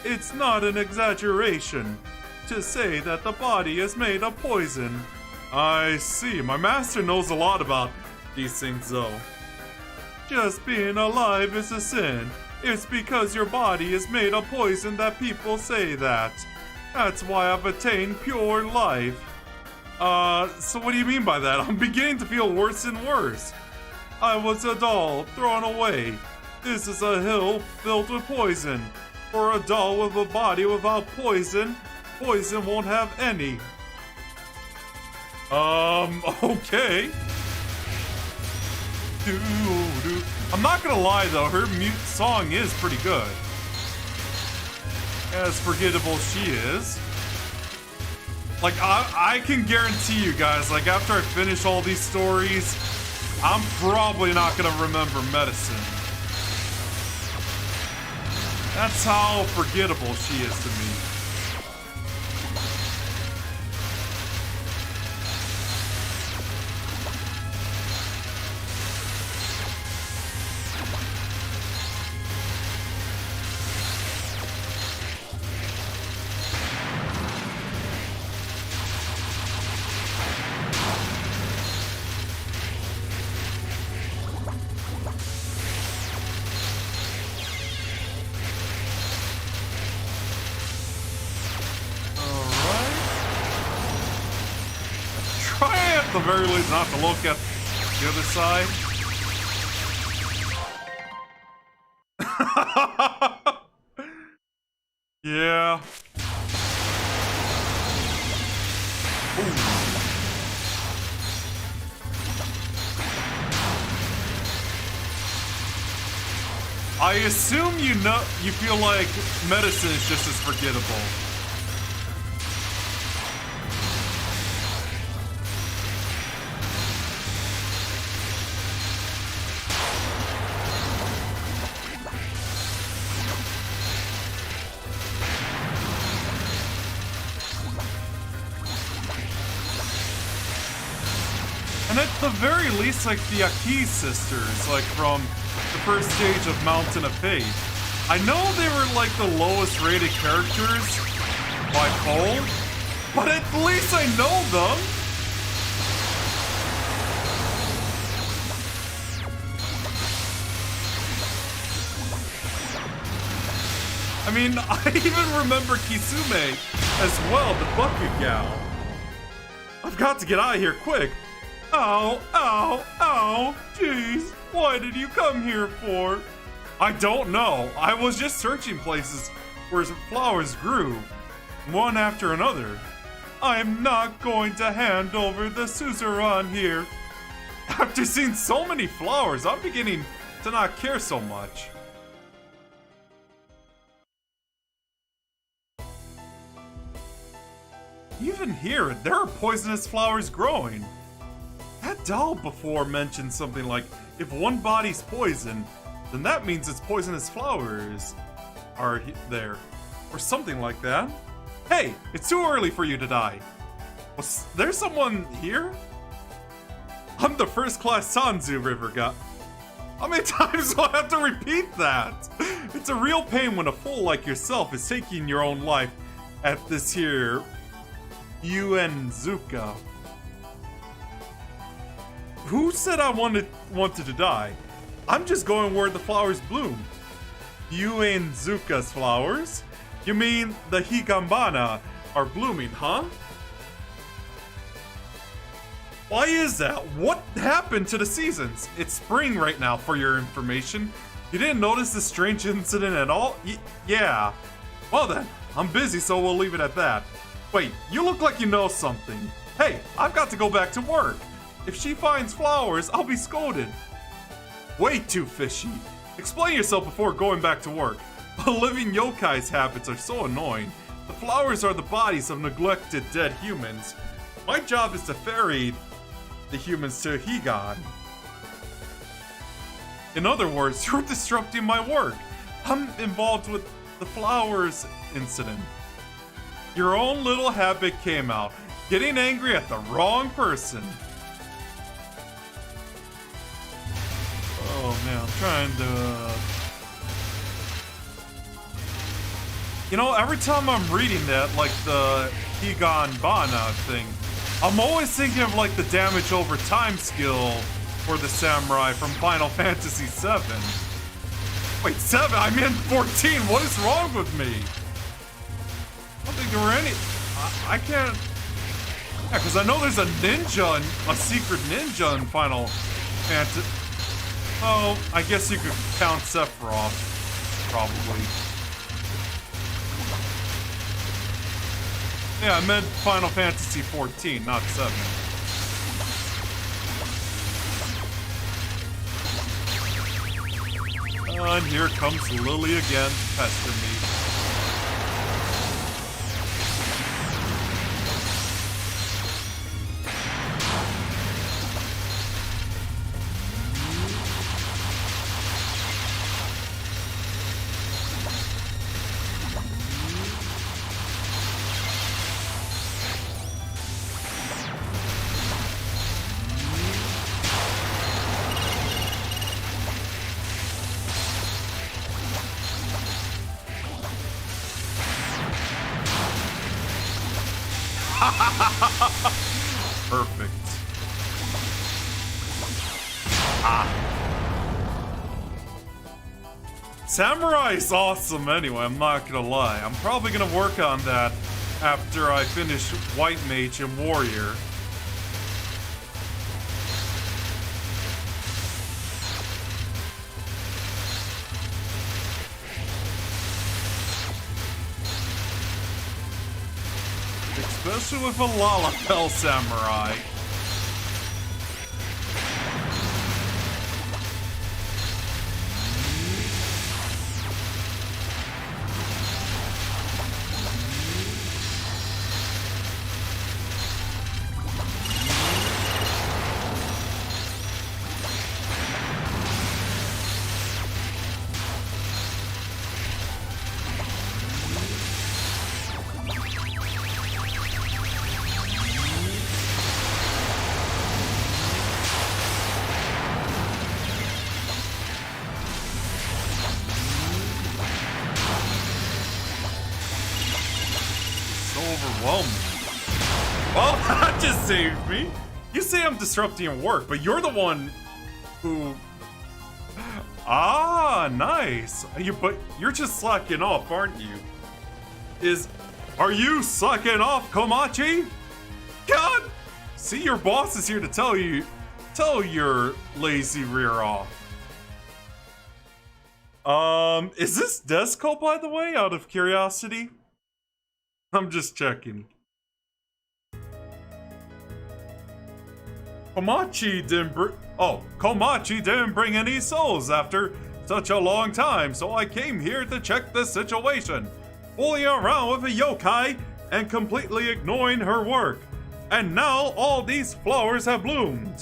It's not an exaggeration to say that the body is made of poison. I see. My master knows a lot about these things, though. Just being alive is a sin. It's because your body is made of poison that people say that. That's why I've attained pure life. So what do you mean by that? I'm beginning to feel worse and worse. I was a doll thrown away. This is a hill filled with poison. For a doll with a body without poison, poison won't have any. Okay. I'm not gonna lie though, her mute song is pretty good. As forgettable she is. Like, I can guarantee you guys, like, after I finish all these stories, I'm probably not gonna remember medicine. That's how forgettable she is to me. at the very least not to look at the other side. Yeah. Ooh. I assume you feel like medicine is just as forgettable. And at the very least, like the Aki sisters, like from the first stage of Mountain of Fate. I know they were like the lowest rated characters by poll, but at least I know them. I mean, I even remember Kisume as well, the bucket gal. I've got to get out of here quick. Ow, ow, ow, jeez. Why did you come here for? I don't know. I was just searching places where flowers grew, one after another. I'm not going to hand over the suzerain here. After seeing so many flowers, I'm beginning to not care so much. Even here, there are poisonous flowers growing. That doll before mentioned something like, if one body's poisoned, then that means its poisonous flowers are there. Or something like that. Hey, it's too early for you to die. Was there someone here? I'm the first-class Sanzu River guy. How many times do I have to repeat that? It's a real pain when a fool like yourself is taking your own life at this here Uenzuka. Who said I wanted to die? I'm just going where the flowers bloom. Uenzuka's flowers? You mean the Higambana are blooming, huh? Why is that? What happened to the seasons? It's spring right now, for your information. You didn't notice this strange incident at all? Yeah. Well then, I'm busy, so we'll leave it at that. Wait, you look like you know something. Hey, I've got to go back to work. If she finds flowers, I'll be scolded. Way too fishy. Explain yourself before going back to work. A living yokai's habits are so annoying. The flowers are the bodies of neglected dead humans. My job is to ferry the humans to Higan. In other words, you're disrupting my work. I'm involved with the flowers incident. Your own little habit came out. Getting angry at the wrong person. Oh man, I'm trying to... You know, every time I'm reading that, like the Higanbana thing, I'm always thinking of like the damage over time skill for the samurai from Final Fantasy VII. Wait, 7? I meant 14. What is wrong with me? I don't think there were any... I can't... Yeah, because I know there's a ninja, a secret ninja in Final Fantasy... Oh, I guess you could count Sephiroth, probably. Yeah, I meant Final Fantasy 14, not 7. And here comes Lily again, pestering me. Perfect. Samurai is awesome anyway, I'm not gonna lie. I'm probably gonna work on that after I finish White Mage and Warrior. especially with a Lalafell samurai. Overwhelming. Well, that just saved me. You say I'm disrupting your work, but you're the one who... Ah, nice. But you're just slacking off, aren't you? Are you slacking off, Komachi? God! See, your boss is here to tell your lazy rear off. Is this Desco, by the way, out of curiosity? I'm just checking. Komachi didn't bring any souls after such a long time, so I came here to check the situation. Fooling around with a yokai and completely ignoring her work. And now all these flowers have bloomed.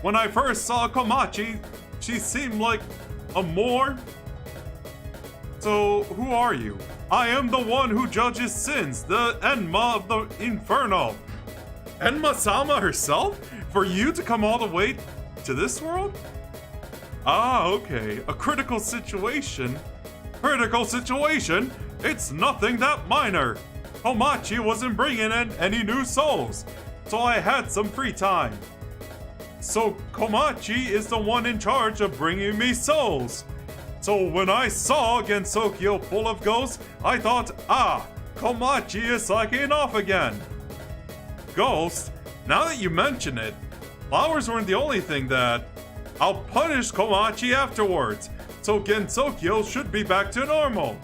When I first saw Komachi, she seemed like a Moor. So, who are you? I am the one who judges sins, the Enma of the Inferno. Enma-sama herself? For you to come all the way to this world? Ah, okay. A critical situation. Critical situation? It's nothing that minor. Komachi wasn't bringing in any new souls, so I had some free time. So Komachi is the one in charge of bringing me souls. So when I saw Gensokyo full of ghosts, I thought, Komachi is slacking off again. Ghosts? Now that you mention it, flowers weren't the only thing that... I'll punish Komachi afterwards, so Gensokyo should be back to normal.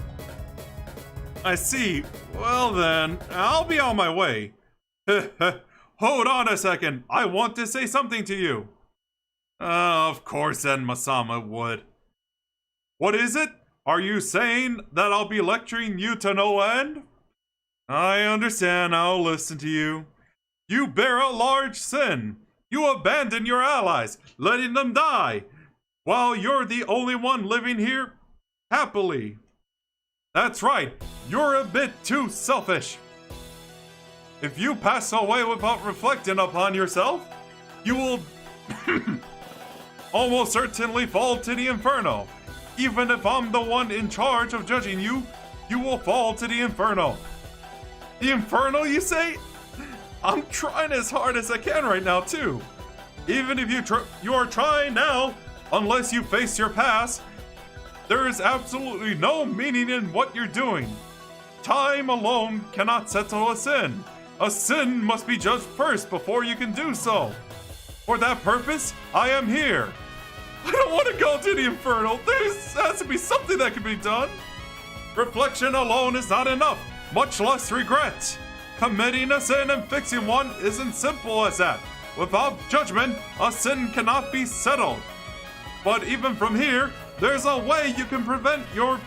I see. Well then, I'll be on my way. Hold on a second, I want to say something to you. Of course Enma-sama would. What is it? Are you saying that I'll be lecturing you to no end? I understand, I'll listen to you. You bear a large sin. You abandon your allies, letting them die, while you're the only one living here happily. That's right, you're a bit too selfish. If you pass away without reflecting upon yourself, you will almost certainly fall to the Inferno. Even if I'm the one in charge of judging you, you will fall to the Inferno. The Inferno, you say? I'm trying as hard as I can right now, too. Even if you are trying now, unless you face your past, there is absolutely no meaning in what you're doing. Time alone cannot settle a sin. A sin must be judged first before you can do so. For that purpose, I am here. I don't want to go to the Inferno. There has to be something that can be done. Reflection alone is not enough, much less regret. Committing a sin and fixing one isn't simple as that. Without judgment, a sin cannot be settled. But even from here, there's a way you can prevent your...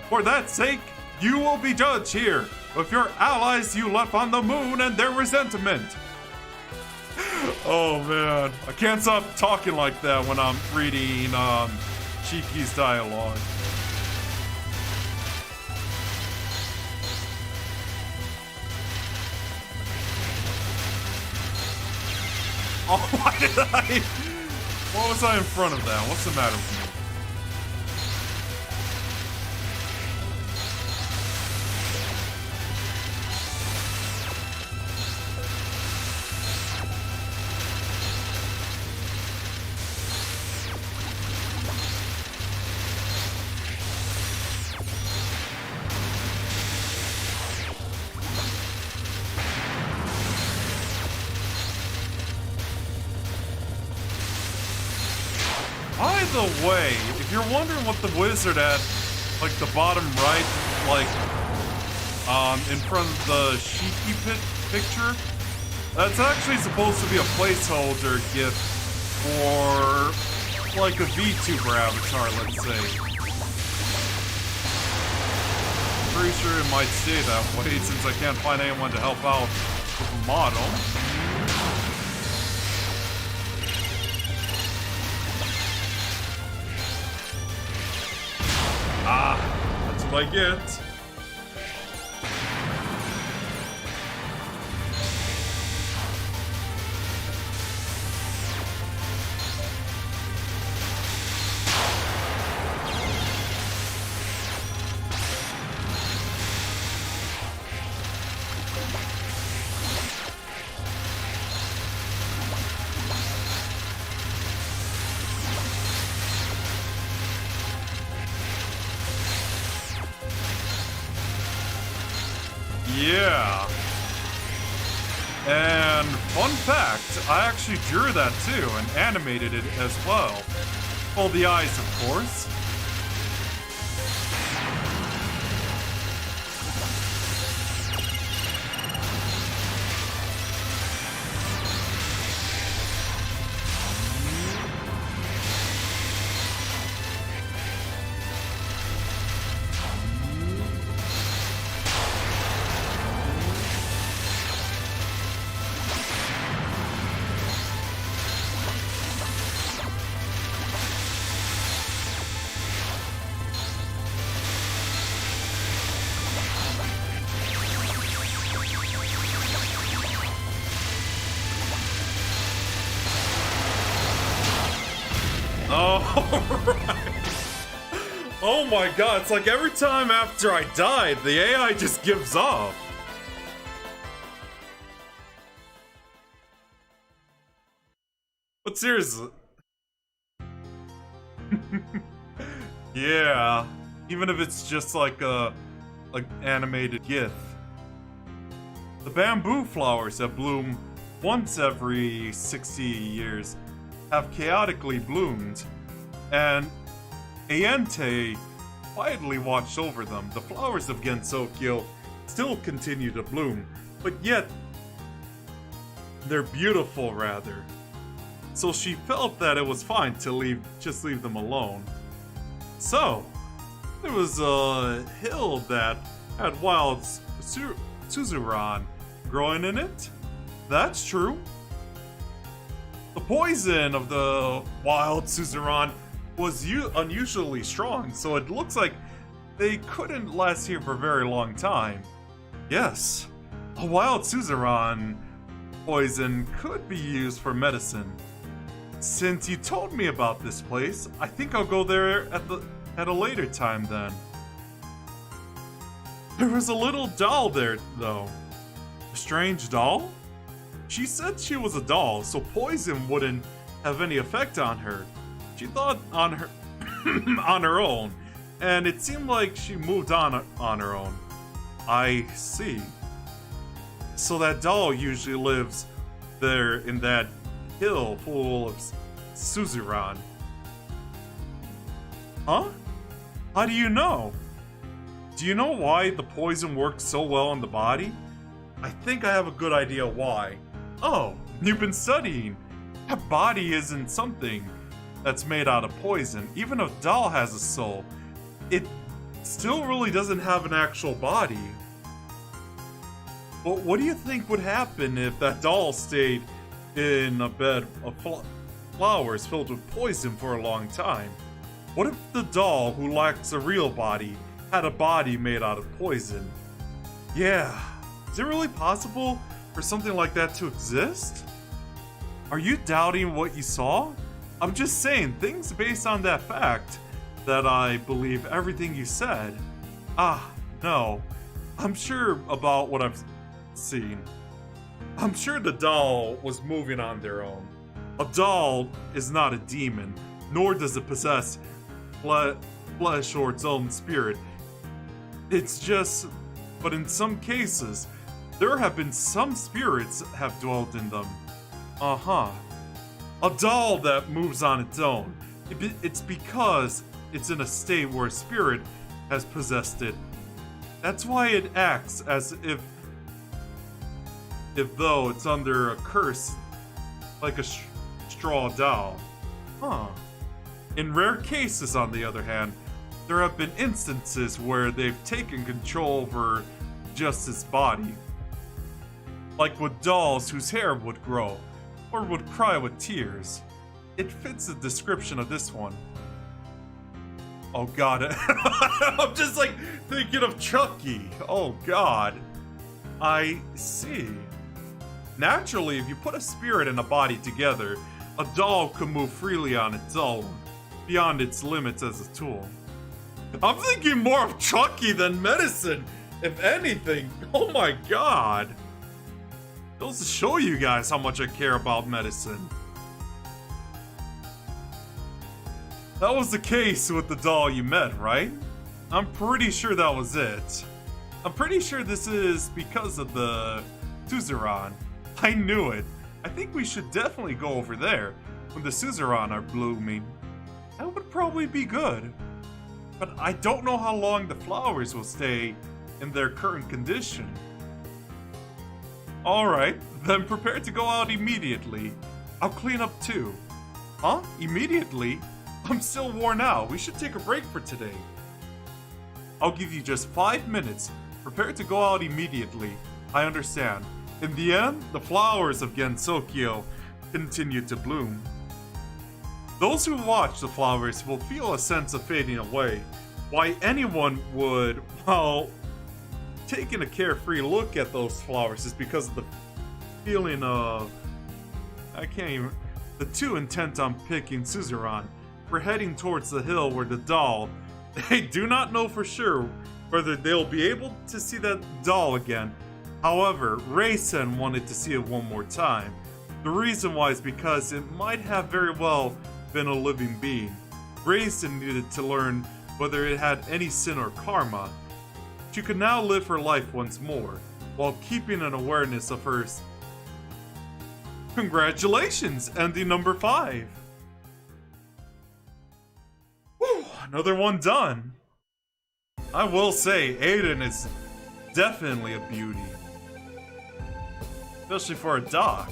For that sake, you will be judged here, with your allies you left on the moon and their resentment. Oh man, I can't stop talking like that when I'm reading Shiki's dialogue. Oh, why did I? What was I in front of that? What's the matter with me? By the way, if you're wondering what the wizard at, like, the bottom right, like, in front of the Shiki picture. That's actually supposed to be a placeholder gift for like a VTuber avatar, let's say. Pretty sure it might stay that way since I can't find anyone to help out with the model. Ah, that's what I get. Yeah. And fun fact, I actually drew that too and animated it as well. Well, the eyes, of course. Oh my god, it's like every time after I died, the AI just gives up. But seriously. Yeah, even if it's just like a animated GIF. The bamboo flowers that bloom once every 60 years have chaotically bloomed, and Ayente quietly watched over them. The flowers of Gensokyo still continue to bloom, but yet they're beautiful rather. So she felt that it was fine to just leave them alone. So, there was a hill that had wild Suzuran growing in it. That's true. The poison of the wild Suzuran was unusually strong, so it looks like they couldn't last here for a very long time. Yes, a wild Suzuran poison could be used for medicine. Since you told me about this place, I think I'll go there at a later time then. There was a little doll there, though. A strange doll? She said she was a doll, so poison wouldn't have any effect on her. She thought on her on her own, and it seemed like she moved on her own. I see. So that doll usually lives there in that hill full of Suzuran. Huh? How do you know? Do you know why the poison works so well in the body? I think I have a good idea why. Oh, you've been studying. That body isn't something that's made out of poison. Even if doll has a soul, it still really doesn't have an actual body. But what do you think would happen if that doll stayed in a bed of flowers filled with poison for a long time? What if the doll who lacks a real body had a body made out of poison? Yeah, is it really possible for something like that to exist? Are you doubting what you saw? I'm just saying things based on that fact that I believe everything you said. Ah, no. I'm sure about what I've seen. I'm sure the doll was moving on their own. A doll is not a demon, nor does it possess flesh or its own spirit. It's just, but in some cases, there have been some spirits have dwelt in them. Uh-huh. A doll that moves on its own. It's because it's in a state where a spirit has possessed it. That's why it acts as if though it's under a curse, like a straw doll. Huh. In rare cases, on the other hand, there have been instances where they've taken control over just its body. Like with dolls whose hair would grow, or would cry with tears. It fits the description of this one. Oh god, I'm just like thinking of Chucky. Oh god. I see. Naturally, if you put a spirit and a body together, a doll can move freely on its own, beyond its limits as a tool. I'm thinking more of Chucky than medicine, if anything. Oh my god. Goes to show you guys how much I care about medicine. That was the case with the doll you met, right? I'm pretty sure that was it. I'm pretty sure this is because of the Suzerain. I knew it. I think we should definitely go over there when the Suzerain are blooming. That would probably be good. But I don't know how long the flowers will stay in their current condition. Alright, then prepare to go out immediately. I'll clean up too. Huh? Immediately? I'm still worn out. We should take a break for today. I'll give you just 5 minutes. Prepare to go out immediately. I understand. In the end, the flowers of Gensokyo continue to bloom. Those who watch the flowers will feel a sense of fading away. Why anyone would, well, taking a carefree look at those flowers is because of the feeling of, the two intent on picking Suzerain. We're heading towards the hill where the doll, they do not know for sure whether they'll be able to see that doll again. However, Rei-sen wanted to see it one more time. The reason why is because it might have very well been a living being. Rei-sen needed to learn whether it had any sin or karma. She could now live her life once more, while keeping an awareness of hers. Congratulations, ending number 5. Whew, another one done. I will say, Aiden is definitely a beauty. Especially for a doc.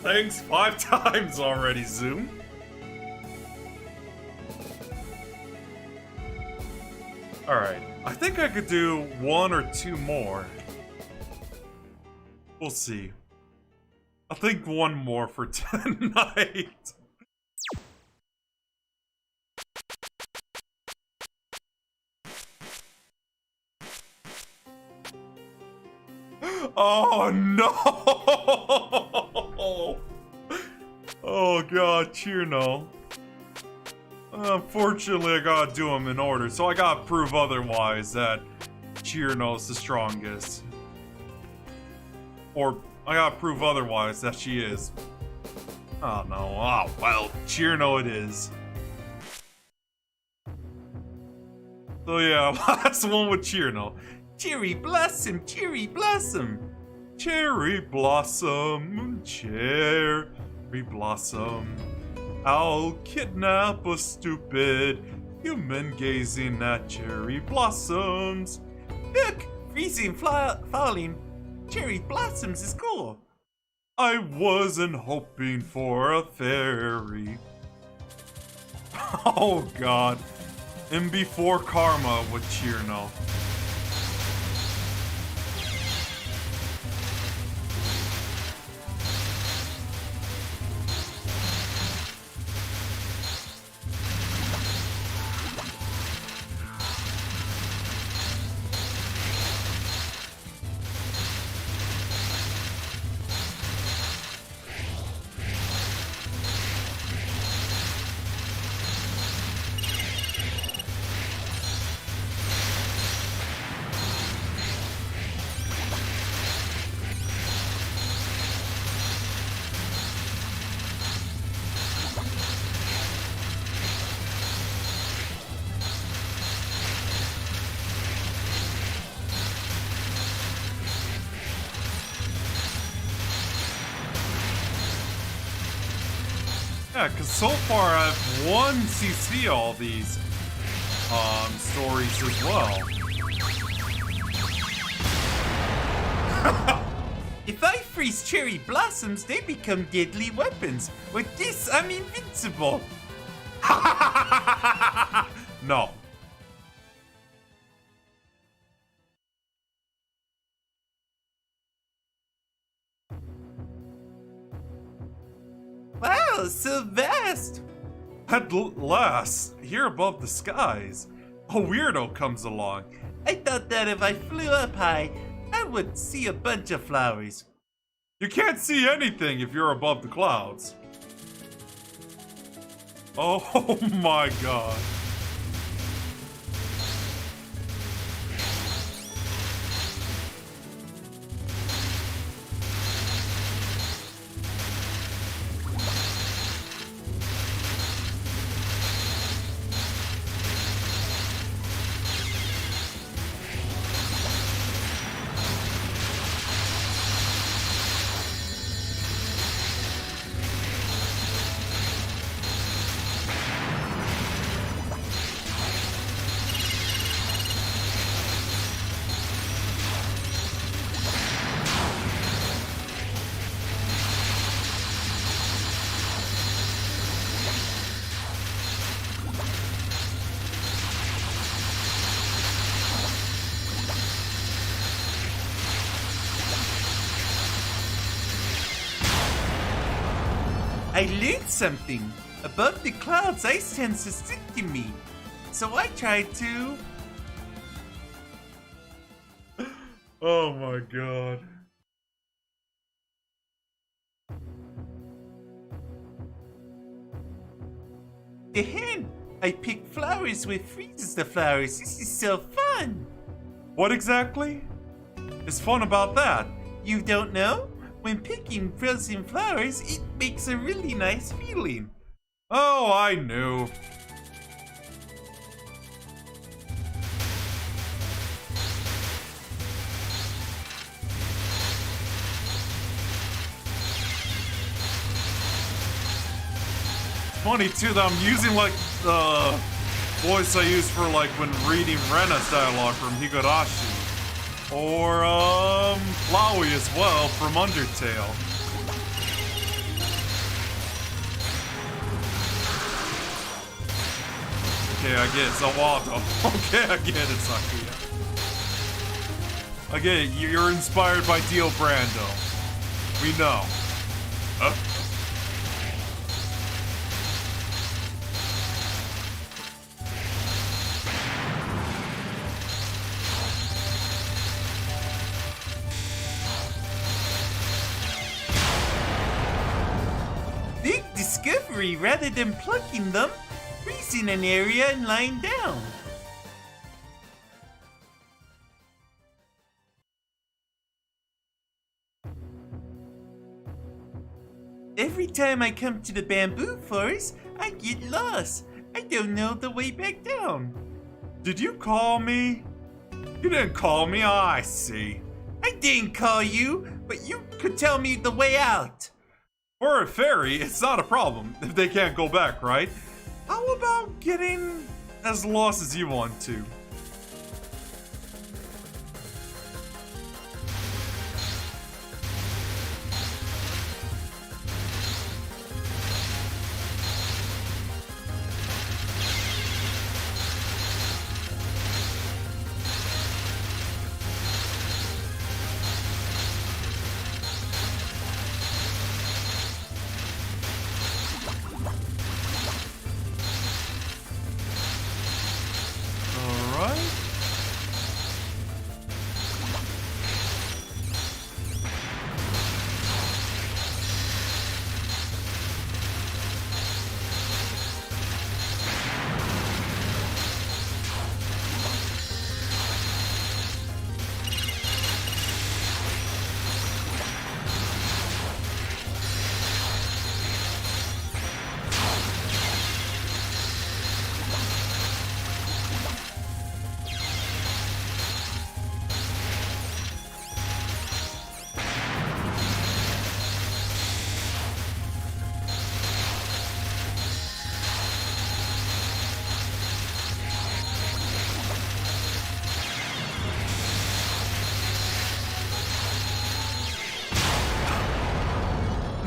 Thanks 5 times already, Zoom. Alright, I think I could do 1 or 2 more. We'll see. I think 1 more for tonight. Oh no! Oh god, Chirno. Unfortunately, I gotta do them in order, so I gotta prove otherwise that Chirno's the strongest. Or I gotta prove otherwise that she is. Oh no, oh well, Chirno it is. So yeah, last one with Chirno. Cherry blossom, cherry blossom. Cherry blossom, cherry blossom. I'll kidnap a stupid human gazing at cherry blossoms. Look, freezing, falling. Cherry blossoms is cool. I wasn't hoping for a fairy. Oh god. And before Karma with Chirno. Yeah, because so far I've won CC all these stories as well. If I freeze cherry blossoms, they become deadly weapons. With this, I'm invincible. No. Wow, so vast. At last, here above the skies, a weirdo comes along. I thought that if I flew up high, I would see a bunch of flowers. You can't see anything if you're above the clouds. Oh my god. I learned something. Above the clouds, ice tends to stick to me. So I tried to... Oh my god. The hen! I pick flowers with freezes the flowers. This is so fun! What exactly is fun about that? You don't know? When picking frozen flowers, it makes a really nice feeling. Oh, I knew. Funny too that I'm using like the voice I use for like when reading Rena's dialogue from Higurashi. Or Flowey as well from Undertale. Okay, I get it, Zawado. Okay, I get it, Sakuya. I get it, you're inspired by Dio Brando. We know. Huh? Big discovery rather than plucking them. Freezing an area and lying down. Every time I come to the bamboo forest, I get lost. I don't know the way back down. Did you call me? You didn't call me, I see. I didn't call you, but you could tell me the way out. For a fairy, it's not a problem if they can't go back, right? How about getting as lost as you want to?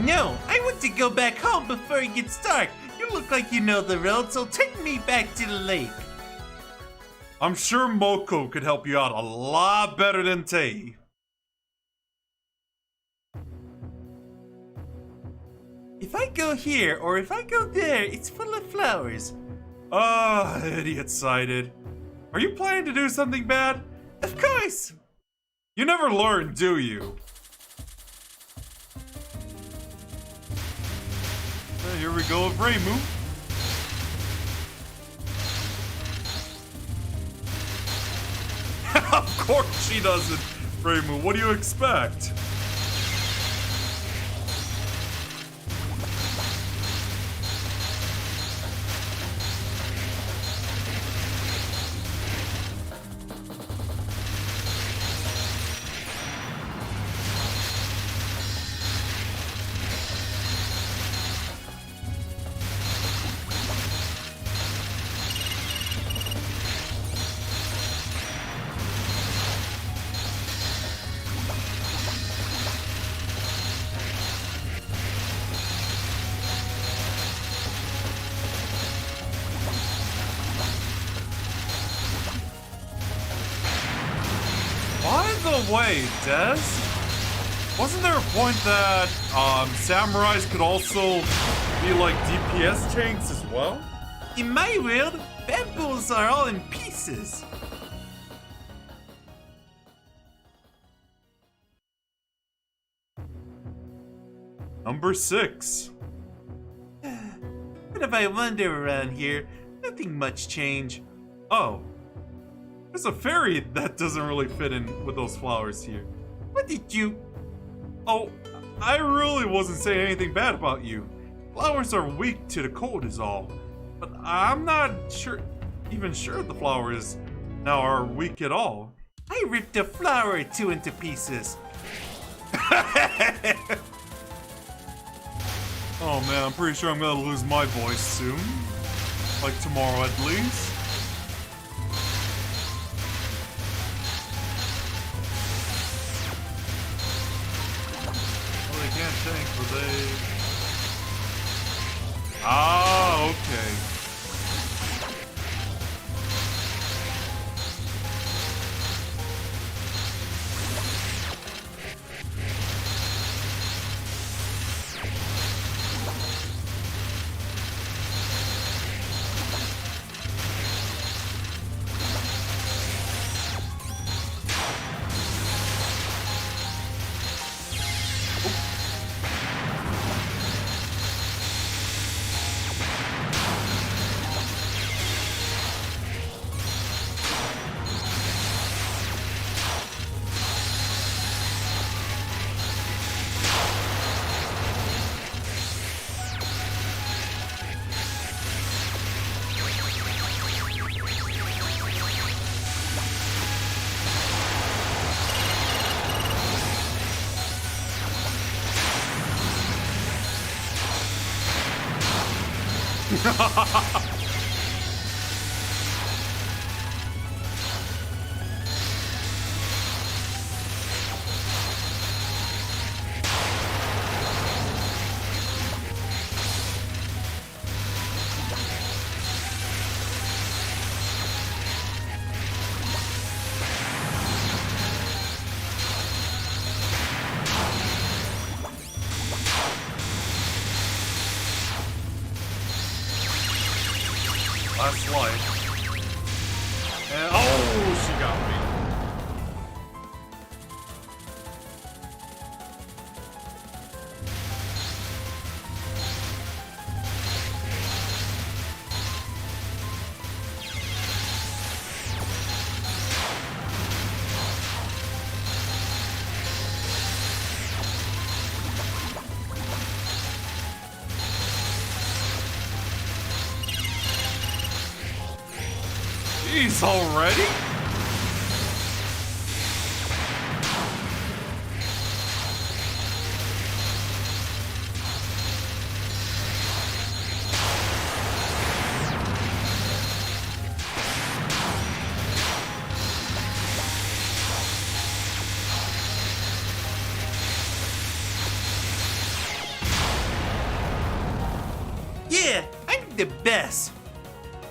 No, I want to go back home before it gets dark. You look like you know the road, so take me back to the lake. I'm sure Moko could help you out a lot better than Tei. If I go here or if I go there, it's full of flowers. Idiot-sighted. Are you planning to do something bad? Of course! You never learn, do you? Here we go with Reimu. Of course she doesn't, Reimu. What do you expect? Wait, Des? Wasn't there a point that samurais could also be like DPS tanks as well? In my world, bamboos are all in pieces. Number 6. But if I wander around here, nothing much change. Oh. There's a fairy that doesn't really fit in with those flowers here. What did you... Oh, I really wasn't saying anything bad about you. Flowers are weak to the cold is all. But I'm not even sure the flowers now are weak at all. I ripped a flower or two into pieces. Oh man, I'm pretty sure I'm gonna lose my voice soon. Like tomorrow at least. Can't tank, but they... Ah, okay. Last life. And, oh, she got me. Jeez, already? the best.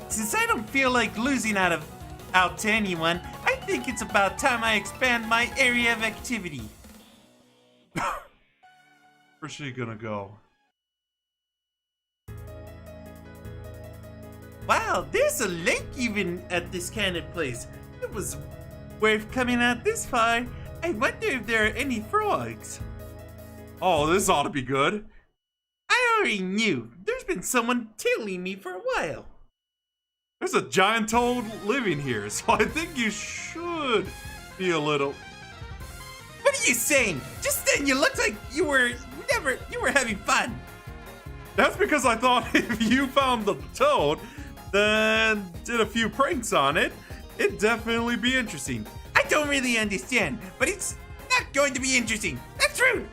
Since I don't feel like losing out to anyone, I think it's about time I expand my area of activity. Where's she gonna go? Wow, there's a lake even at this kind of place. It was worth coming out this far. I wonder if there are any frogs. Oh, this ought to be good. I already knew. There's been someone tailing me for a while. There's a giant toad living here, so I think you should be a little... What are you saying? Just then you looked like you were having fun. That's because I thought if you found the toad, then did a few pranks on it, it'd definitely be interesting. I don't really understand, but it's not going to be interesting. That's rude.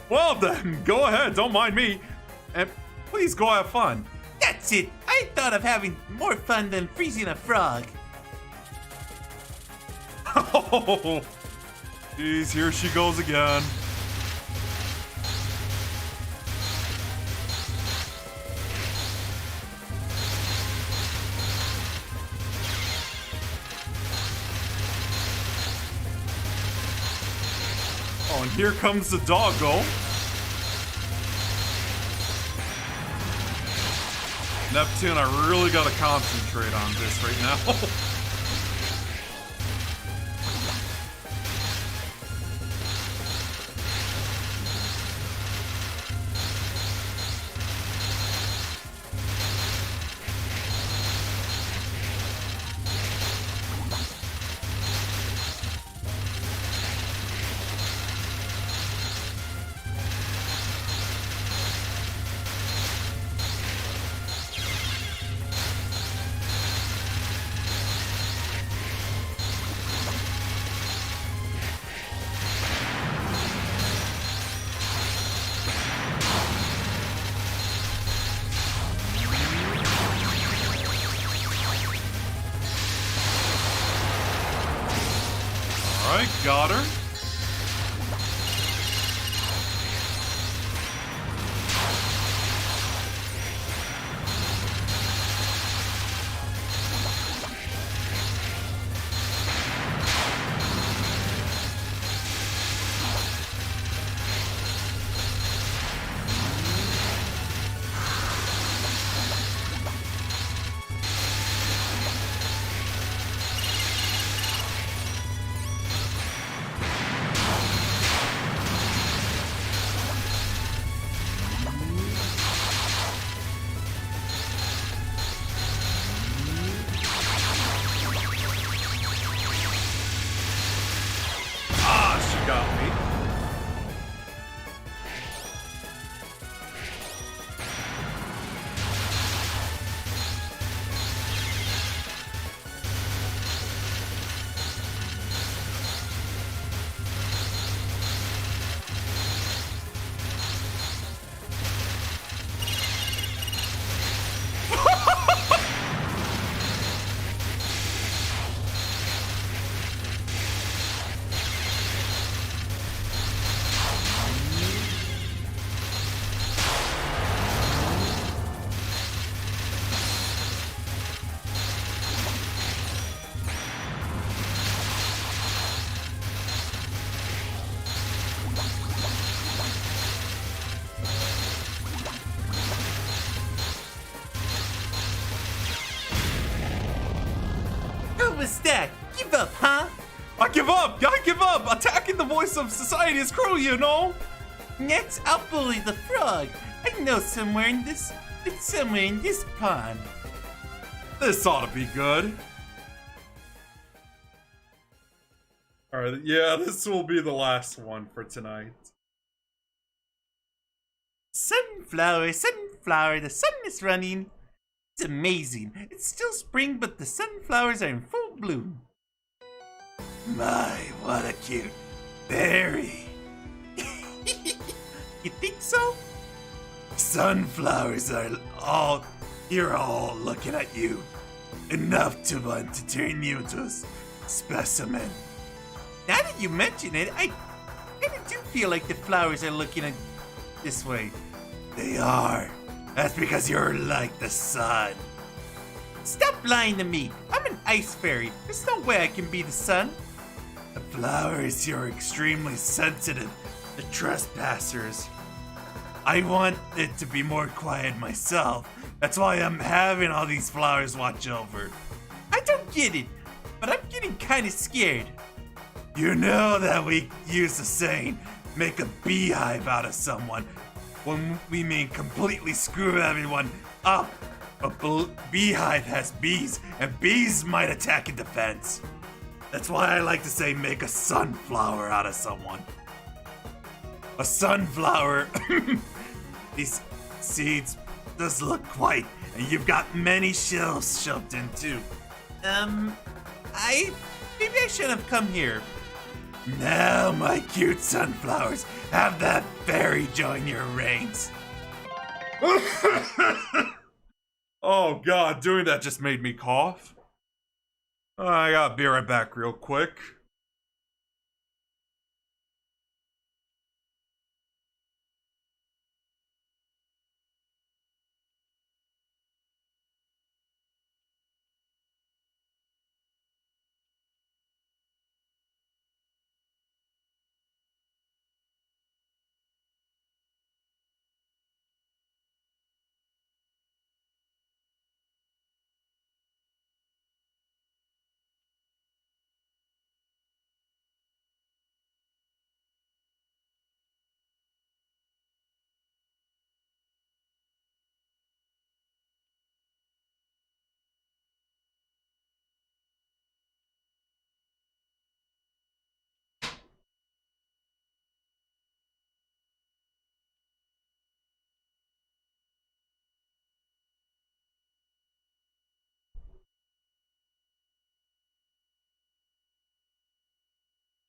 Well then, go ahead, don't mind me. And please go have fun. That's it. I thought of having more fun than freezing a frog. Oh, geez, here she goes again. Oh, and here comes the doggo. Neptune, I really gotta concentrate on this right now. Alright, got her. Got me. How was that? Give up, huh? I give up! I give up! Attacking the voice of society is cruel, you know? Next, I'll bully the frog. I know somewhere in this pond. This ought to be good. Alright, yeah, this will be the last one for tonight. Sunflower, sunflower, the sun is running. It's amazing. It's still spring, but the sunflowers are in full bloom. My, what a cute berry. You think so? Sunflowers are all, you're all looking at you. Enough to want to turn you into a specimen. Now that you mention it, I kind of do feel like the flowers are looking at this way. They are. That's because you're like the sun. Stop lying to me. I'm an ice fairy. There's no way I can be the sun. The flowers here are extremely sensitive to trespassers. I want it to be more quiet myself. That's why I'm having all these flowers watch over. I don't get it, but I'm getting kind of scared. You know that we use the saying, make a beehive out of someone, when we mean completely screw everyone up. A beehive has bees, and bees might attack in defense. That's why I like to say make a sunflower out of someone. A sunflower. These seeds does look white, and you've got many shells shoved in too. Maybe I shouldn't have come here. Now, my cute sunflowers, have that fairy join your ranks. Oh god, doing that just made me cough. I gotta be right back real quick.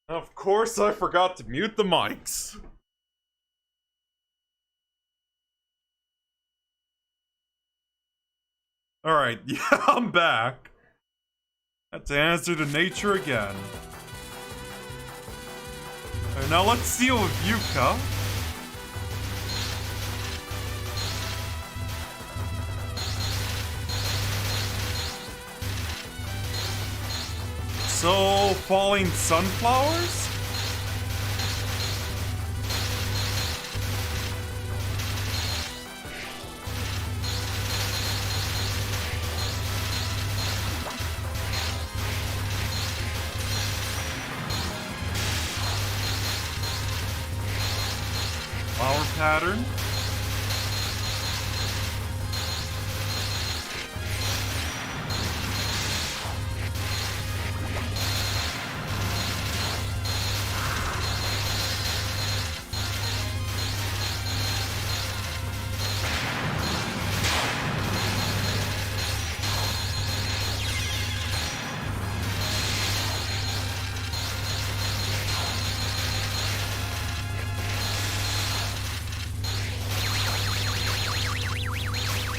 Of course, I forgot to mute the mics. Alright, yeah, I'm back. Had to answer to nature again. Alright, now let's deal with Yuka. So, falling sunflowers? Flower pattern?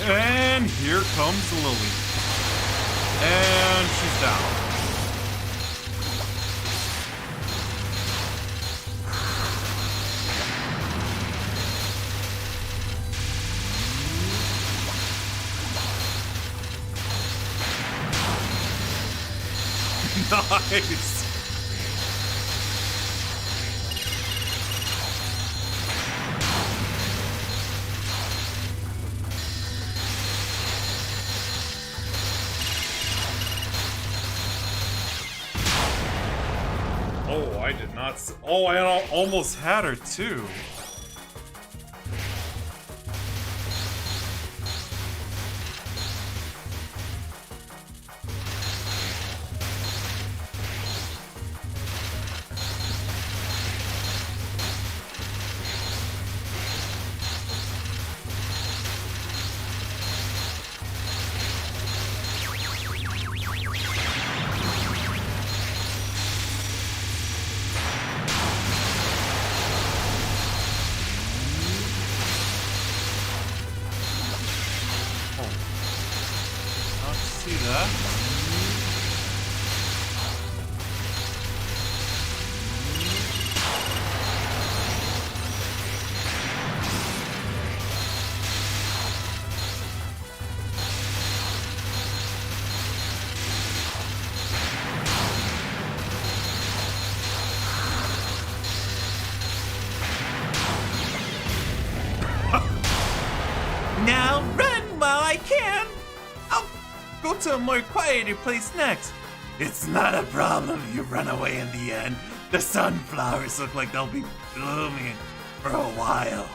And here comes Lily. And she's down. Nice. Oh, I did not. Oh, I almost had her too. See that? to a more quieter place next. It's not a problem if you run away in the end. The sunflowers look like they'll be blooming for a while.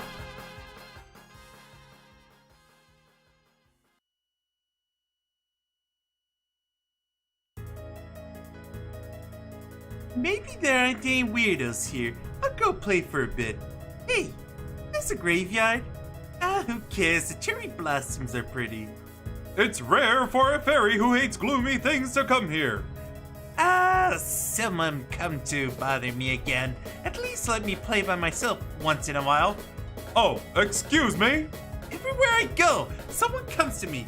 Maybe there aren't any weirdos here. I'll go play for a bit. Hey, there's a graveyard. Who cares? The cherry blossoms are pretty. It's rare for a fairy who hates gloomy things to come here. Someone come to bother me again. At least let me play by myself once in a while. Oh, excuse me? Everywhere I go, someone comes to me.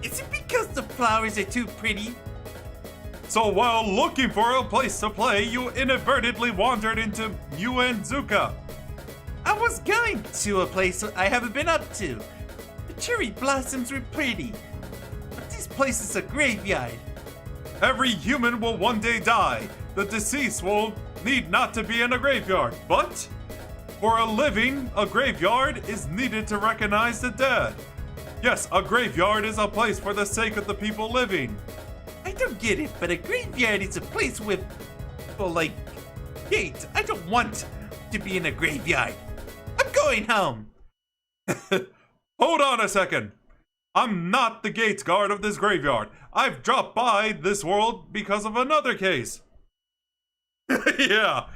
Is it because the flowers are too pretty? So while looking for a place to play, you inadvertently wandered into Yuenzuka. I was going to a place I haven't been up to. The cherry blossoms were pretty. But this place is a graveyard. Every human will one day die. The deceased will need not to be in a graveyard, but for a living, a graveyard is needed to recognize the dead. Yes, a graveyard is a place for the sake of the people living. I don't get it, but a graveyard is a place with, well, like, gates. I don't want to be in a graveyard. I'm going home. Hold on a second. I'm not the gates guard of this graveyard. I've dropped by this world because of another case. Yeah,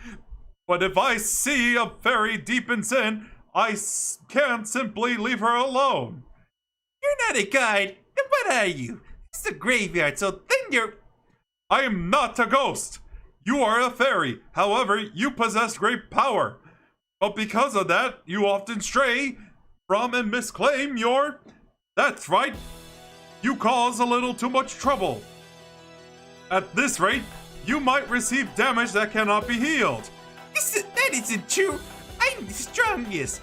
but if I see a fairy deep in sin, I can't simply leave her alone. You're not a guide. Then what are you? It's a graveyard, so then you're... I am not a ghost. You are a fairy. However, you possess great power. But because of that, you often stray from and misclaim your... That's right. You cause a little too much trouble. At this rate, you might receive damage that cannot be healed. That isn't true. I'm the strongest.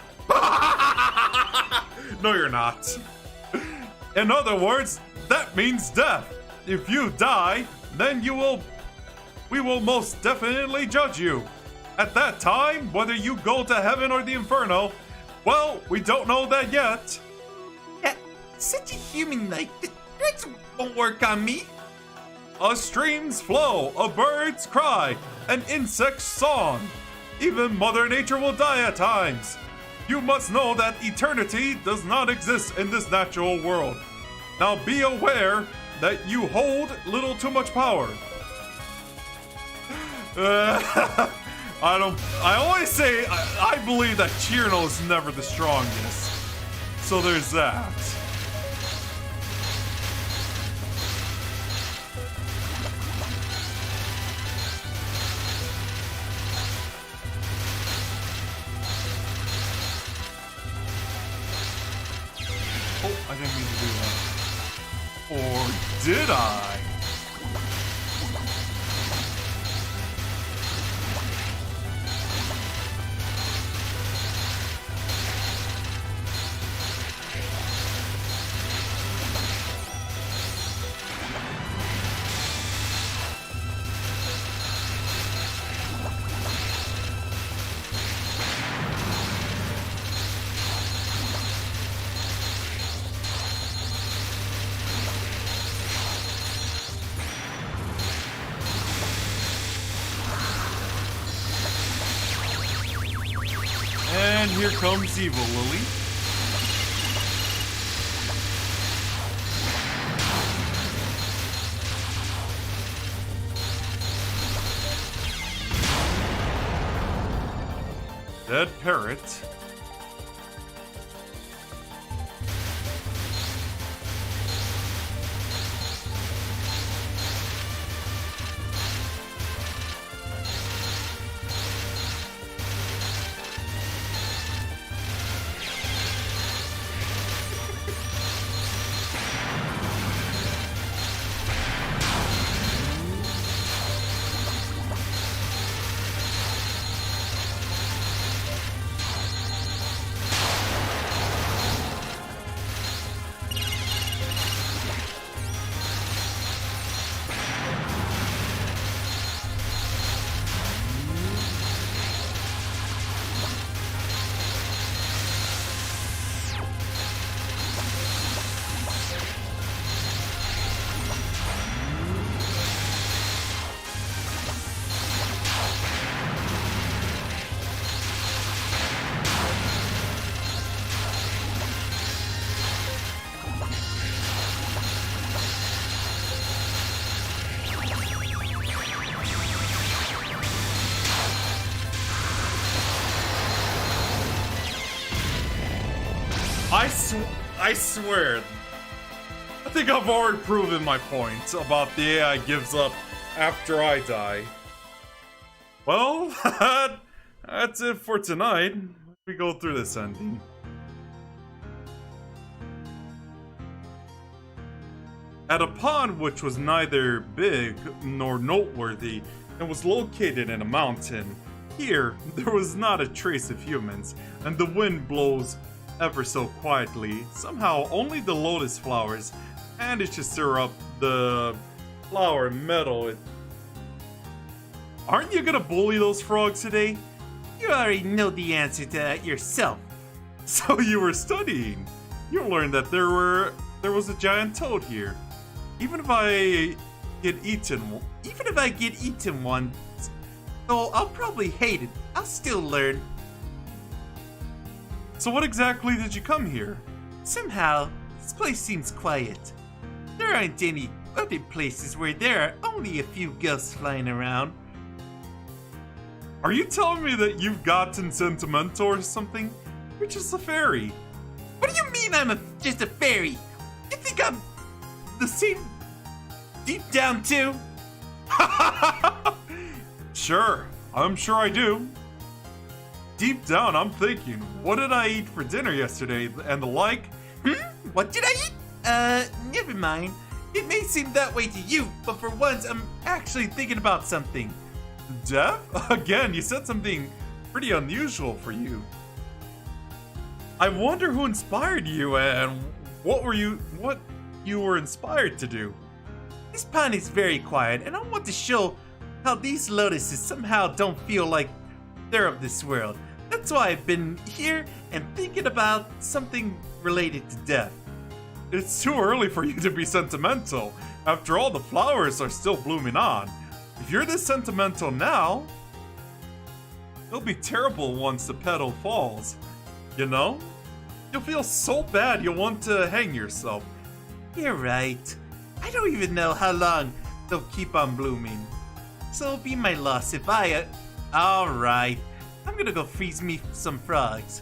No, you're not. In other words, that means death. If you die, then we will most definitely judge you. At that time, whether you go to heaven or the inferno, well, we don't know that yet. Such a human like that won't work on me. A stream's flow, a bird's cry, an insect's song. Even Mother Nature will die at times. You must know that eternity does not exist in this natural world. Now be aware that you hold little too much power. I always say I believe that Chirno is never the strongest. So there's that. Oh, I didn't mean to do that. Or did I? And here comes Evil Lily. Dead parrot. I swear. I think I've already proven my point about the AI gives up after I die. Well, that's it for tonight. We go through this ending. At a pond which was neither big nor noteworthy and was located in a mountain, here there was not a trace of humans, and the wind blows ever so quietly. Somehow only the lotus flowers manage to stir up the flower metal. Aren't you gonna bully those frogs today? You already know the answer to that yourself. So you were studying. You learned that there was a giant toad here. Even if I get eaten once, though I'll probably hate it, I'll still learn. So what exactly did you come here? Somehow, this place seems quiet. There aren't any other places where there are only a few ghosts flying around. Are you telling me that you've gotten sentimental or something? You're just a fairy. What do you mean I'm just a fairy? You think I'm the same deep down too? Sure, I'm sure I do. Deep down, I'm thinking, what did I eat for dinner yesterday and the like? What did I eat? Never mind. It may seem that way to you, but for once, I'm actually thinking about something. Death? Again, you said something pretty unusual for you. I wonder who inspired you and what you were inspired to do. This pond is very quiet, and I want to show how these lotuses somehow don't feel like they're of this world. That's why I've been here and thinking about something related to death. It's too early for you to be sentimental. After all, the flowers are still blooming on. If you're this sentimental now, it'll be terrible once the petal falls. You know? You'll feel so bad you'll want to hang yourself. You're right. I don't even know how long they'll keep on blooming. So it'll be my loss if I... Alright. I'm gonna go freeze me some frogs.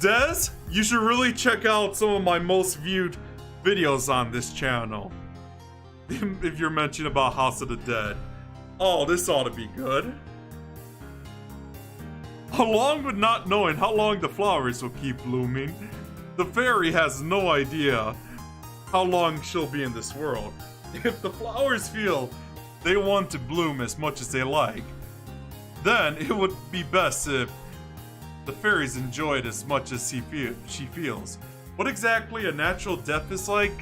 Des, you should really check out some of my most viewed videos on this channel. If you're mentioning about House of the Dead. Oh, this ought to be good. Along with not knowing how long the flowers will keep blooming, the fairy has no idea how long she'll be in this world. If the flowers feel they want to bloom as much as they like, then it would be best if the fairies enjoy it as much as she feels. What exactly a natural death is like,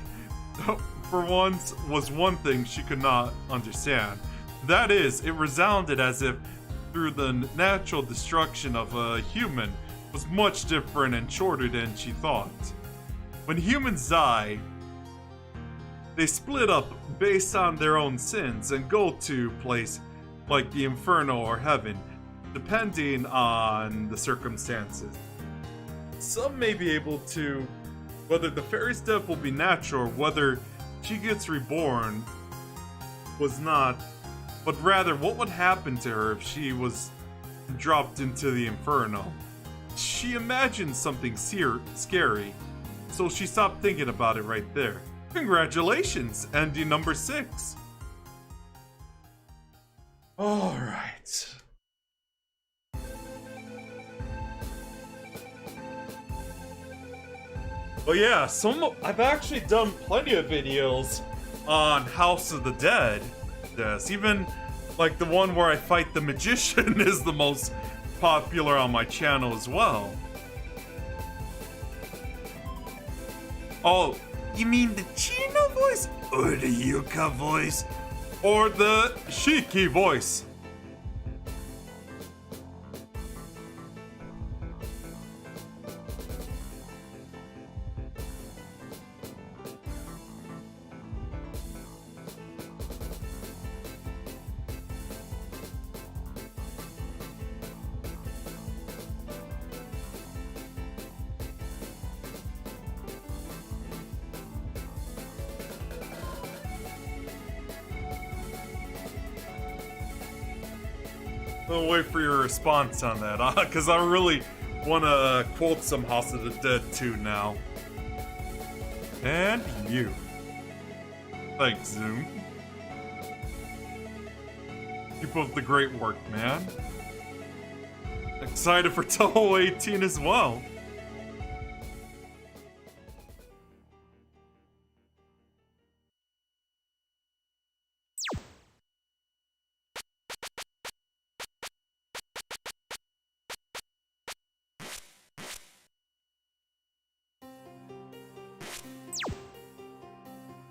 for once, was one thing she could not understand. That is, it resounded as if through the natural destruction of a human was much different and shorter than she thought. When humans die, they split up based on their own sins and go to a place like the Inferno or Heaven, depending on the circumstances. Some may be able to, whether the fairy's death will be natural or whether she gets reborn was not, but rather what would happen to her if she was dropped into the Inferno. She imagined something scary, so she stopped thinking about it right there. Congratulations, ending number 6. Alright. But yeah, I've actually done plenty of videos on House of the Dead. Yes, even like the one where I fight the magician is the most popular on my channel as well. Oh, you mean the Chino voice? Or the Yuka voice? Or the Shiki voice? I'll wait for your response on that, because I really want to quote some House of the Dead 2 now. And you. Thanks, Zoom. Keep up the great work, man. Excited for Touhou 18 as well.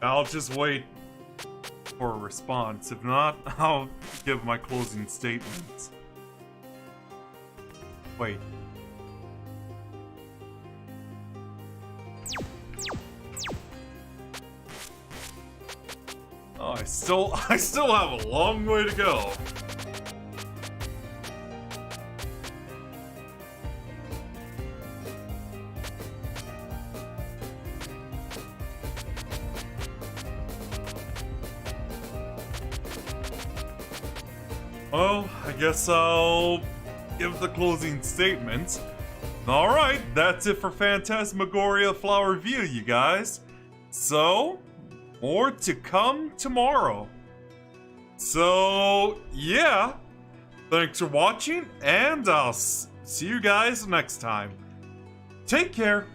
I'll just wait for a response. If not, I'll give my closing statements. Wait. Oh, I still have a long way to go. Well, I guess I'll give the closing statement. Alright, that's it for Phantasmagoria Flower Review, you guys. So, more to come tomorrow. So, yeah. Thanks for watching, and I'll see you guys next time. Take care.